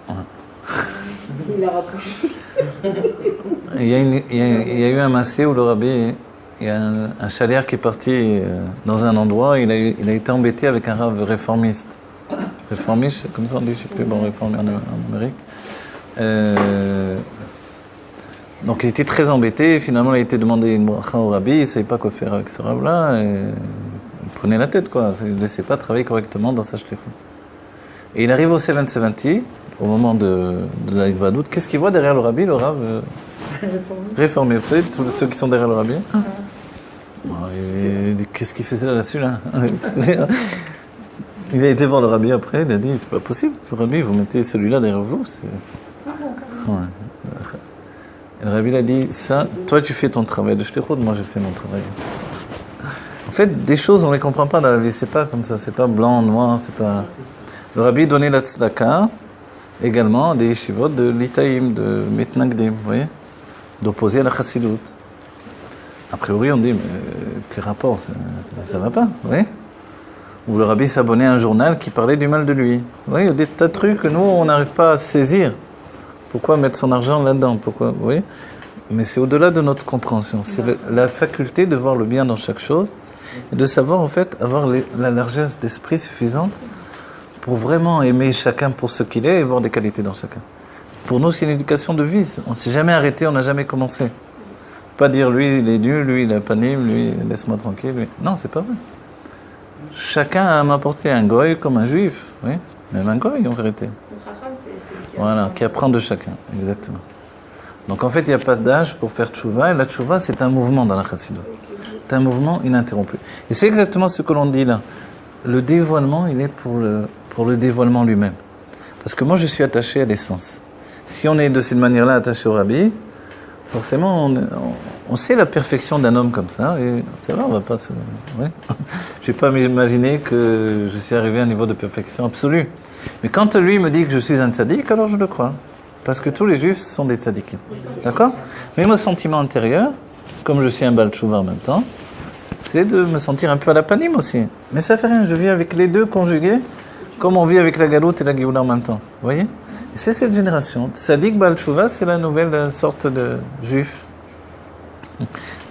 Hein. Ouais. Il a rapproché. Il y a eu un massé où le rabbi, il y a un chalier qui est parti dans un endroit, il a été embêté avec un rave réformiste. Réformiste, c'est comme ça on dit, je ne sais plus, bon, réformé en Amérique. Donc il était très embêté, finalement il a été demandé une bracha au rabbi, il ne savait pas quoi faire avec ce rave-là, et il prenait la tête, quoi. Il ne laissait pas travailler correctement dans sa shlichut. Et il arrive au 770, au moment de la Hidvadout, qu'est-ce qu'il voit derrière le rabbi, le rave réformé, vous savez, tous ceux qui sont derrière le rabbi. Il dit, qu'est-ce qu'il faisait là-dessus, là? Il a été voir le rabbi après, il a dit, c'est pas possible, le rabbi, vous mettez celui-là derrière vous. Ouais. Et le rabbi a dit, ça, toi tu fais ton travail de shlichut, moi je fais mon travail. En fait, des choses on ne les comprend pas dans la vie, c'est pas comme ça, c'est pas blanc, noir, c'est pas... Le rabbi donnait la tzedaka, également des yeshivot de l'itaïm, de mitnagdim, vous voyez, d'opposer à la chassidut. A priori, on dit, mais quel rapport, ça va pas, vous voyez. Ou le rabbi s'abonnait à un journal qui parlait du mal de lui. Vous voyez, il y a des tas de trucs que nous, on n'arrive pas à saisir. Pourquoi mettre son argent là-dedans? Pourquoi, vous voyez. Mais c'est au-delà de notre compréhension. C'est la faculté de voir le bien dans chaque chose et de savoir, en fait, avoir la largesse d'esprit suffisante pour vraiment aimer chacun pour ce qu'il est et voir des qualités dans chacun. Pour nous, c'est une éducation de vie. On ne s'est jamais arrêté, on n'a jamais commencé. Pas dire lui, il est nul, lui, il n'a pas nul, lui, laisse-moi tranquille. Lui. Non, c'est pas vrai. Chacun a m'apporté un goy comme un juif. Oui, même un goy, en vérité. Voilà, qui apprend de chacun, exactement. Donc en fait, il n'y a pas d'âge pour faire tchouva. Et la tchouva, c'est un mouvement dans la chassidut. C'est un mouvement ininterrompu. Et c'est exactement ce que l'on dit là. Le dévoilement, il est pour le dévoilement lui-même. Parce que moi, je suis attaché à l'essence. Si on est de cette manière-là attaché au rabbi, forcément, on sait la perfection d'un homme comme ça. Et c'est vrai, on va pas se... Ouais. Je ne vais pas m'imaginer que je suis arrivé à un niveau de perfection absolue. Mais quand lui me dit que je suis un tzaddik, alors je le crois. Parce que tous les juifs sont des tzaddikim. D'accord? Mais mon sentiment intérieur, comme je suis un Baal Teshuvah en même temps, c'est de me sentir un peu à la panim aussi. Mais ça fait rien, je vis avec les deux conjugués, comme on vit avec la galoute et la géoula en même temps. Vous voyez? Et c'est cette génération. Tzaddik Baal Teshuvah, c'est la nouvelle sorte de juif.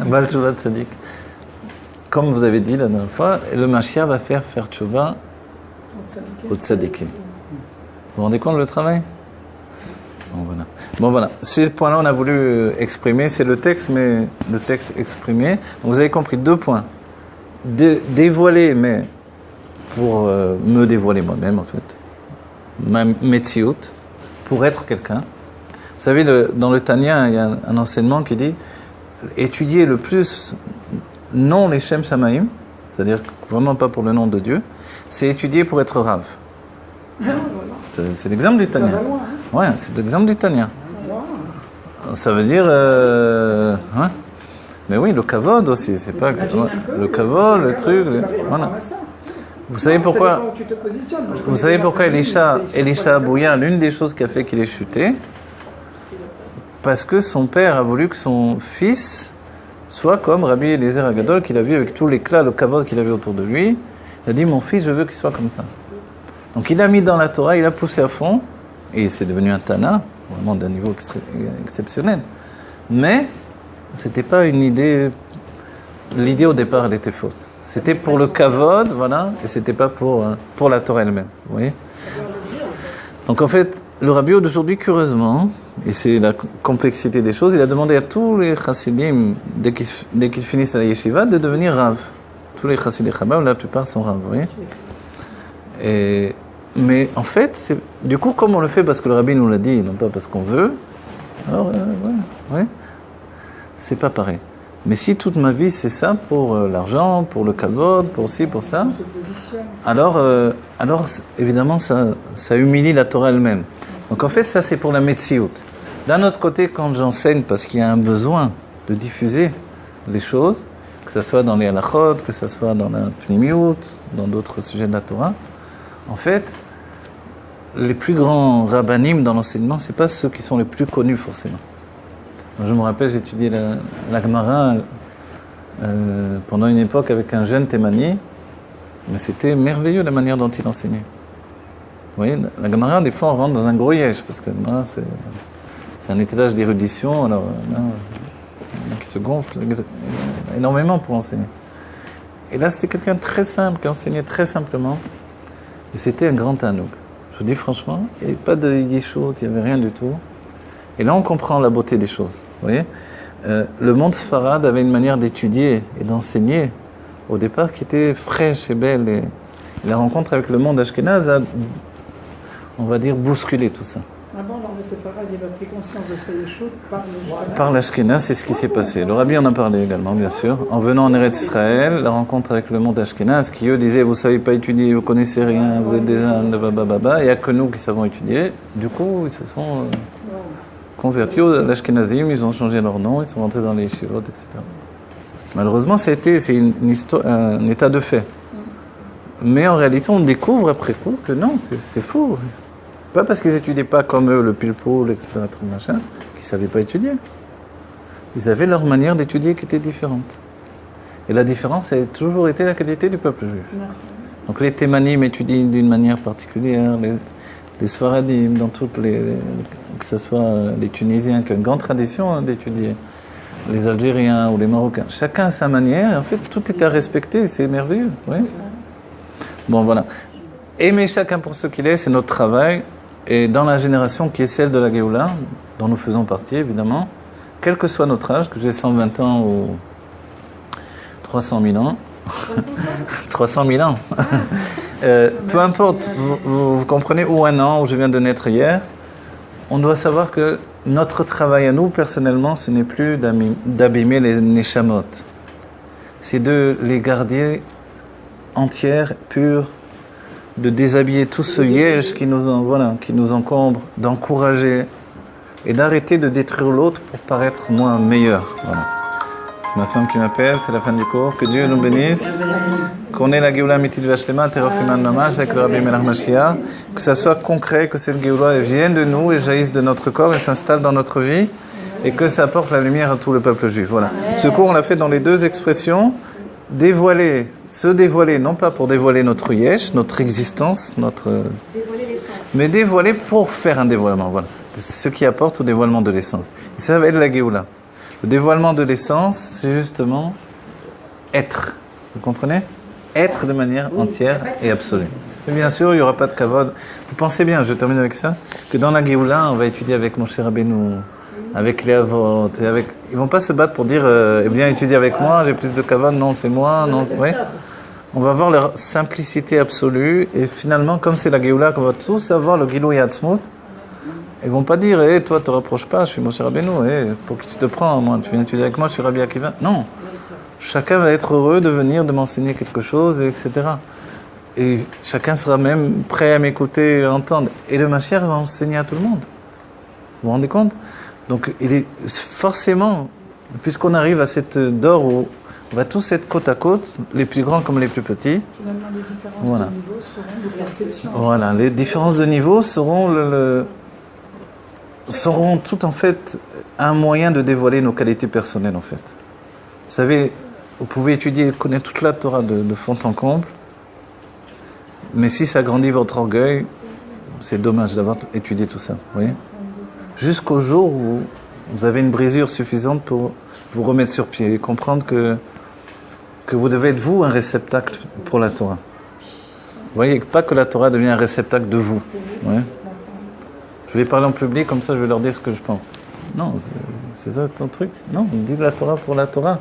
Un Baal Teshuvah tzaddik. Comme vous avez dit la dernière fois, le Mashiach va faire teshuvah au tzaddikim. Vous vous rendez compte le travail? Bon voilà. Ces points-là, on a voulu exprimer. C'est le texte, mais le texte exprimé. Donc, vous avez compris 2 points. Dévoiler, mais pour me dévoiler moi-même, en fait. Ma metziut, pour être quelqu'un. Vous savez, dans le Tanya, il y a un enseignement qui dit étudier le plus non les Shem Shamaim, c'est-à-dire vraiment pas pour le nom de Dieu, c'est étudier pour être Rav. C'est l'exemple du Tanya. Ouais, c'est l'exemple du Tanya. Ça veut dire... hein? Mais oui, le kavod aussi, c'est pas... Le kavod, le truc... Voilà. Vous savez pourquoi... Vous savez pourquoi Elisha Abouya, l'une des choses qui a fait qu'il ait chuté, parce que son père a voulu que son fils soit comme Rabbi Eliezer Agadol, qu'il a vu avec tout l'éclat, le kavod qu'il avait autour de lui. Il a dit, mon fils, je veux qu'il soit comme ça. Donc il a mis dans la Torah, il a poussé à fond, et c'est devenu un Tana, vraiment d'un niveau exceptionnel. Mais c'était pas une idée. L'idée au départ, elle était fausse. C'était pour le kavod, voilà, et c'était pas pour la Torah elle-même. Vous voyez? Donc en fait, le Rabbi d'aujourd'hui, curieusement, et c'est la complexité des choses, il a demandé à tous les chassidim, dès qu'ils finissent la yeshiva, de devenir rav. Tous les chassidim Chabad, la plupart sont rav, vous voyez? Mais en fait, du coup, comme on le fait parce que le Rabbi nous l'a dit, non pas parce qu'on veut, alors, ouais, c'est pas pareil. Mais si toute ma vie c'est ça, pour l'argent, pour le kavod, pour ci, pour ça, alors évidemment ça humilie la Torah elle-même. Donc en fait ça c'est pour la metsiout. D'un autre côté, quand j'enseigne, parce qu'il y a un besoin de diffuser les choses, que ce soit dans les halachot, que ce soit dans la pnimiout, dans d'autres sujets de la Torah, en fait, les plus grands rabbanim dans l'enseignement, c'est pas ceux qui sont les plus connus forcément. Je me rappelle, j'ai étudié la Gemara pendant une époque avec un jeune Thémani, mais c'était merveilleux la manière dont il enseignait. Vous voyez, la Gemara, des fois, on rentre dans un gros yèche, parce que la Gemara, c'est un étalage d'érudition, alors là, qui se gonfle énormément pour enseigner. Et là, c'était quelqu'un de très simple, qui enseignait très simplement, et c'était un grand tanoug. Je vous dis franchement, il n'y avait pas de yeshut, il n'y avait rien du tout. Et là, on comprend la beauté des choses. Vous voyez, le monde Sfarad avait une manière d'étudier et d'enseigner au départ qui était fraîche et belle. Et la rencontre avec le monde Ashkenaz a, on va dire, bousculé tout ça. Ah bon, alors le Sfarad, il a pris conscience de sa yeshut par l'Ashkenaz, c'est ce qui s'est passé. Le Rabbi en a parlé également, bien sûr. En venant en Eretz Israël, la rencontre avec le monde Ashkenaz, qui eux disaient, vous ne savez pas étudier, vous ne connaissez rien, vous êtes des Indes, bababa, il n'y a que nous qui savons étudier. Du coup, ils se sont convertis aux Ashkenazim, ils ont changé leur nom, ils sont rentrés dans les yeshivot, etc. Malheureusement, c'est un état de fait. Mais en réalité, on découvre après coup que non, c'est faux. Pas parce qu'ils n'étudiaient pas comme eux, le pile-poule, etc., qu'ils ne savaient pas étudier. Ils avaient leur manière d'étudier qui était différente. Et la différence a toujours été la qualité du peuple juif. Donc les Thémanim étudient d'une manière particulière, les Sfaradim, dans toutes que ce soit les Tunisiens, qui ont une grande tradition d'étudier, les Algériens ou les Marocains. Chacun à sa manière, en fait, tout est à respecter, c'est merveilleux. Oui. Bon, voilà. Aimer chacun pour ce qu'il est, c'est notre travail. Et dans la génération qui est celle de la Géoula, dont nous faisons partie, évidemment, quel que soit notre âge, que j'ai 120 ans ou 300 000 ans, 300 000 ans, peu importe, vous comprenez, ou un an, ou je viens de naître hier, on doit savoir que notre travail à nous, personnellement, ce n'est plus d'abîmer les neshamot. C'est de les garder entières, pures, de déshabiller tout ce yège qui nous encombre, d'encourager et d'arrêter de détruire l'autre pour paraître moins meilleur. Voilà. C'est ma femme qui m'appelle, c'est la fin du cours. Que Dieu nous bénisse. Qu'on ait la Géoula Mitil Vashlema, Terafiman Mamash, avec le Rabbi Melach Mashiach. Que ça soit concret, que cette Géoula vienne de nous et jaillisse de notre corps et s'installe dans notre vie. Et que ça apporte la lumière à tout le peuple juif. Voilà. Ce cours, on l'a fait dans les deux expressions. Se dévoiler, non pas pour dévoiler notre yesh, notre existence, mais dévoiler pour faire un dévoilement. Voilà. C'est ce qui apporte au dévoilement de l'essence. Et ça va être la Géoula. Le dévoilement de l'essence, c'est justement être. Vous comprenez? Être de manière entière et absolue. Et bien sûr, il n'y aura pas de kavod. Vous pensez bien, je termine avec ça, que dans la Géoula, on va étudier avec Moshe Rabbeinu, avec les avot, ils vont pas se battre pour dire viens étudier avec moi, j'ai plus de kavod, non c'est moi, non c'est... Ouais. On va voir leur simplicité absolue et finalement comme c'est la Géoula qu'on va tous avoir le Gilou Yatzmut, ils vont pas dire toi te rapproches pas, je suis Moshe Rabbeinu, pour qui tu te prends, moi tu viens étudier avec moi, je suis Rabbi Akiva. Non, chacun va être heureux de venir, de m'enseigner quelque chose, etc. Et chacun sera même prêt à m'écouter et à entendre. Et le Mashiach va enseigner à tout le monde. Vous vous rendez compte? Donc, il est forcément, puisqu'on arrive à cette dor où on va tous être côte à côte, les plus grands comme les plus petits. Finalement, les différences de niveau seront de perception. Voilà, les différences de niveau seront seront tout en fait un moyen de dévoiler nos qualités personnelles en fait. Vous savez, vous pouvez étudier et connaître toute la Torah de fond en comble, mais si ça grandit votre orgueil, c'est dommage d'avoir étudié tout ça, vous voyez ? Jusqu'au jour où Vous avez une brisure suffisante pour vous remettre sur pied et comprendre que vous devez être vous un réceptacle pour la Torah. Vous voyez, pas que la Torah devient un réceptacle de vous. Ouais. Je vais parler en public, comme ça je vais leur dire ce que je pense. Non, c'est ça ton truc? Non, dis la Torah pour la Torah.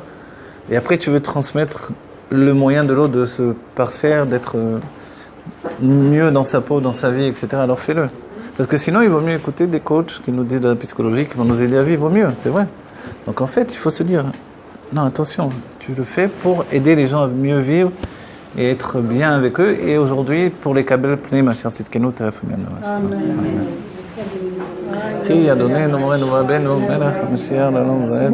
Et après tu veux transmettre le moyen de l'autre de se parfaire, d'être mieux dans sa peau, dans sa vie, etc. Alors fais-le. Parce que sinon il vaut mieux écouter des coachs qui nous disent de la psychologie, qui vont nous aider à vivre mieux, c'est vrai. Donc en fait, il faut se dire, non attention, tu le fais pour aider les gens à mieux vivre et être bien avec eux. Et aujourd'hui, pour les Kabel Pnei Mashiach Tzidkenu Teref U'Men. Amen. Qui a donné, nous Morenu Rabbeinu, Melech HaMashiach, l'Olam Vaed.